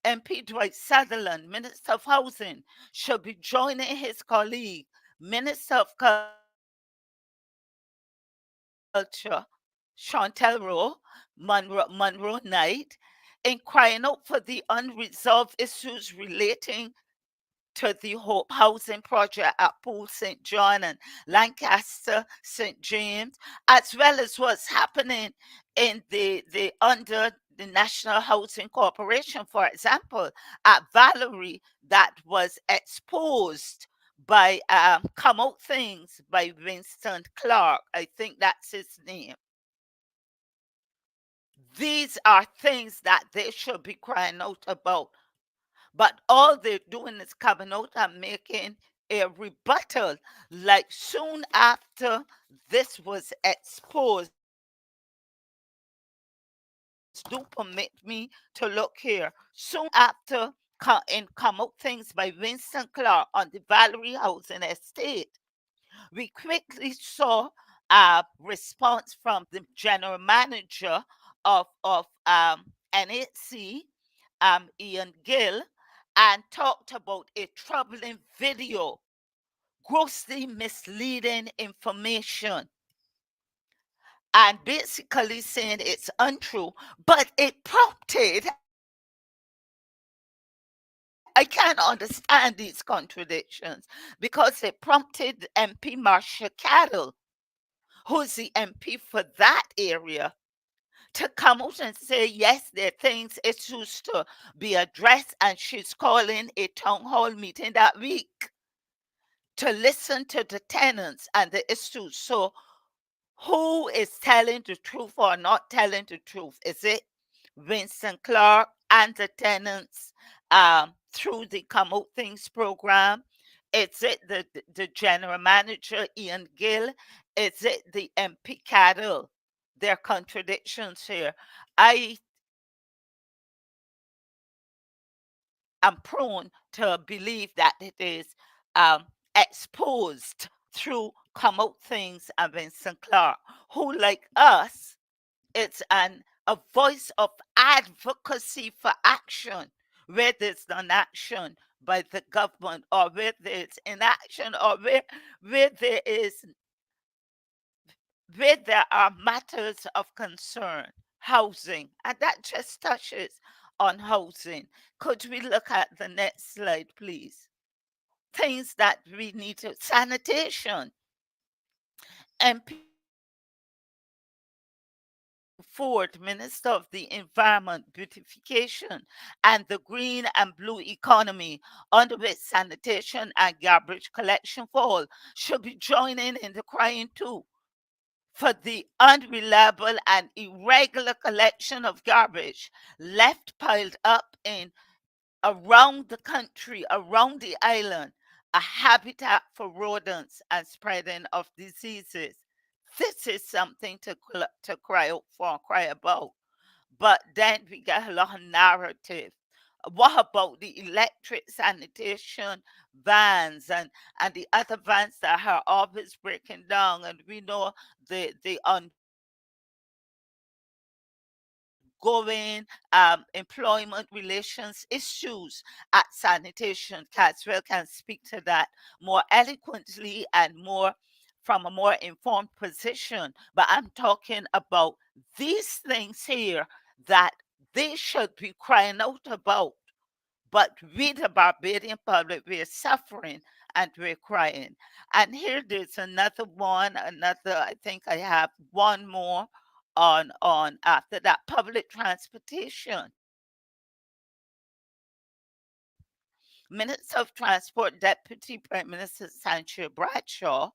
MP Dwight Sutherland, Minister of Housing, should be joining his colleague, Minister of Culture, Chantel Rowe, Monroe Knight, in crying out for the unresolved issues relating to the Hope Housing Project at Poole St. John and Lancaster St. James, as well as what's happening in the under the National Housing Corporation, for example, at Valerie, that was exposed by Come Out Things by Winston Clark. I think that's his name. These are things that they should be crying out about. But all they're doing is coming out and making a rebuttal. Like soon after this was exposed, do permit me to look here. Soon after Come Out Things by Winston Clark on the Valerie Housing Estate, we quickly saw a response from the general manager of NHC, Ian Gill, and talked about a troubling video, grossly misleading information, and basically saying it's untrue, but it prompted, I can't understand these contradictions, because it prompted MP Marsha Cattle, who's the MP for that area, to come out and say, yes, there are things, issues to be addressed, and she's calling a town hall meeting that week to listen to the tenants and the issues. So who is telling the truth or not telling the truth? Is it Vincent Clark and the tenants through the Come Out Things program? Is it the general manager, Ian Gill? Is it the MP Cattle? There are contradictions here. I am prone to believe that it is exposed through Come Out Things and Vincent Clark, who, like us, it's a voice of advocacy for action, where there's non-action by the government, or where there's inaction, or where there is where there are matters of concern, housing, and that just touches on housing. Could we look at the next slide, please? Things that we need to, sanitation. MP Ford, Minister of the Environment, Beautification, and the Green and Blue Economy, under which sanitation and garbage collection for all, should be joining in the crying too for the unreliable and irregular collection of garbage left piled up in around the country, around the island, a habitat for rodents and spreading of diseases. This is something to cry out for, cry about. But then we get a lot of narrative. What about the electric sanitation vans and the other vans that are always breaking down? And we know the ongoing employment relations issues at sanitation. Caswell can speak to that more eloquently and more from a more informed position. But I'm talking about these things here that they should be crying out about. But we, the Barbadian public, we're suffering and we're crying. And here there's another one, I think I have one more on after that, public transportation. Minister of Transport Deputy Prime Minister Sancho Bradshaw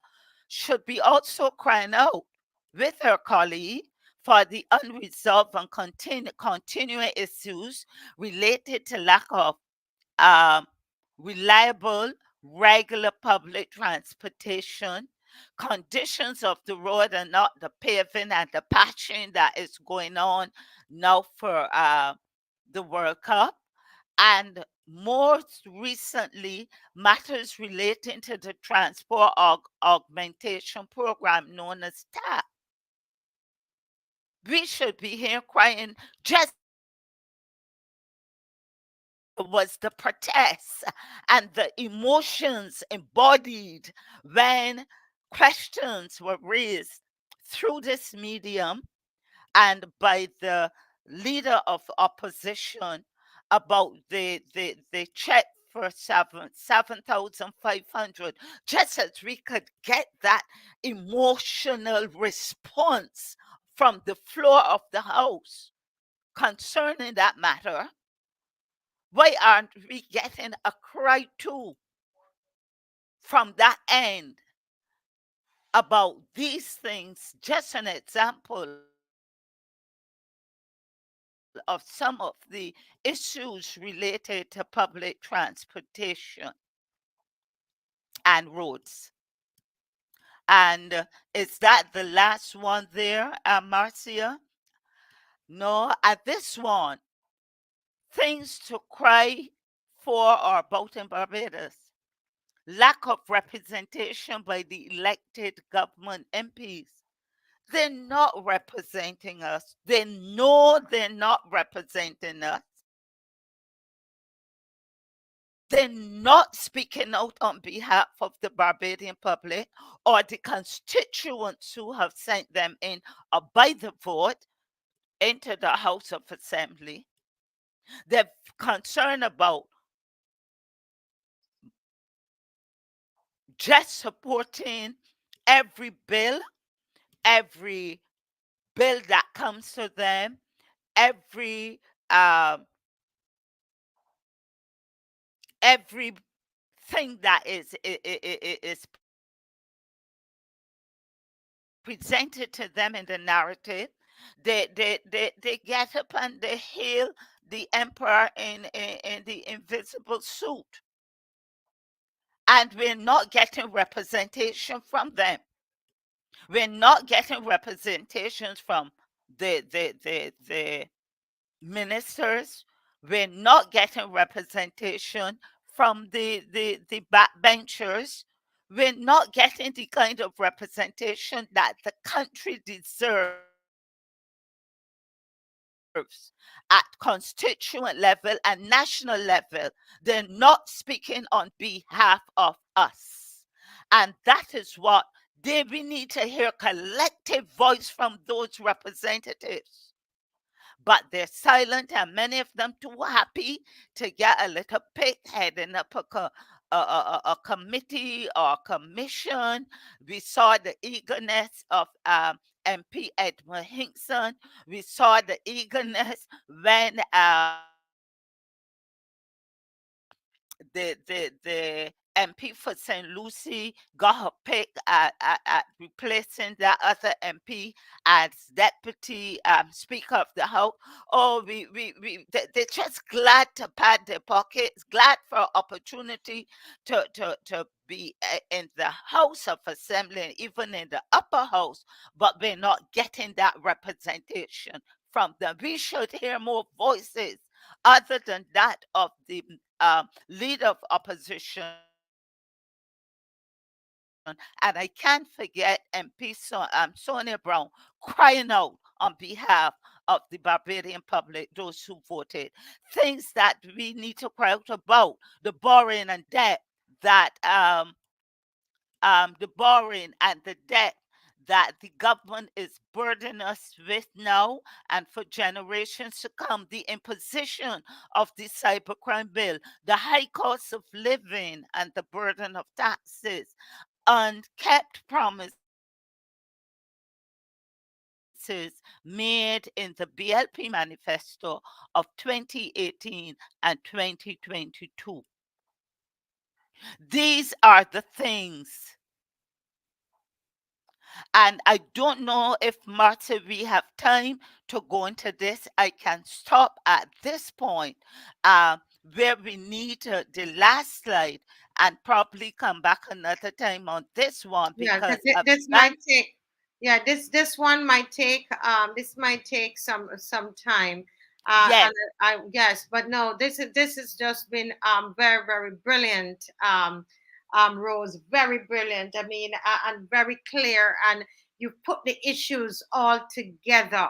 should be also crying out with her colleague for the unresolved and continuing issues related to lack of reliable, regular public transportation, conditions of the road and not the paving and the patching that is going on now for the World Cup, and most recently, matters relating to the transport augmentation program known as TAP. We should be here crying just was the protests and the emotions embodied when questions were raised through this medium and by the leader of opposition about the check for 7,500, just as we could get that emotional response from the floor of the House concerning that matter. Why aren't we getting a cry too from that end about these things? Just an example of some of the issues related to public transportation and roads. And is that the last one there, Marcia? No, at this one, things to cry for or about in Barbados. Lack of representation by the elected government MPs. They're not representing us. They know they're not representing us. They're not speaking out on behalf of the Barbadian public or the constituents who have sent them in by the vote into the House of Assembly. They're concerned about just supporting every bill, every bill that comes to them, every um, everything that is presented to them in the narrative, they get up and they hail the emperor in the invisible suit. And we're not getting representation from them. We're not getting representations from the ministers. We're not getting representation from the backbenchers. We're not getting the kind of representation that the country deserves at constituent level and national level. They're not speaking on behalf of us. And that is what we need to hear collective voice from those representatives. But they're silent, and many of them too happy to get a little pig heading up a committee or a commission. We saw the eagerness of MP Edmund Hinkson. We saw the eagerness when the MP for St. Lucie got her pick at replacing that other MP as deputy speaker of the House. Oh, they're just glad to pad their pockets, glad for opportunity to be in the House of Assembly and even in the upper house, but we're not getting that representation from them. We should hear more voices other than that of the leader of opposition. And I can't forget MP Sonia Brown crying out on behalf of the Barbadian public, those who voted. Things that we need to cry out about, the borrowing and debt that the borrowing and the debt that the government is burdening us with now and for generations to come, the imposition of the cybercrime bill, the high cost of living and the burden of taxes, unkept promises made in the BLP manifesto of 2018 and 2022. These are the things. And I don't know if, Martha, we have time to go into this. I can stop at this point where we need the last slide and probably come back another time on this one Yeah, because this might take, yeah, this one might take this might take some time. Yes. And yes, but no, this has just been very brilliant, Rose, very brilliant. I mean, and very clear, and you've put the issues all together.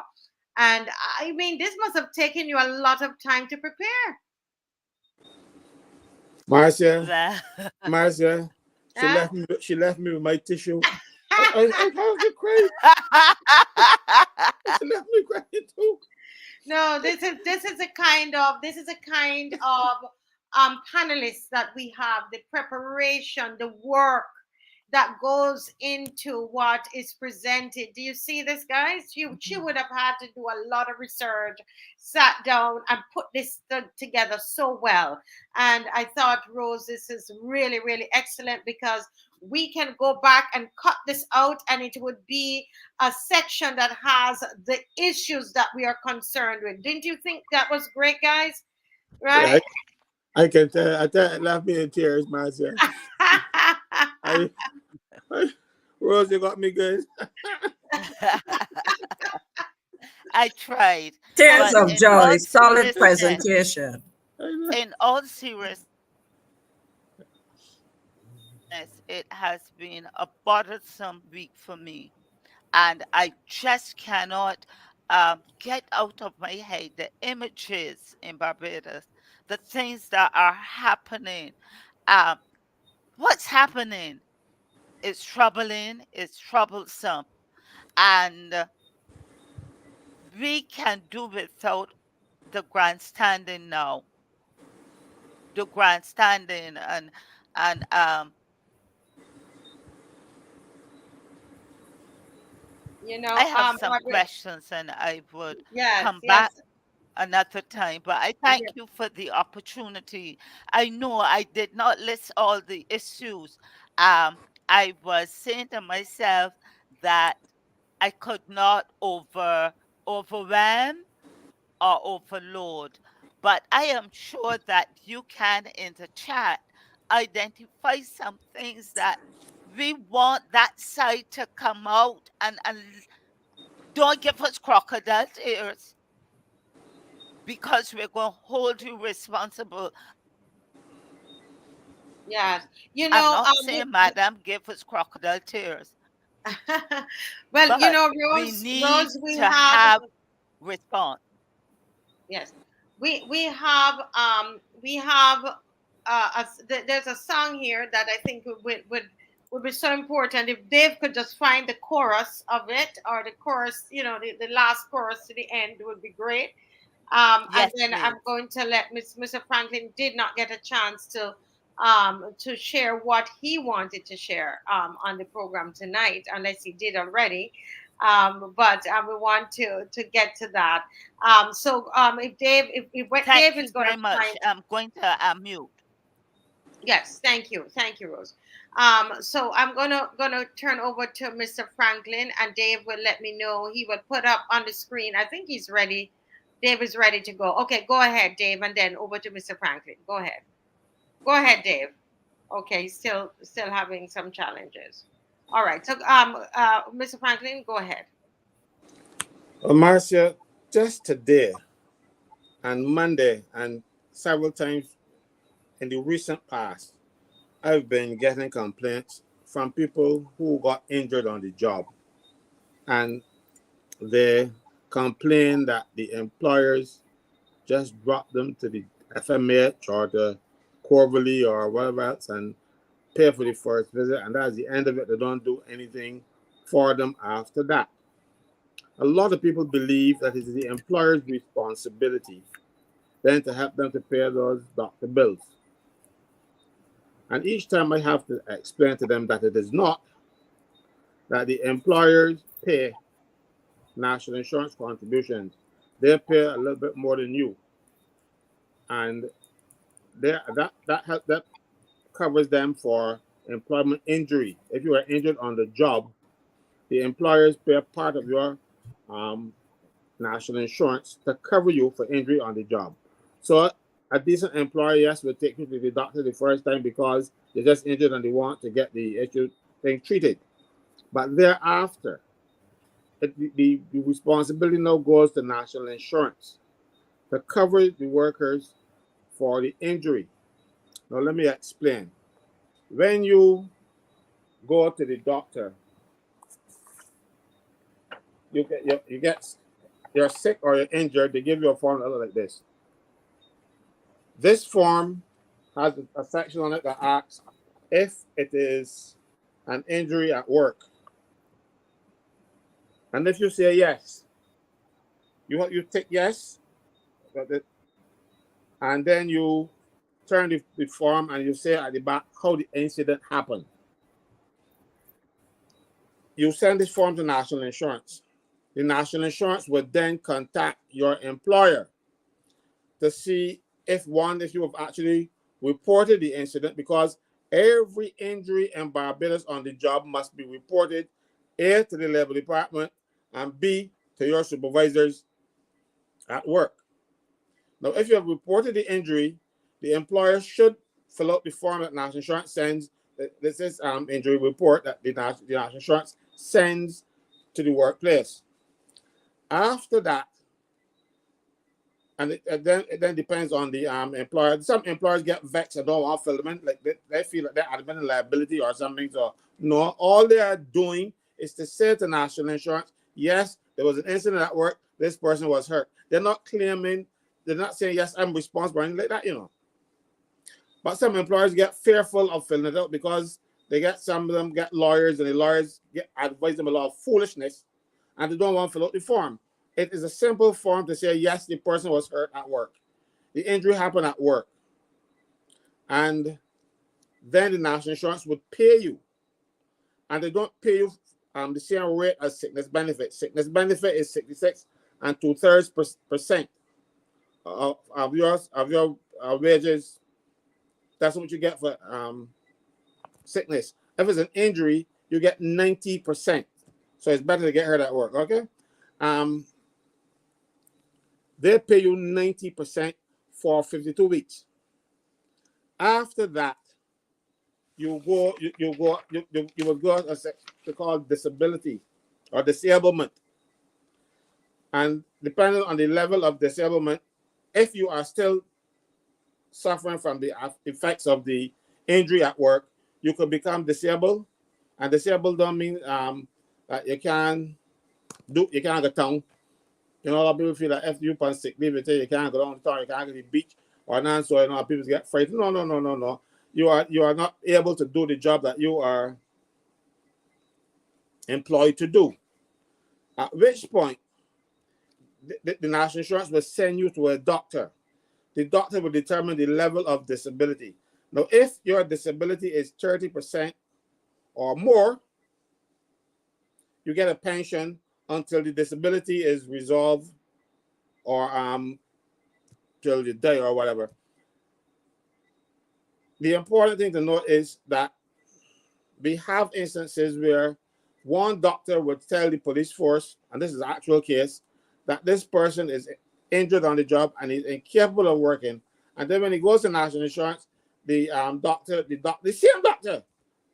And I mean, this must have taken you a lot of time to prepare. Marcia, she left me with my tissue. I was crying. She left me crying too. No, this is a kind of panelists that we have, the preparation, the work that goes into what is presented. Do you see this, guys? She would have had to do a lot of research, sat down and put this together so well. And I thought, Rose, this is really excellent, because we can go back and cut this out, and it would be a section that has the issues that we are concerned with. Didn't you think that was great, guys? Right? Yeah, I can tell. It left me in tears, Marcia. Rose, you got me good. I tried. Tears of joy, solid presentation. In all seriousness, it has been a bothersome week for me. And I just cannot get out of my head the images in Barbados, the things that are happening. What's happening is troubling, it's troublesome. And we can do without the grandstanding now. The grandstanding and You know, I have some Margaret, questions and I would yes, come back yes, another time, but I yeah, thank you for the opportunity. I know I did not list all the issues. I was saying to myself that I could not overwhelm or overload, but I am sure that you can in the chat identify some things that we want that side to come out and don't give us crocodile tears because we're going to hold you responsible. yes. You I'm know, not saying, madam, give us crocodile tears, well, you but know, we Rose, need Rose, we to have, have response. yes, we have there's a song here that I think would be so important if Dave could just find the chorus of it, or the chorus, you know, the last chorus to the end would be great. And Yes, then I'm please. going to let Mr. Franklin did not get a chance to share what he wanted to share on the program tonight, unless he did already. But we want to get to that. If Dave, if what Thank Dave is you going to very much. find, I'm going to unmute. yes, thank you, Rose. So I'm gonna turn over to Mr. Franklin, and Dave will let me know. He will put up on the screen. I think he's ready. Dave is ready to go. Okay, go ahead, Dave, and then over to Mr. Franklin. Go ahead. Go ahead, Dave. Okay, he's still having some challenges. All right. So Mr. Franklin, go ahead. Marcia, just today and Monday and several times in the recent past, I've been getting complaints from people who got injured on the job, and they complain that the employers just drop them to the FMH or the Corvallis or whatever else and pay for the first visit, and that's the end of it. They don't do anything for them after that. A lot of people believe that it is the employer's responsibility then to help them to pay those doctor bills. And each time I have to explain to them that it is not, that the employers pay national insurance contributions. They pay a little bit more than you. And that covers them for employment injury. If you are injured on the job, the employers pay part of your national insurance to cover you for injury on the job. So a decent employer, yes, will take you to the doctor the first time because they're just injured and they want to get the issue thing treated. But thereafter, the responsibility now goes to national insurance to cover the workers for the injury. Now, let me explain. When you go to the doctor, you're sick or you're injured, they give you a form that looks like this. This form has a section on it that asks if it is an injury at work. And if you say yes, you tick yes, and then you turn the form and you say at the back how the incident happened. You send this form to national insurance. The national insurance would then contact your employer to see if you have actually reported the incident, because every injury in Barbados on the job must be reported A, to the labor department, and B, to your supervisors at work. Now, if you have reported the injury, the employer should fill out the form that national insurance sends. This is injury report that the national insurance sends to the workplace. After that, and it then depends on the employer. Some employers get vexed and don't want to fill them in, like they feel like they're admitting liability or something. So no, all they are doing is to say to national insurance, yes, there was an incident at work, this person was hurt. They're not claiming, they're not saying, yes, I'm responsible, or anything like that, you know. But some employers get fearful of filling it out because some of them get lawyers, and the lawyers advise them a lot of foolishness, and they don't want to fill out the form. It is a simple form to say, yes, the person was hurt at work. The injury happened at work. And then the national insurance would pay you. And they don't pay you the same rate as sickness benefit. Sickness benefit is 66 and 2/3% of your wages. That's what you get for sickness. If it's an injury, you get 90%. So it's better to get hurt at work. Okay. They pay you 90% for 52 weeks. After that, you will go as they call disability or disablement. And depending on the level of disablement, if you are still suffering from the effects of the injury at work, you could become disabled. And disabled don't mean that you can't go down. You know, a lot of people feel that if you on sick leave, you can't go down the town, you can't go to the beach or none. So you know, people get frightened. No. You are not able to do the job that you are employed to do. At which point, the national insurance will send you to a doctor. The doctor will determine the level of disability. Now, if your disability is 30% or more, you get a pension until the disability is resolved or till you die or whatever. The important thing to note is that we have instances where one doctor would tell the police force, and this is an actual case, that this person is injured on the job and he's incapable of working. And then when he goes to national insurance, the same doctor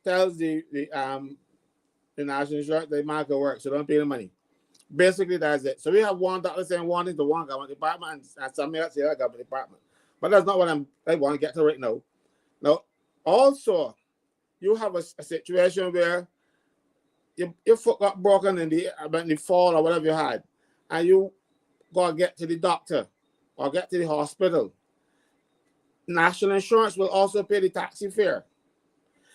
tells the national insurance they might go work, so don't pay the money. Basically, that's it. So we have one doctor saying one thing to one government department and somebody else the other government department. But that's not what I want to get to right now. Now, also, you have a situation where your foot got broken in the fall or whatever you had, and you got to get to the doctor or get to the hospital. National insurance will also pay the taxi fare.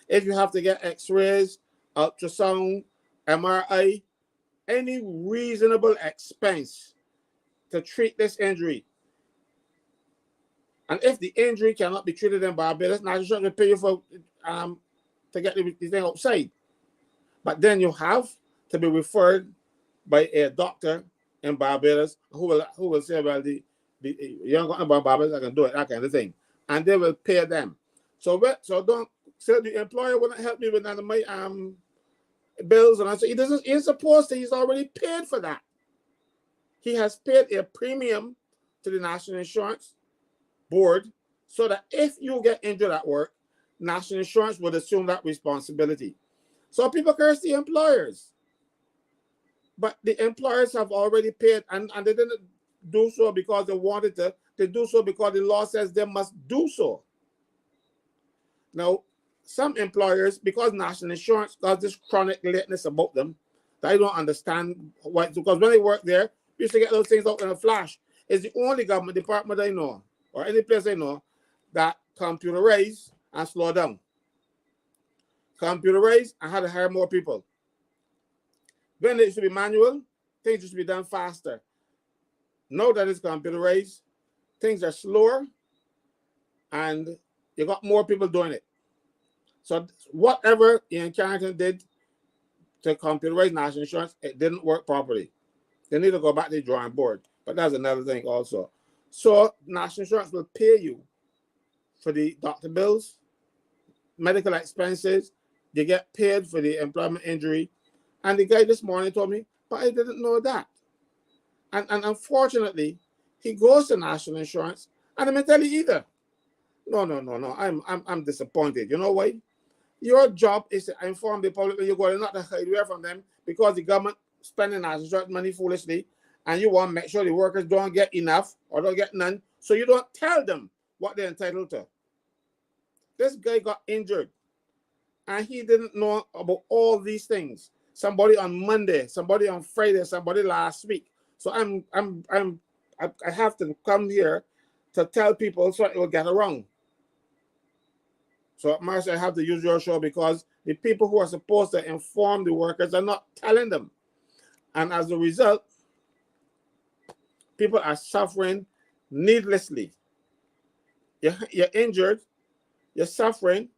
If you have to get x-rays, ultrasound, MRI, any reasonable expense to treat this injury. And if the injury cannot be treated in Barbados, national insurance will pay you for to get the thing outside. But then you have to be referred by a doctor in Barbados who will say, well, you don't got about Barbados, I can do it, that kind of thing. And they will pay them. So don't say the employer wouldn't help me with none of my bills. And I say he's supposed to, he's already paid for that. He has paid a premium to the National Insurance Board so that if you get injured at work, National Insurance would assume that responsibility. So people curse the employers. But the employers have already paid, and they didn't do so because they wanted to. They do so because the law says they must do so. Now, some employers, because national insurance got this chronic lateness about them, that I don't understand why. Because when they work there, we used to get those things out in a flash. It's the only government department I know, or any place I know, that computerized and slow down. Computerized and had to hire more people. When it used to be manual, things used to be done faster. Now that it's computerized, things are slower and you got more people doing it. So whatever Ian Carrington did to computerize national insurance, it didn't work properly. They need to go back to the drawing board. But that's another thing also. So national insurance will pay you for the doctor bills, medical expenses. You get paid for the employment injury. And the guy this morning told me, but I didn't know that. And unfortunately, he goes to national insurance and I didn't tell you either. No. I'm disappointed. You know why? Your job is to inform the public when you go, not to hide away from them because the government spending national insurance money foolishly and you want to make sure the workers don't get enough or don't get none. So you don't tell them what they're entitled to. This guy got injured and he didn't know about all these things. Somebody on Monday, somebody on Friday, somebody last week. So I have to come here to tell people so it will get around. So Marcia, I have to use your show because the people who are supposed to inform the workers are not telling them. And as a result, people are suffering needlessly. You're injured, you're suffering,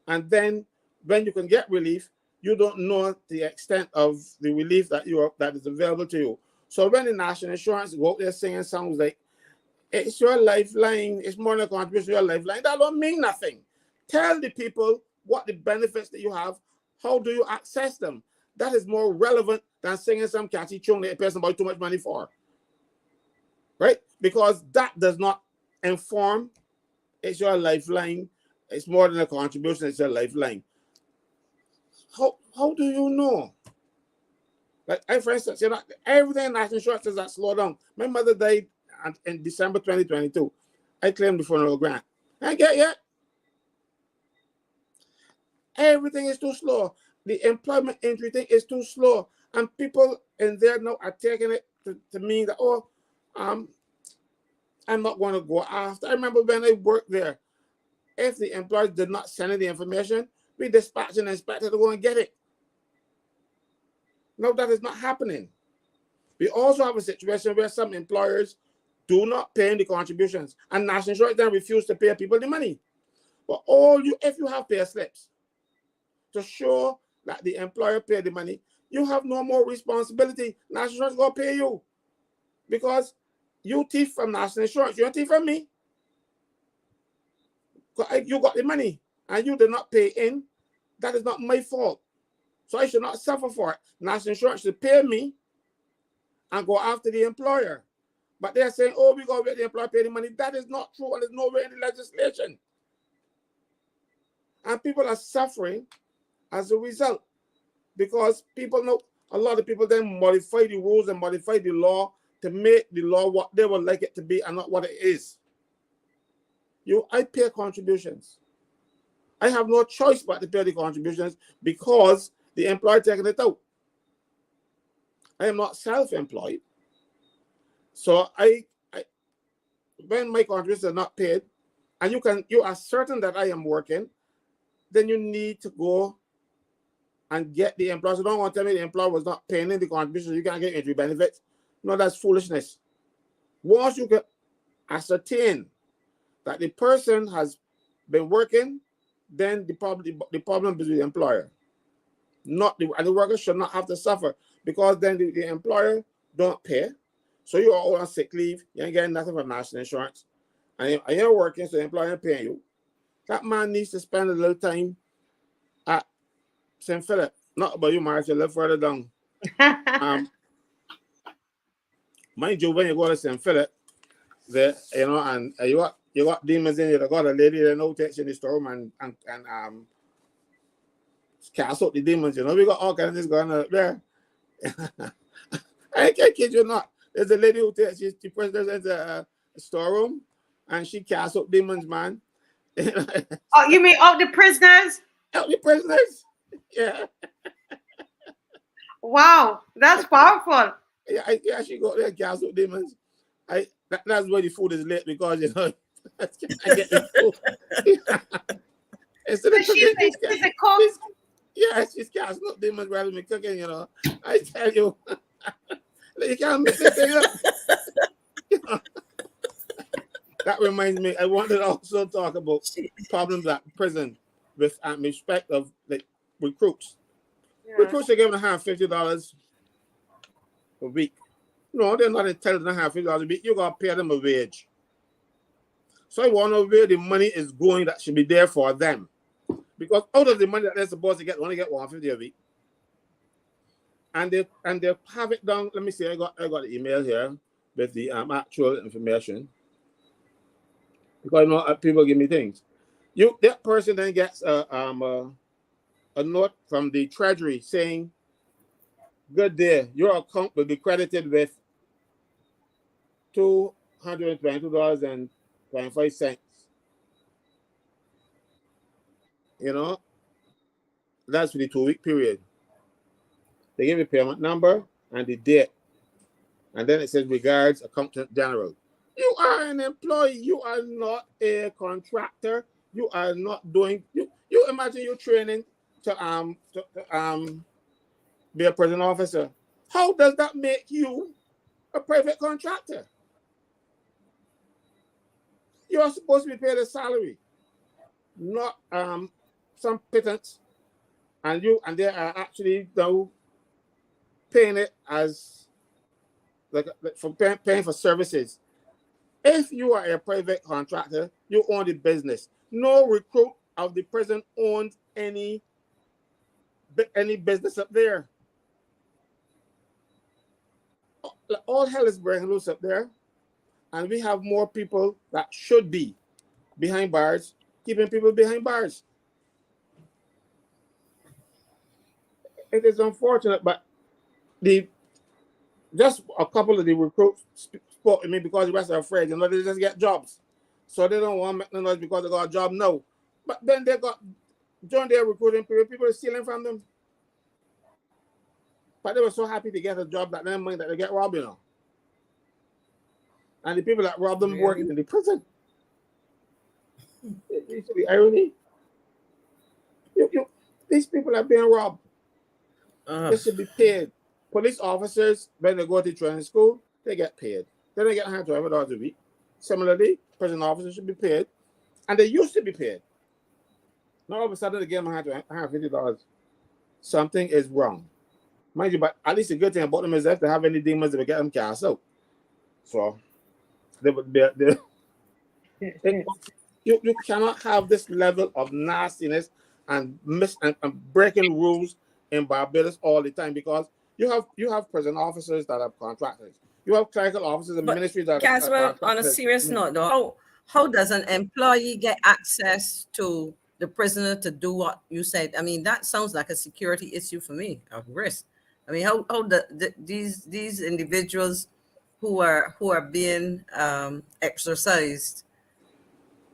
and then when you can get relief, you don't know the extent of the relief that that is available to you. So when the national insurance go out there singing songs like, it's your lifeline, it's more than a contribution to your lifeline, that don't mean nothing. Tell the people what the benefits that you have, how do you access them. That is more relevant than singing some catchy tune that a person buys too much money for. Right? Because that does not inform, it's your lifeline, it's more than a contribution, it's your lifeline. How do you know? Like, for instance, everything in national insurance is that slow down. My mother died in December 2022. I claimed the funeral grant. I get yet. Everything is too slow. The employment entry thing is too slow. And people in there now are taking it to mean that, I'm not going to go after. I remember when I worked there, if the employer did not send in the information, we dispatch an inspector to go and get it. No, that is not happening. We also have a situation where some employers do not pay in the contributions, and national insurance then refuse to pay people the money. But if you have pay slips to show that the employer paid the money, you have no more responsibility. National insurance is going to pay you because you thief from national insurance. You don't thief from me. You got the money and you did not pay in. That is not my fault. So I should not suffer for it. National insurance should pay me and go after the employer. But they're saying, we got to let the employer pay the money. That is not true, and there's nowhere in the legislation. And people are suffering as a result because people know, a lot of people then modify the rules and modify the law to make the law what they would like it to be and not what it is. I pay contributions. I have no choice but to pay the contributions because the employer taking it out. I am not self-employed. So when my contributions are not paid, and you are certain that I am working, then you need to go and get the employer. So don't want to tell me the employer was not paying in the contributions, you can't get entry benefits. No, that's foolishness. Once you can ascertain that the person has been working, then the problem is with the employer. And the worker should not have to suffer because then the employer don't pay. So you're all on sick leave, you ain't getting nothing from national insurance. And you're working, so the employer ain't paying you. That man needs to spend a little time at St. Philip. Not about you, Mark, you live further down. Mind you, when you go to St. Philip, there, and you got demons in you. You got a lady that no takes in the storeroom and cast out the demons. We got all kinds of this going on there. I can't kid you not. There's a lady who takes she puts her in the storeroom and she casts out demons, man. Oh, you mean the prisoners? The prisoners. Yeah. Wow, that's powerful. Yeah, she got there, cast out demons. That's why the food is late because I get the food. Instead of cooking, she's a cook. She's casting out demons rather than cooking. I tell you, you can't mix this thing up. That reminds me, I wanted to also talk about problems at prison with respect of recruits. Yeah. Recruits are given $150 a week. No, they're not entitled to $150 a week. You gotta pay them a wage. So I want to know where the money is going that should be there for them. Because out of the money that they're supposed to get, they only get $150 a week. And they have it down. Let me see, I got the email here with the actual information. Because people give me things. That person then gets a note from the Treasury saying, "Good day, your account will be credited with $222.25." That's for the 2-week period. They give you payment number and the date, and then it says regards, Accountant General. You are an employee. You are not a contractor. You are not doing. You imagine you're training to be a prison officer. How does that make you a private contractor? You are supposed to be paid a salary, not some pittance. and they are actually now paying it as like for paying for services. If you are a private contractor, you own the business. No recruit of the prison owns any business up there. All hell is breaking loose up there, and we have more people that should be behind bars, keeping people behind bars. It is unfortunate, but just a couple of the recruits spoke to me because the rest are afraid. You know, they just get jobs, so they don't want to make no noise because they got a job now. But then they got during their recruiting period, people are stealing from them. But they were so happy to get a job that then money that they get robbed, you know. And the people that robbed them working in the prison. It's the irony. These people are being robbed. They should be paid. Police officers, when they go to training school, they get paid. Then they get $120 a week. Similarly, prison officers should be paid. And they used to be paid. Now all of a sudden they give them $150. Something is wrong. Mind you, but at least the good thing about them is if they have any demons, they will get them cast out. So they would be you cannot have this level of nastiness and breaking rules in Barbados all the time, because you have prison officers that are contractors. You have clerical officers and ministries that are contractors. On a serious note, though, how does an employee get access to the prisoner to do what you said? I mean, that sounds like a security issue for me, a risk. I mean, how these individuals who are being exercised,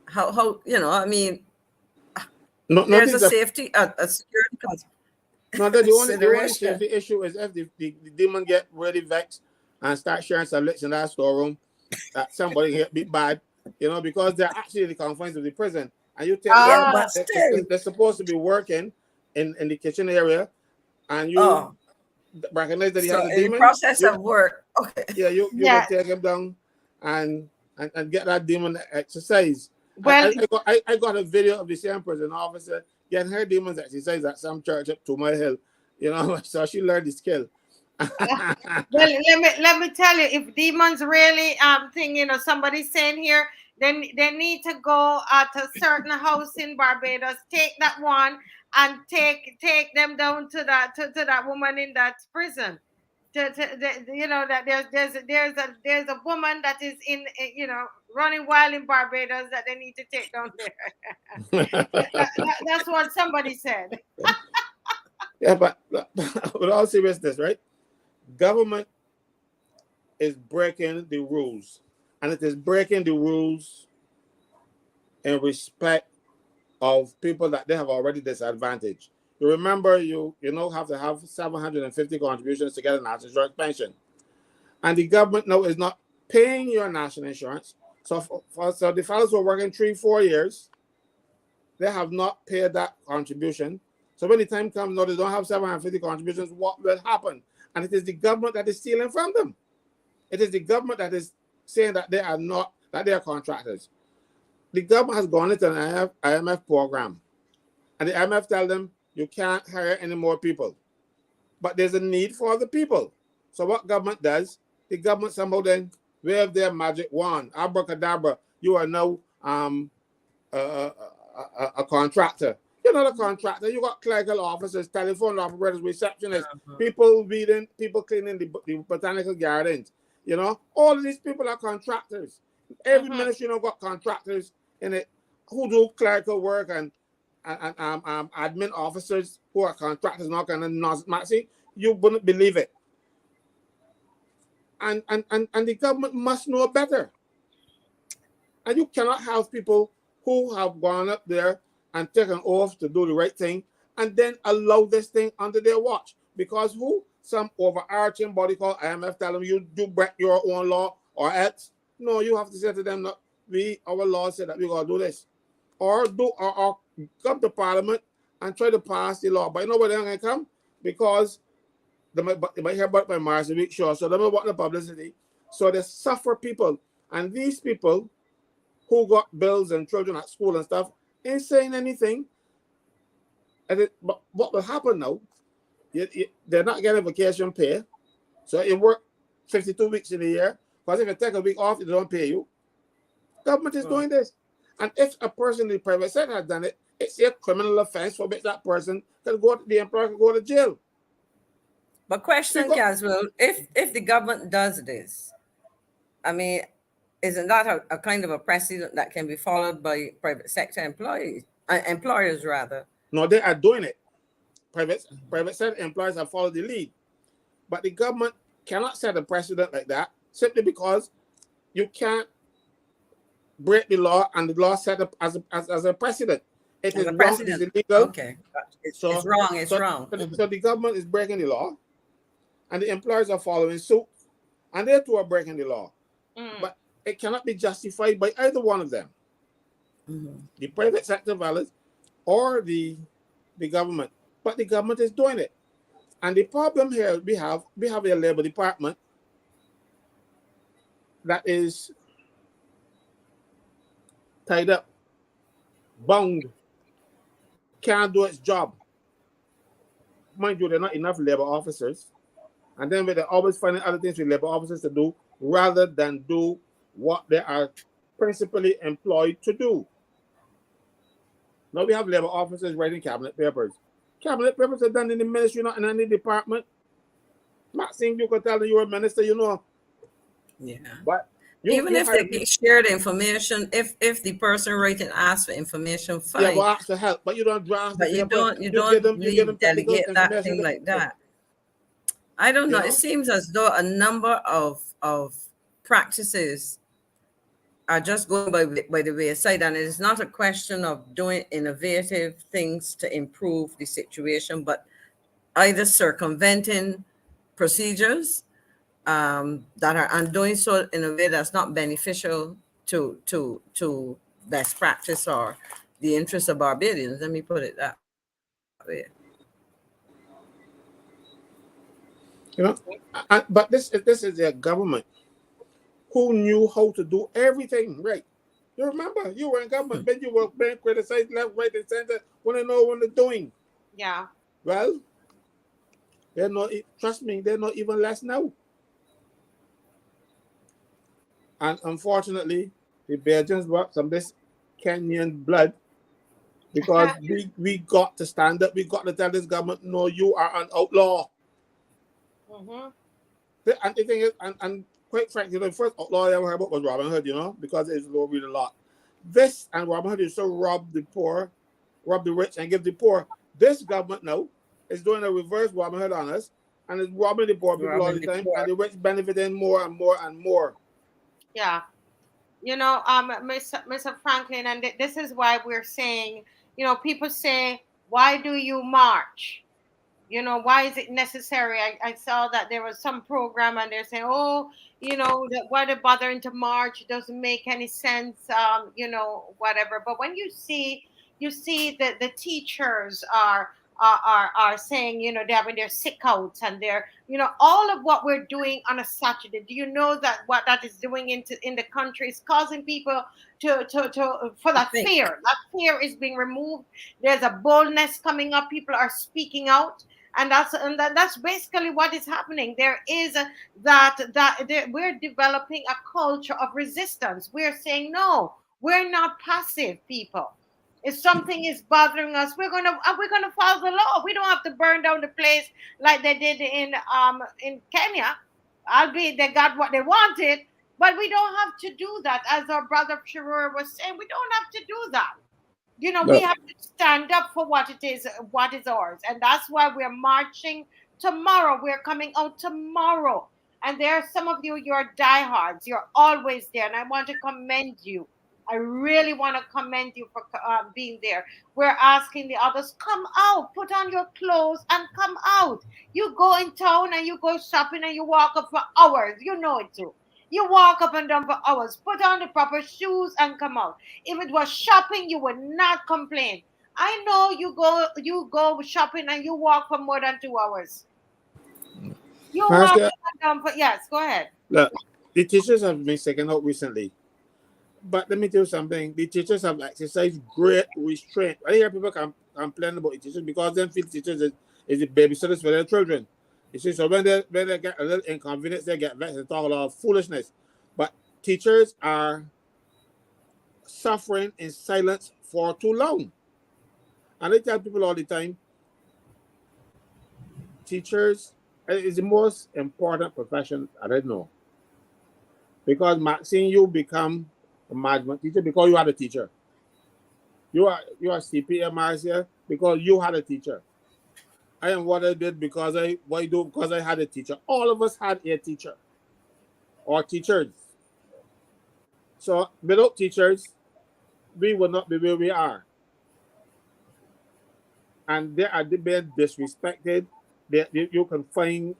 how you know? I mean, there's a safety, a security concept. No, the only safety issue is if the demon get really vexed and start sharing some licks in that storeroom, that somebody get beat bad, you know, because they're actually in the confines of the prison, and you take they're supposed to be working in the kitchen area, and you recognize that he has a demon. In the process of work, okay, yeah, you can take him down and get that demon exercise. Well, I got a video of the same prison officer getting her demons exercise at some church up 2 Mile Hill, you know, so she learned the skill. Well, let me tell you, if demons really thing, you know, somebody's saying here, then they need to go to a certain house in Barbados, take that one and take them down to that woman in that prison. You know, that there's a woman that is in, you know, running wild in Barbados that they need to take down there. That's what somebody said. Yeah, but with all seriousness, right? Government is breaking the rules, and it is breaking the rules in respect of people that they have already disadvantaged. You remember, you know, have to have 750 contributions to get a national insurance pension, and the government now is not paying your national insurance. So so the fellows who are working 3-4 years, they have not paid that contribution. So when the time comes, no, they don't have 750 contributions. What will happen? And it is the government that is stealing from them. It is the government that is saying that they are contractors. The government has gone into an IMF program, and the IMF tell them you can't hire any more people. But there's a need for other people. So what government does, the government somehow then wave their magic wand. Abracadabra, you are now a contractor. You're not a contractor. You got clerical officers, telephone operators, receptionists, people reading, people cleaning the botanical gardens. You know, all of these people are contractors. Every ministry, you know, got contractors in it who do clerical work and admin officers who are contractors, not kind of nonsense. You wouldn't believe it. And the government must know better. And you cannot have people who have gone up there and taken oath to do the right thing and then allow this thing under their watch. Because some overarching body called IMF tell them you do break your own law or else. No, you have to say to them that our law said that we're going to do this. Or come to Parliament and try to pass the law. But you know where they're going to come? Because they might hear about by March a week, sure. So they might want the publicity. So they suffer people. And these people who got bills and children at school and stuff ain't saying anything. But what will happen now? They're not getting vacation pay, so you work 52 weeks in a year. Because if you take a week off, they don't pay you. Government is doing this, and if a person in the private sector has done it, it's a criminal offense for which that person can go. The employer can go to jail. But question, Caswell, if the government does this, I mean, isn't that a kind of a precedent that can be followed by private sector employers rather? No, they are doing it. Private sector employers have followed the lead, but the government cannot set a precedent like that simply because you can't break the law, and the law set up as a precedent. It is wrong. It is illegal. Okay, it's wrong. It's wrong. So the government is breaking the law, and the employers are following suit, and they too are breaking the law. But it cannot be justified by either one of them, the private sector valid or the government. But the government is doing it, and the problem here we have a labor department that is tied up, bound, can't do its job. Mind you, there are not enough labor officers, and then they're always finding other things with labor officers to do rather than do what they are principally employed to do. Now we have labor officers writing cabinet papers. Cabinet papers are done in the ministry, not in any department. Maxine, you could tell that you're a minister, you know. Yeah. But even if they share the information, if the person writing asks for information, fine. Yeah, well, ask for help, but you don't draft. But you don't delegate that thing like that. I don't know. It seems as though a number of practices are just going by the wayside, and it is not a question of doing innovative things to improve the situation, but either circumventing procedures that are, and doing so in a way that's not beneficial to best practice or the interests of Barbadians. Let me put it that way. You know, but this is a government who knew how to do everything right. You remember, you were in government, then you were being criticized left, right, and center when they know what they're doing. Yeah. Well, they're not. Trust me, they're not even less now. And unfortunately, the Belgians brought some of this Kenyan blood because we got to stand up. We got to tell this government, no, you are an outlaw. And the thing is, and quite frankly, the first outlaw I ever heard about was Robin Hood, you know, because it's low read a lot. This and Robin Hood used to rob the poor, rob the rich, and give the poor. This government now is doing a reverse Robin Hood on us, and it's robbing the poor people all the time, and the rich benefiting more and more and more. Yeah. You know, Mr. Franklin, and this is why we're saying, you know, people say, why do you march? You know, why is it necessary? I saw that there was some program and they're saying, oh, you know, why they're bothering to march? It doesn't make any sense, you know, whatever. But when you see that the teachers are saying, you know, they're having their sick outs and they're, you know, all of what we're doing on a Saturday. Do you know that what that is doing in the country is causing people for that fear? That fear is being removed. There's a boldness coming up. People are speaking out. And that's basically what is happening. There is we're developing a culture of resistance. We're saying, no, we're not passive people. If something is bothering us, we're gonna follow the law. We don't have to burn down the place like they did in Kenya. Albeit they got what they wanted, but we don't have to do that. As our brother Sherura was saying, we don't have to do that. You know, we have to stand up for what is ours. And that's why we're marching tomorrow. We're coming out tomorrow. And there are some of you, you're diehards. You're always there. And I want to commend you. I really want to commend you for being there. We're asking the others, come out, put on your clothes and come out. You go in town and you go shopping and you walk up for hours. You know it too. You walk up and down for hours, put on the proper shoes and come out. If it was shopping, you would not complain. I know you go shopping and you walk for more than 2 hours. You walk up and down for, yes, go ahead. Look, the teachers have been taken out recently. But let me tell you something. The teachers have exercised great restraint. I hear people complain about the teachers because them feel teachers is the babysitters for their children. You see, so when they get a little inconvenience, they get vexed and talk a lot of foolishness. But teachers are suffering in silence for too long. And I tell people all the time, teachers is the most important profession I don't know. Because Maxine, you become a management teacher because you had a teacher. You are CPMRs here because you had a teacher. I am what I did because I had a teacher. All of us had a teacher or teachers. So without teachers, we would not be where we are. And they are being disrespected. You can find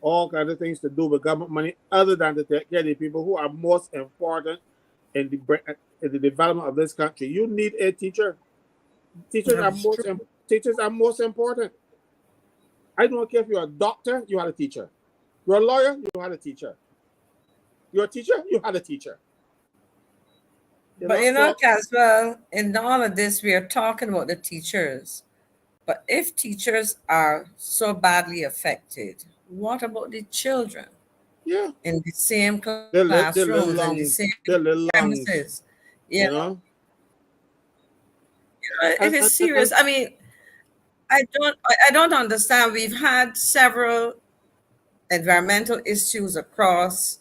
all kinds of things to do with government money other than to take care of the people who are most important in the development of this country. You need a teacher. Teachers are most important. I don't care if you're a doctor, you had a teacher. You're a lawyer, you had a teacher. You're a teacher, you had a teacher. But you know, Caswell, in all of this, we are talking about the teachers. But if teachers are so badly affected, what about the children? Yeah. In the same classrooms and the same premises. You know? It is serious. I mean, I don't understand. We've had several environmental issues across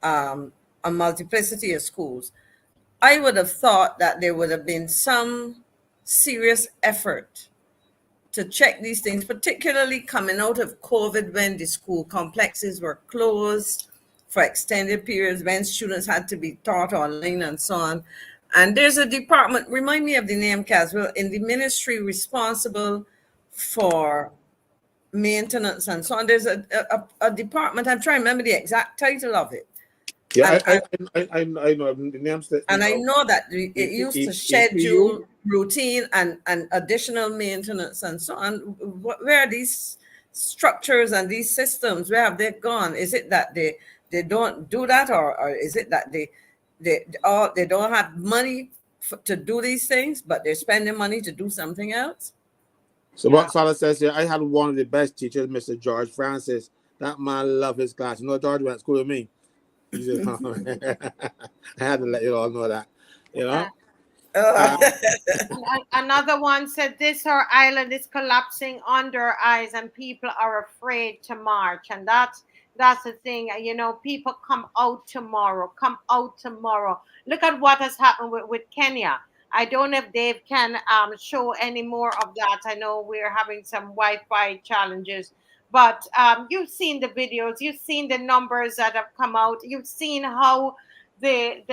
a multiplicity of schools. I would have thought that there would have been some serious effort to check these things, particularly coming out of COVID when the school complexes were closed for extended periods, when students had to be taught online and so on. And there's a department, remind me of the name, Caswell, in the ministry responsible for maintenance and so on. There's a department, I'm trying to remember the exact title of it. Yeah, I know the names. And I know that it used to schedule routine and additional maintenance and so on. Where are these structures and these systems? Where have they gone? Is it that they don't do that, or is it that they don't have money to do these things, but they're spending money to do something else? So what Fala says here, I had one of the best teachers, Mr. George Francis. That man loved his class. You know, George went to school with me. I had to let you all know that, you know. Another one said, this our island is collapsing under our eyes and people are afraid to march. And that's the thing, you know, people come out tomorrow. Look at what has happened with Kenya. I don't know if Dave can show any more of that. I know we're having some Wi-Fi challenges. But you've seen the videos, you've seen the numbers that have come out, you've seen how the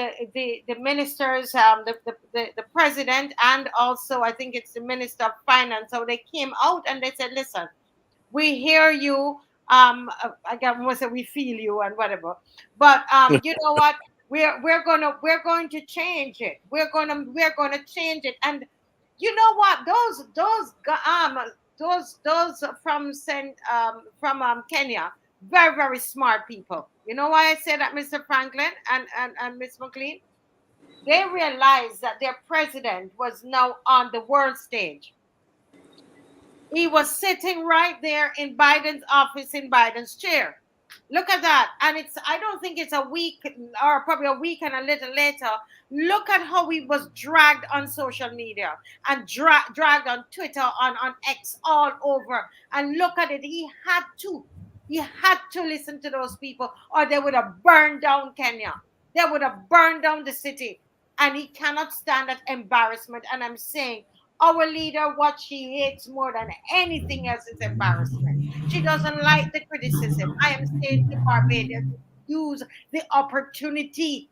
ministers, the president, and also I think it's the Minister of Finance, how they came out and they said, listen, we hear you, again, we feel you and whatever. But you know what? We're going to change it. We're gonna change it. And you know what? Those from Kenya, very, very smart people. You know why I say that, Mr. Franklin and Ms. McLean? They realized that their president was now on the world stage. He was sitting right there in Biden's office, in Biden's chair. Look at that. And I don't think it's a week or probably a week and a little later. Look at how he was dragged on social media and dragged on Twitter, on X, all over. And look at it. He had to listen to those people or they would have burned down Kenya. They would have burned down the city. And he cannot stand that embarrassment. And I'm saying, our leader, what she hates more than anything else is embarrassment. She doesn't like the criticism. I am saying to Barbados, use the opportunity.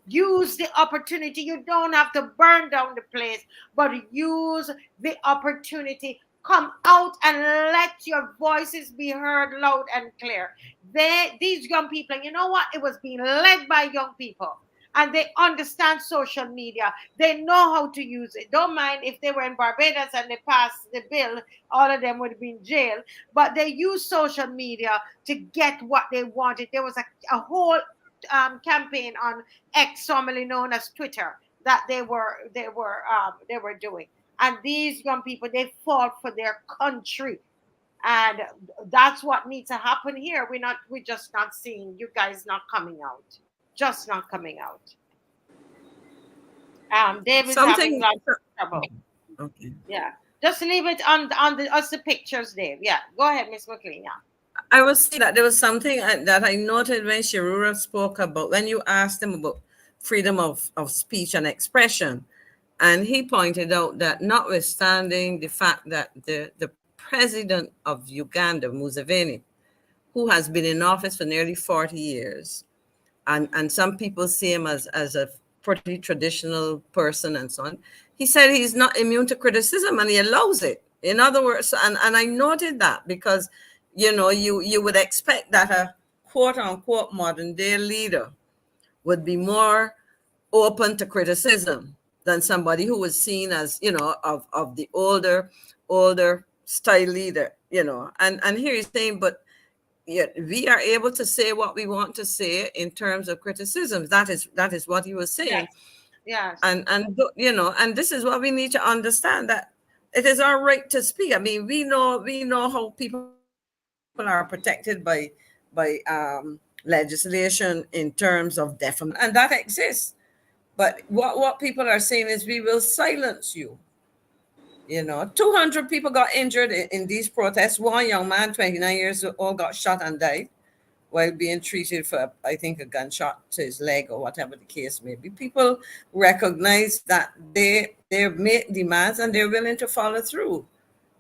Use the opportunity. You don't have to burn down the place, but use the opportunity. Come out and let your voices be heard loud and clear. These young people, you know what? It was being led by young people. And they understand social media. They know how to use it. Don't mind if they were in Barbados and they passed the bill, all of them would be in jail. But they use social media to get what they wanted. There was a whole campaign on X, formerly known as Twitter, that they were doing. And these young people, they fought for their country. And that's what needs to happen here. We're just not seeing you guys not coming out. Just not coming out. David's having Something. lots of trouble. Okay. Yeah. Just leave it on the pictures, Dave. Yeah. Go ahead, Miss McLean. Yeah. I was saying that there was something that I noted when Sherura spoke about, when you asked him about freedom of speech and expression. And he pointed out that notwithstanding the fact that the president of Uganda, Museveni, who has been in office for nearly 40 years, and some people see him as a pretty traditional person and so on, he said he's not immune to criticism and he allows it. In other words, and I noted that because, you would expect that a quote unquote modern day leader would be more open to criticism than somebody who was seen as, of the older style leader, and here he's saying, but yet we are able to say what we want to say in terms of criticisms. That is what he was saying. Yes. And and this is what we need to understand, that it is our right to speak. I mean, we know how people are protected by legislation in terms of defamation, and that exists. But what people are saying is, we will silence you. 200 people got injured in these protests. One young man, 29 years old, got shot and died while being treated for, I think, a gunshot to his leg or whatever the case may be. People recognize that they make demands and they're willing to follow through,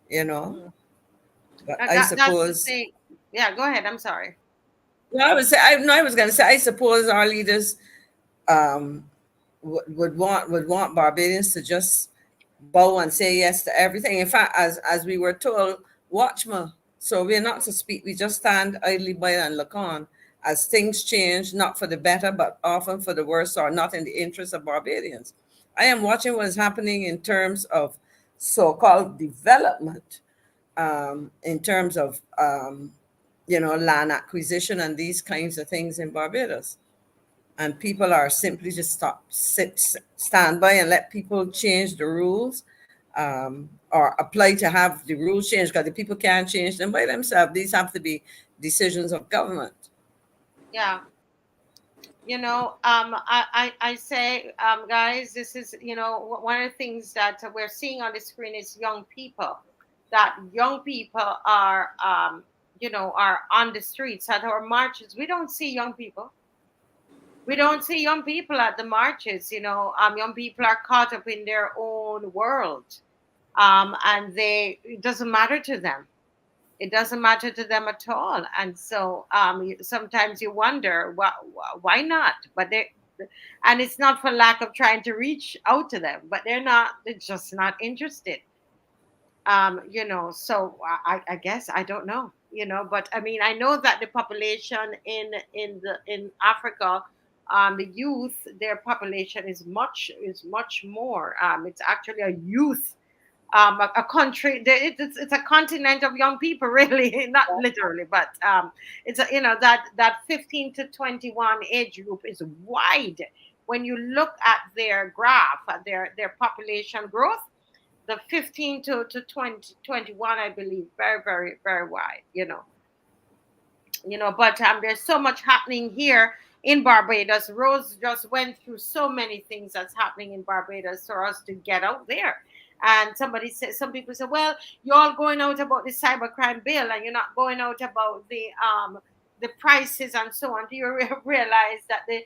But I suppose. That's the thing. Yeah, go ahead. I'm sorry. Well, I was going to say, I suppose our leaders would want Barbadians to just bow and say yes to everything. In fact, as we were told, watch me. So we're not to speak. We just stand idly by and look on as things change, not for the better, but often for the worse, or not in the interest of Barbadians. I am watching what is happening in terms of so-called development, in terms of land acquisition and these kinds of things in Barbados. And people are simply just stand by and let people change the rules, or apply to have the rules changed, because the people can't change them by themselves. These have to be decisions of government. Yeah. I say, guys, this is, one of the things that we're seeing on the screen is young people. That young people are, are on the streets at our marches. We don't see young people. We don't see young people at the marches. Young people are caught up in their own world, and it doesn't matter to them. It doesn't matter to them at all. And so sometimes you wonder, why not? And it's not for lack of trying to reach out to them, but they're just not interested. So I guess I don't know, but I mean, I know that the population in Africa, the youth, their population is much more. It's actually a youth, a country. It's a continent of young people, really, not literally, but it's that 15 to 21 age group is wide. When you look at their graph, at their population growth, the 15 to 21, I believe, very, very, very wide, but there's so much happening here in Barbados. Rose just went through so many things that's happening in Barbados for us to get out there. And some people say, well, you're all going out about the cybercrime bill and you're not going out about the prices and so on. Do you realize that the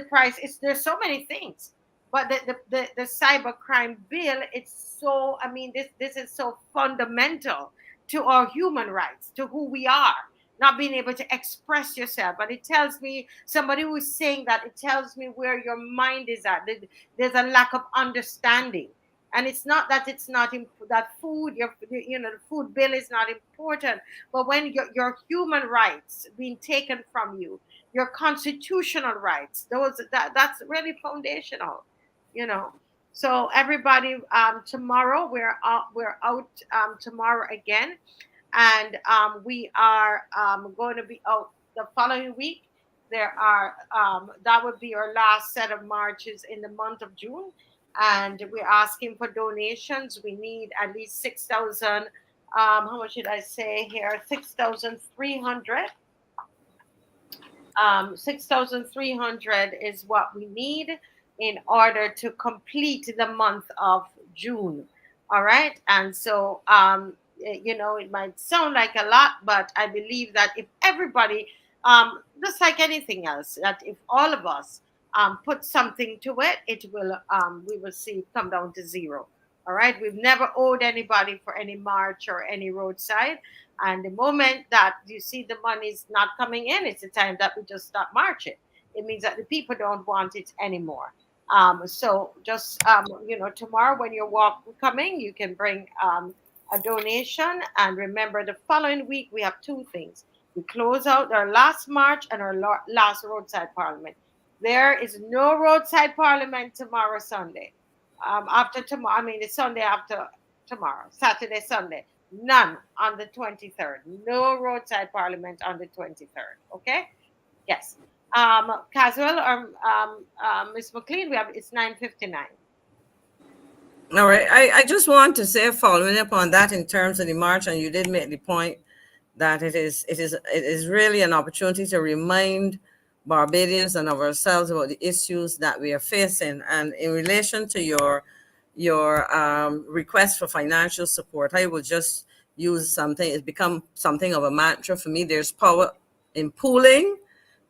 price is, there's so many things, but the cybercrime bill, it's so, I mean, this is so fundamental to our human rights, to who we are, not being able to express yourself. But it tells me, somebody who is saying that, it tells me where your mind is at. There's a lack of understanding. And it's not that it's not that food, the food bill is not important, but when your human rights being taken from you, your constitutional rights, that's really foundational, So everybody, tomorrow we're out tomorrow again, and we are going to be out the following week. There are that would be our last set of marches in the month of June. and we're asking for donations. We need at least 6,000. How much did I say here? 6,300. 6,300 is what we need in order to complete the month of June. All right. And so, it might sound like a lot, but I believe that if everybody, just like anything else, that if all of us put something to it, we will see it come down to zero. All right. We've never owed anybody for any march or any roadside. And the moment that you see the money's not coming in, it's the time that we just stop marching. It means that the people don't want it anymore. So just, tomorrow when you're coming, you can bring a donation. And remember, the following week, we have two things. We close out our last march and our last roadside parliament. There is no roadside parliament tomorrow, Sunday. After tomorrow, I mean, the Sunday after tomorrow, Saturday, Sunday. None on the 23rd. No roadside parliament on the 23rd. Okay? Yes. Caswell or Ms. McLean, it's 9:59. All right. I just want to say, following up on that in terms of the march, and you did make the point that it is really an opportunity to remind Barbadians and of ourselves about the issues that we are facing. And in relation to your request for financial support, I will just use something. It's become something of a mantra for me. There's power in pooling,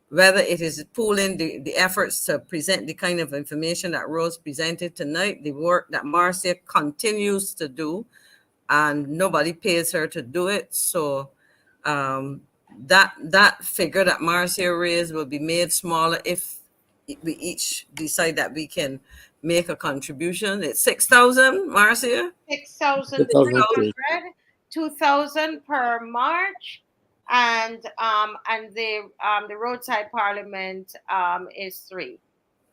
whether it is pooling the efforts to present the kind of information that Rose presented tonight, the work that Marcia continues to do, and nobody pays her to do it. So that figure that Marcia raised will be made smaller if we each decide that we can make a contribution. It's 6,000, Marcia? 6,300, 2,000 per March, and the roadside parliament is $3.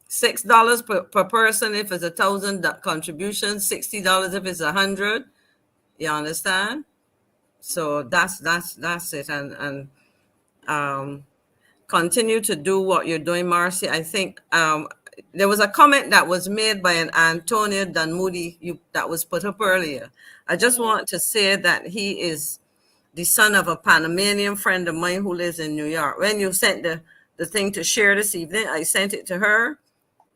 $6 per person if it's 1,000 contribution, $60 if it's 100. You understand? So that's it, and continue to do what you're doing, Marcy. I think there was a comment that was made by an Antonio Dunmoody that was put up earlier. I just want to say that he is the son of a Panamanian friend of mine who lives in New York. When you sent the thing to share this evening, I sent it to her,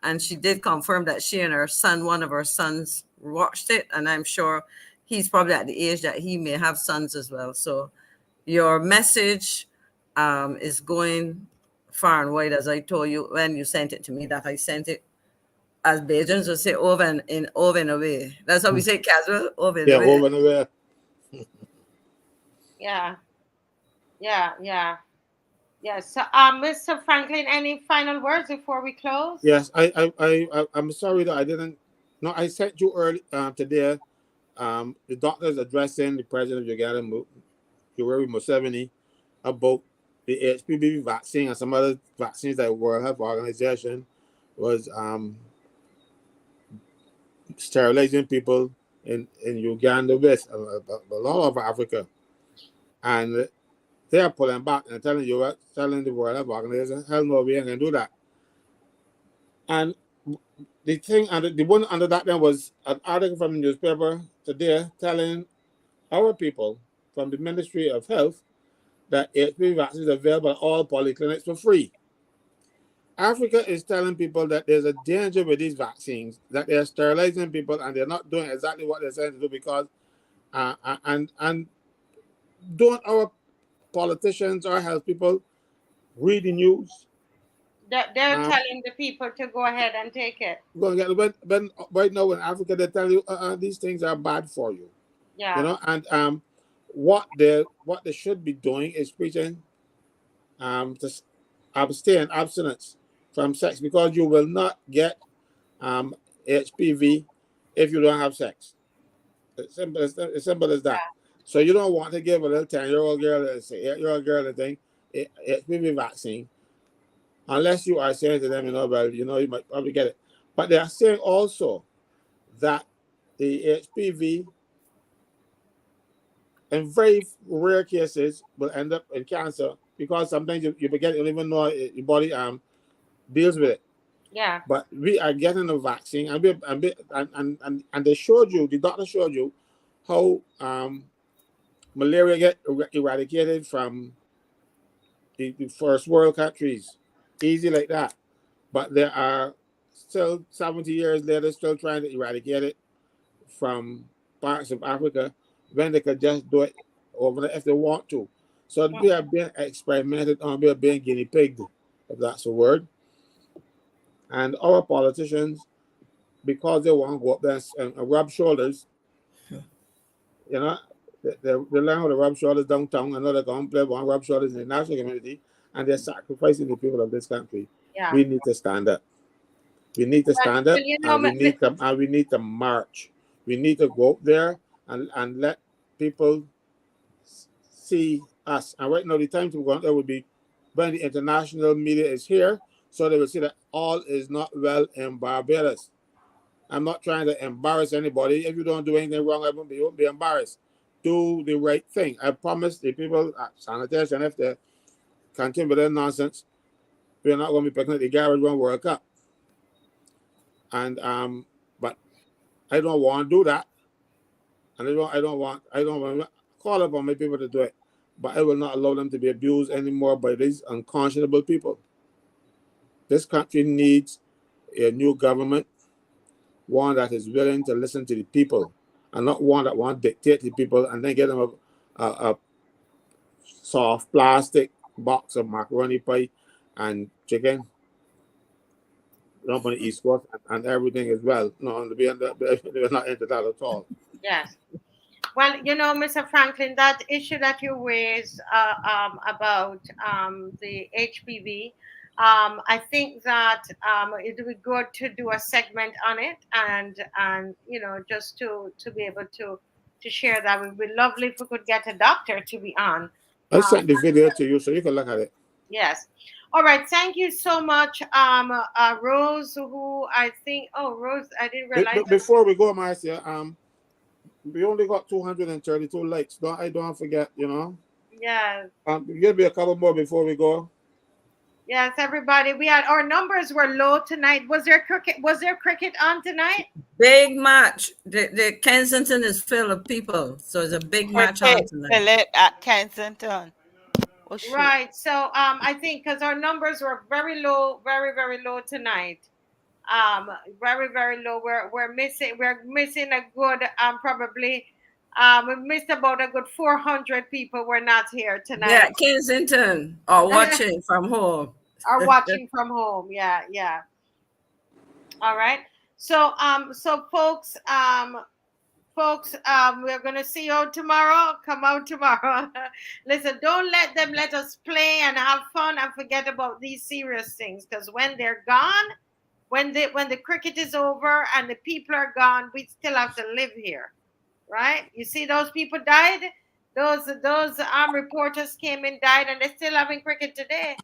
and she did confirm that she and her son, one of her sons, watched it, and I'm sure he's probably at the age that he may have sons as well. So your message is going far and wide, as I told you when you sent it to me, that I sent it, as Bajans would say, over and away. That's how we say casual, over and away. Over and away. Yeah. So, Mr. Franklin, any final words before we close? Yes, I'm sorry that I didn't. No, I sent you early today. The doctors addressing the president of Uganda, Yoweri Museveni, about the HPV vaccine and some other vaccines that World Health Organization was sterilizing people in Uganda, West, a lot of Africa, and they are pulling back and telling the World Health Organization, hell no, we ain't gonna do that. And the thing, and the one under that then was an article from the newspaper today telling our people from the Ministry of Health that HPV vaccines are available at all polyclinics for free. Africa is telling people that there's a danger with these vaccines, that they're sterilizing people and they're not doing exactly what they're saying to do because, and don't our politicians or health people read the news? They're telling the people to go ahead and take it. When right now in Africa, they tell you these things are bad for you. Yeah. You know, and what they should be doing is preaching to abstinence from sex, because you will not get HPV if you don't have sex. It's simple as that. Yeah. So you don't want to give a little 10-year-old girl, a 8-year-old girl a thing, HPV vaccine, unless you are saying to them, you might probably get it. But they are saying also that the HPV, in very rare cases, will end up in cancer, because sometimes you forget, you don't even know your body deals with it. Yeah. But we are getting a vaccine, and they showed you, the doctor showed you how malaria get eradicated from the first world countries, easy like that. But there are still 70 years later, still trying to eradicate it from parts of Africa when they could just do it over there if they want to. So we are being experimented on, we are being guinea pigged, if that's a word. And our politicians, because they want to go up there and rub shoulders, you know, they learn how to rub shoulders downtown, and they're going to play one rub shoulders in the national community, and they're sacrificing the people of this country. Yeah. We need to stand up. We need to stand up, and we need to march. We need to go up there and let people see us. And right now, the time to go out there would be when the international media is here, so they will see that all is not well in Barbados. I'm not trying to embarrass anybody. If you don't do anything wrong, I won't be embarrassed. Do the right thing. I promise the people at sanitation, if they continue with their nonsense, we're not going to be picking up the garbage when World Cup. And but I don't want to do that, and I don't want to call upon my people to do it, but I will not allow them to be abused anymore by these unconscionable people. This country needs a new government, one that is willing to listen to the people, and not one that wants to dictate to people and then get them a soft plastic box of macaroni pie and chicken up on the East Coast and everything as well. No, they're not into that at all. Yes. Well, you know, Mr. Franklin, that issue that you raised about the HPV, I think that it would be good to do a segment on it, and you know, just to be able to share that. It would be lovely if we could get a doctor to be on. I sent the video to you so you can look at it. Yes. All right. Thank you so much, Rose. Who I think, Rose, I didn't realize. Before we go, Marcia, we only got 232 likes. Don't forget, you know. Yeah. Give me a couple more before we go. Yes, everybody. Our numbers were low tonight. Was there cricket on tonight? Big match. The Kensington is full of people, so it's a big match on tonight. Philip at Kensington. Right. So I think because our numbers were very low, very, very low tonight. Very, very low. We're missing a good probably we missed about a good 400 people were not here tonight. Yeah, Kensington are watching from home. Are watching from home. Yeah, yeah. All right. So folks, we're gonna see you tomorrow. Come out tomorrow. Listen, don't let us play and have fun and forget about these serious things, because when they're gone, when the cricket is over and the people are gone, we still have to live here, right? You see, those people died. Those reporters came in, died, and they're still having cricket today.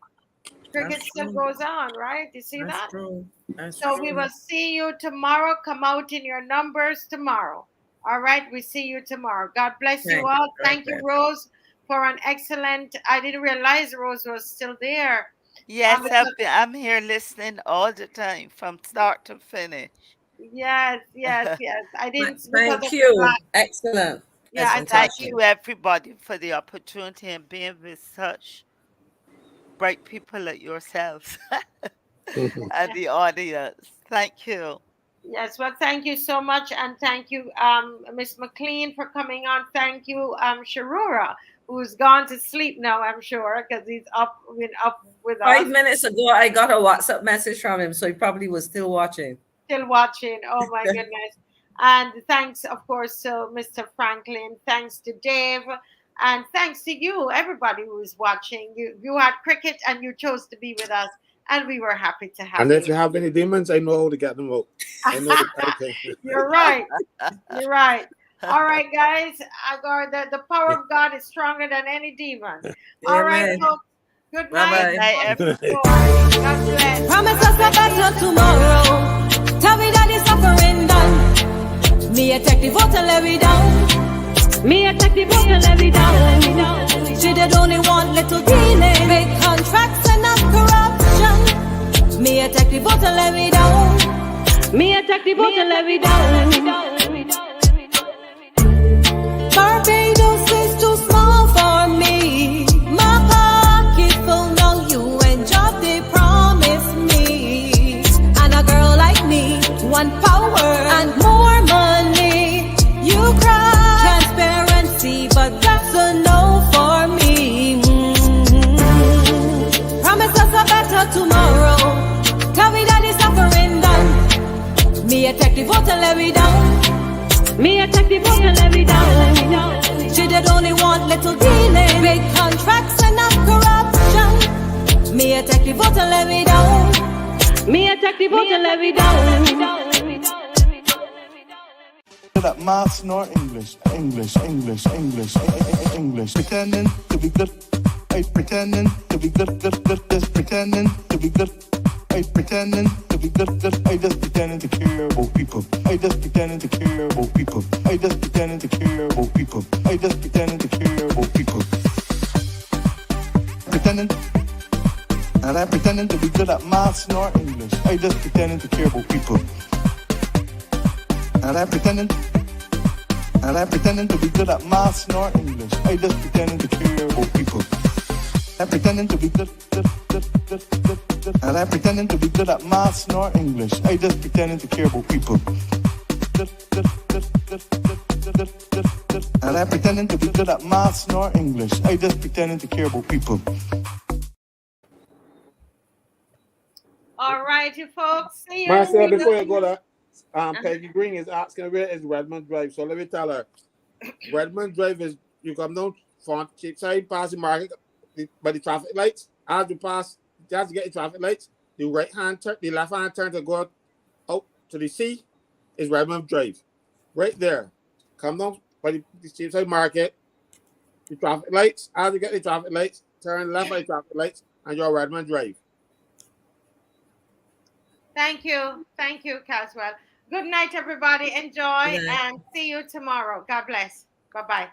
Cricket still goes on, right? You see that? True. So we will see you tomorrow. Come out in your numbers tomorrow. All right, we see you tomorrow. God bless you all. Thank you, Rose, for an excellent. I didn't realize Rose was still there. Yes, I'm here listening all the time from start to finish. Yes. I didn't. Thank you. Excellent. Yeah, and thank you everybody for the opportunity and being with such bright people like yourselves and the audience. Thank you. Yes, well, thank you so much, and thank you, Miss McLean, for coming on. Thank you, Sherura, who's gone to sleep now, I'm sure, because he's up with us. 5 minutes ago, I got a WhatsApp message from him, so he probably was still watching. Still watching. Oh my goodness! And thanks, of course, to Mr. Franklin. Thanks to Dave. And thanks to you, everybody who is watching. You had cricket and you chose to be with us, and we were happy to have you. And if you have any demons, I know how to get them out. I know You're right. You're right. All right, guys. The power of God is stronger than any demon. All right, folks. Good night. God bless. Promise us a better tomorrow. Tell me that it's suffering done. Me a take the vote and let me down. Me a take the vote and let me down. She did only want little teenage. Big contracts and not corruption. Me attack the vote and let me down. Me attack the vote and let me down. Barbados is too small for me. My pocket full, now you and job they promise me. And a girl like me want power and more money. You cry transparency, but that's a no for me. Promise us a better tomorrow. Tell me that it's suffering done. Me attack the vote and let me down. Me attack the vote and let me down. She did only want little dealing, big contracts and not corruption. Me attack the vote and let me down. Me attack the vote and let me down. That mass nor English, English, English, English, English. Pretending to be good, I pretending to be good, just pretending to be good. I pretending to be good, I just pretending to care about people. I just pretending to care about people. I just pretending to care about people. I just pretending to care about people. Pretending, and I'm pretending to be good at maths nor English. I just pretending to care about people. And I'm pretending to be good at maths nor English. I just pretending to care about people. I'm pretending to be good. And I'm pretending to be good at maths nor English. I just pretending to care about people. And I'm pretending to be good at maths nor English. I just pretending to care about people. All right, you folks. See you. Marcel, before you go there, Peggy Green is asking where is Redman Drive. So let me tell her. Redman Drive is, you come down front, side, past the market, by the traffic lights. As you pass, just get the traffic lights. The right hand turn, the left hand turn to go out to the sea is Redman Drive. Right there. Come down by the side market, the traffic lights. As you get the traffic lights, turn left by the traffic lights, and you're Redman Drive. Thank you. Thank you, Caswell. Good night, everybody. Enjoy and see you tomorrow. God bless. Bye-bye.